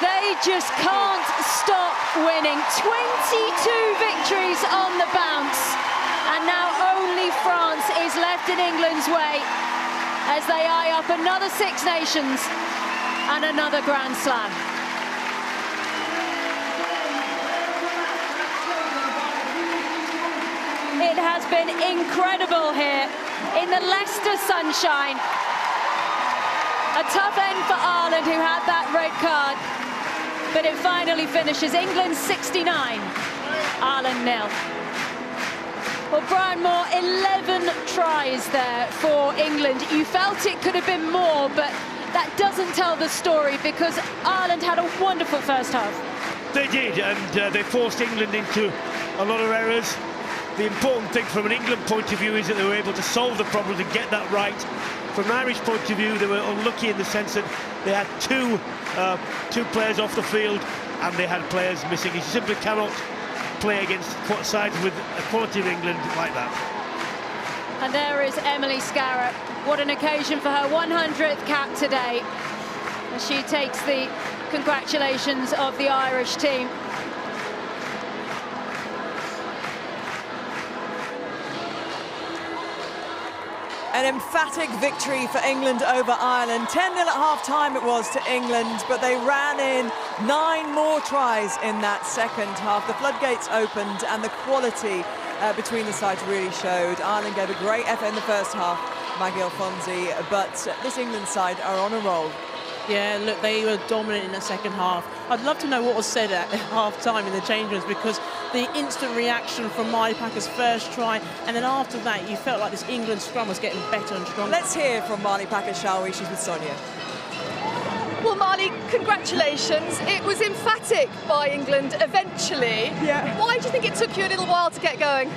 They just can't stop winning. 22 victories on the bounce. And now only France is left in England's way as they eye up another Six Nations and another Grand Slam. It has been incredible here in the Leicester sunshine. A tough end for Ireland, who had that red card. but it finally finishes England 69, Ireland 0. Well, Brian Moore, 11 tries there for England. You felt it could have been more, but that doesn't tell the story because Ireland had a wonderful first half. They did, and they forced England into a lot of errors. The important thing from an England point of view is that they were able to solve the problem and get that right. From an Irish point of view, they were unlucky in the sense that they had two players off the field and they had players missing. You simply cannot play against sides with a quality of England like that. And there is Emily Scarratt. What an occasion for her 100th cap today. As she takes the congratulations of the Irish team. An emphatic victory for England over Ireland. 10-0 at half-time it was to England, but they ran in 9 more tries in that second half. The floodgates opened and the quality between the sides really showed. Ireland gave a great effort in the first half, Maggie Alfonsi, but this England side are on a roll. Yeah, look, they were dominant in the second half. I'd love to know what was said at half-time in the change rooms, because the instant reaction from Marley Packer's first try, and then after that, you felt like this England scrum was getting better and stronger. Let's hear from Marley Packer, shall we? She's with Sonia. Well, Marley, congratulations. It was emphatic by England eventually. Yeah. Why do you think it took you a little while to get going?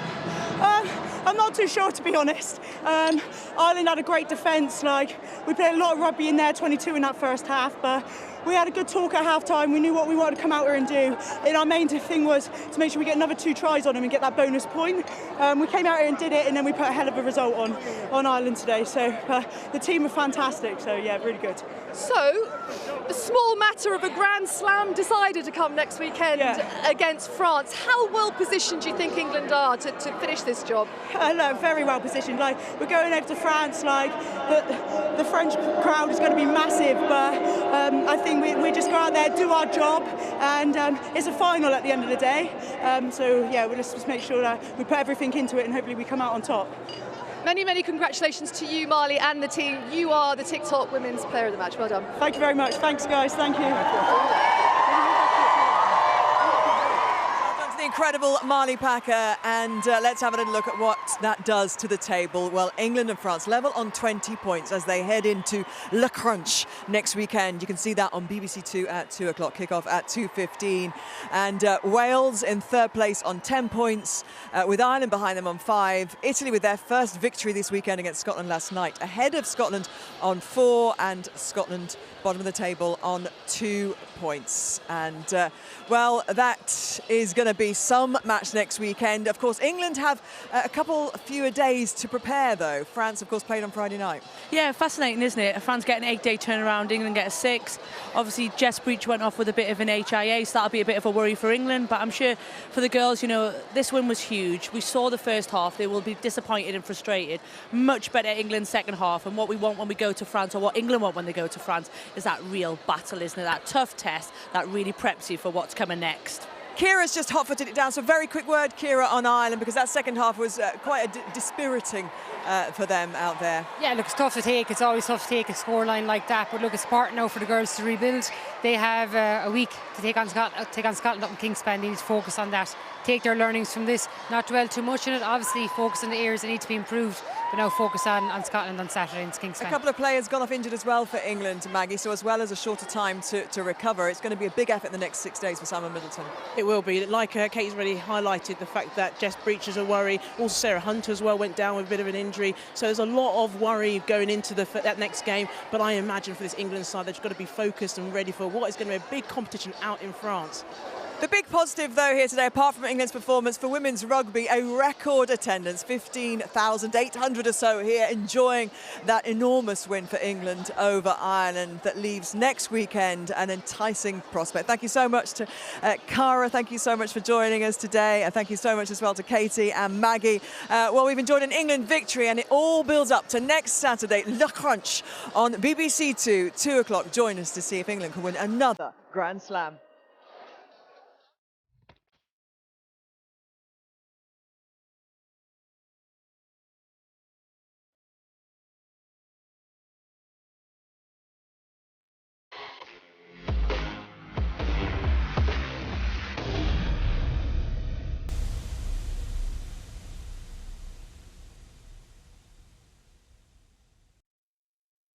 I'm not too sure, to be honest. Ireland had a great defence. We played a lot of rugby in there, 22 in that first half, but we had a good talk at half-time. We knew what we wanted to come out here and do. And our main thing was to make sure we get another 2 tries on them and get that bonus point. We came out here and did it, and then we put a hell of a result on Ireland today. So the team were fantastic. So, yeah, really good. So, a small matter of a Grand Slam decided to come next weekend against France. How well positioned do you think England are to finish this job? No, very well positioned. We're going over to France. The French crowd is going to be massive, but I think we just go out there, do our job, and it's a final at the end of the day. So yeah, we'll just make sure that we put everything into it, and hopefully we come out on top. Many, many congratulations to you, Marley, and the team. You are the TikTok Women's Player of the Match. Well done. Thank you very much. Thanks, guys. Thank you. The incredible Marley Packer, and let's have a little look at what that does to the table. Well, England and France level on 20 points as they head into Le Crunch next weekend. You can see that on BBC 2 at 2 o'clock, kick-off at 2:15. And Wales in third place on 10 points, with Ireland behind them on 5. Italy with their first victory this weekend against Scotland last night, ahead of Scotland on 4, and Scotland bottom of the table on 2 points. And well, that is going to be some match next weekend. Of course, England have a couple fewer days to prepare, though. France, of course, played on Friday night. Yeah, fascinating, isn't it? France get an 8-day turnaround, England get a 6. Obviously, Jess Breach went off with a bit of an HIA, so that'll be a bit of a worry for England. But I'm sure for the girls, this win was huge. We saw the first half. They will be disappointed and frustrated. Much better England's second half. And what we want when we go to France, or what England want when they go to France, is that real battle, isn't it? That tough test that really preps you for what's coming next. Kira's just hot-footed it down, so a very quick word, Kira, on Ireland, because that second half was quite a dispiriting for them out there. Yeah, look, it's tough to take. It's always tough to take a scoreline like that, but look, it's part now for the girls to rebuild. They have a week to take on Scotland up in Kingspan. They need to focus on that, take their learnings from this, not dwell too much on it. Obviously, focus on the areas that need to be improved, but now focus on Scotland on Saturday in Kingspan. A couple of players gone off injured as well for England, Maggie, so as well as a shorter time to recover, it's going to be a big effort in the next 6 days for Simon Middleton. It will be. Like Kate's already highlighted, the fact that Jess Breach is a worry. Also, Sarah Hunter as well went down with a bit of an injury. So there's a lot of worry going into that next game. But I imagine for this England side, they've got to be focused and ready for what is going to be a big competition out in France. The big positive, though, here today, apart from England's performance for women's rugby, a record attendance, 15,800 or so here, enjoying that enormous win for England over Ireland that leaves next weekend an enticing prospect. Thank you so much to Cara. Thank you so much for joining us today. And thank you so much as well to Katie and Maggie. Well, we've enjoyed an England victory, and it all builds up to next Saturday, Le Crunch on BBC 2, 2 o'clock. Join us to see if England can win another Grand Slam.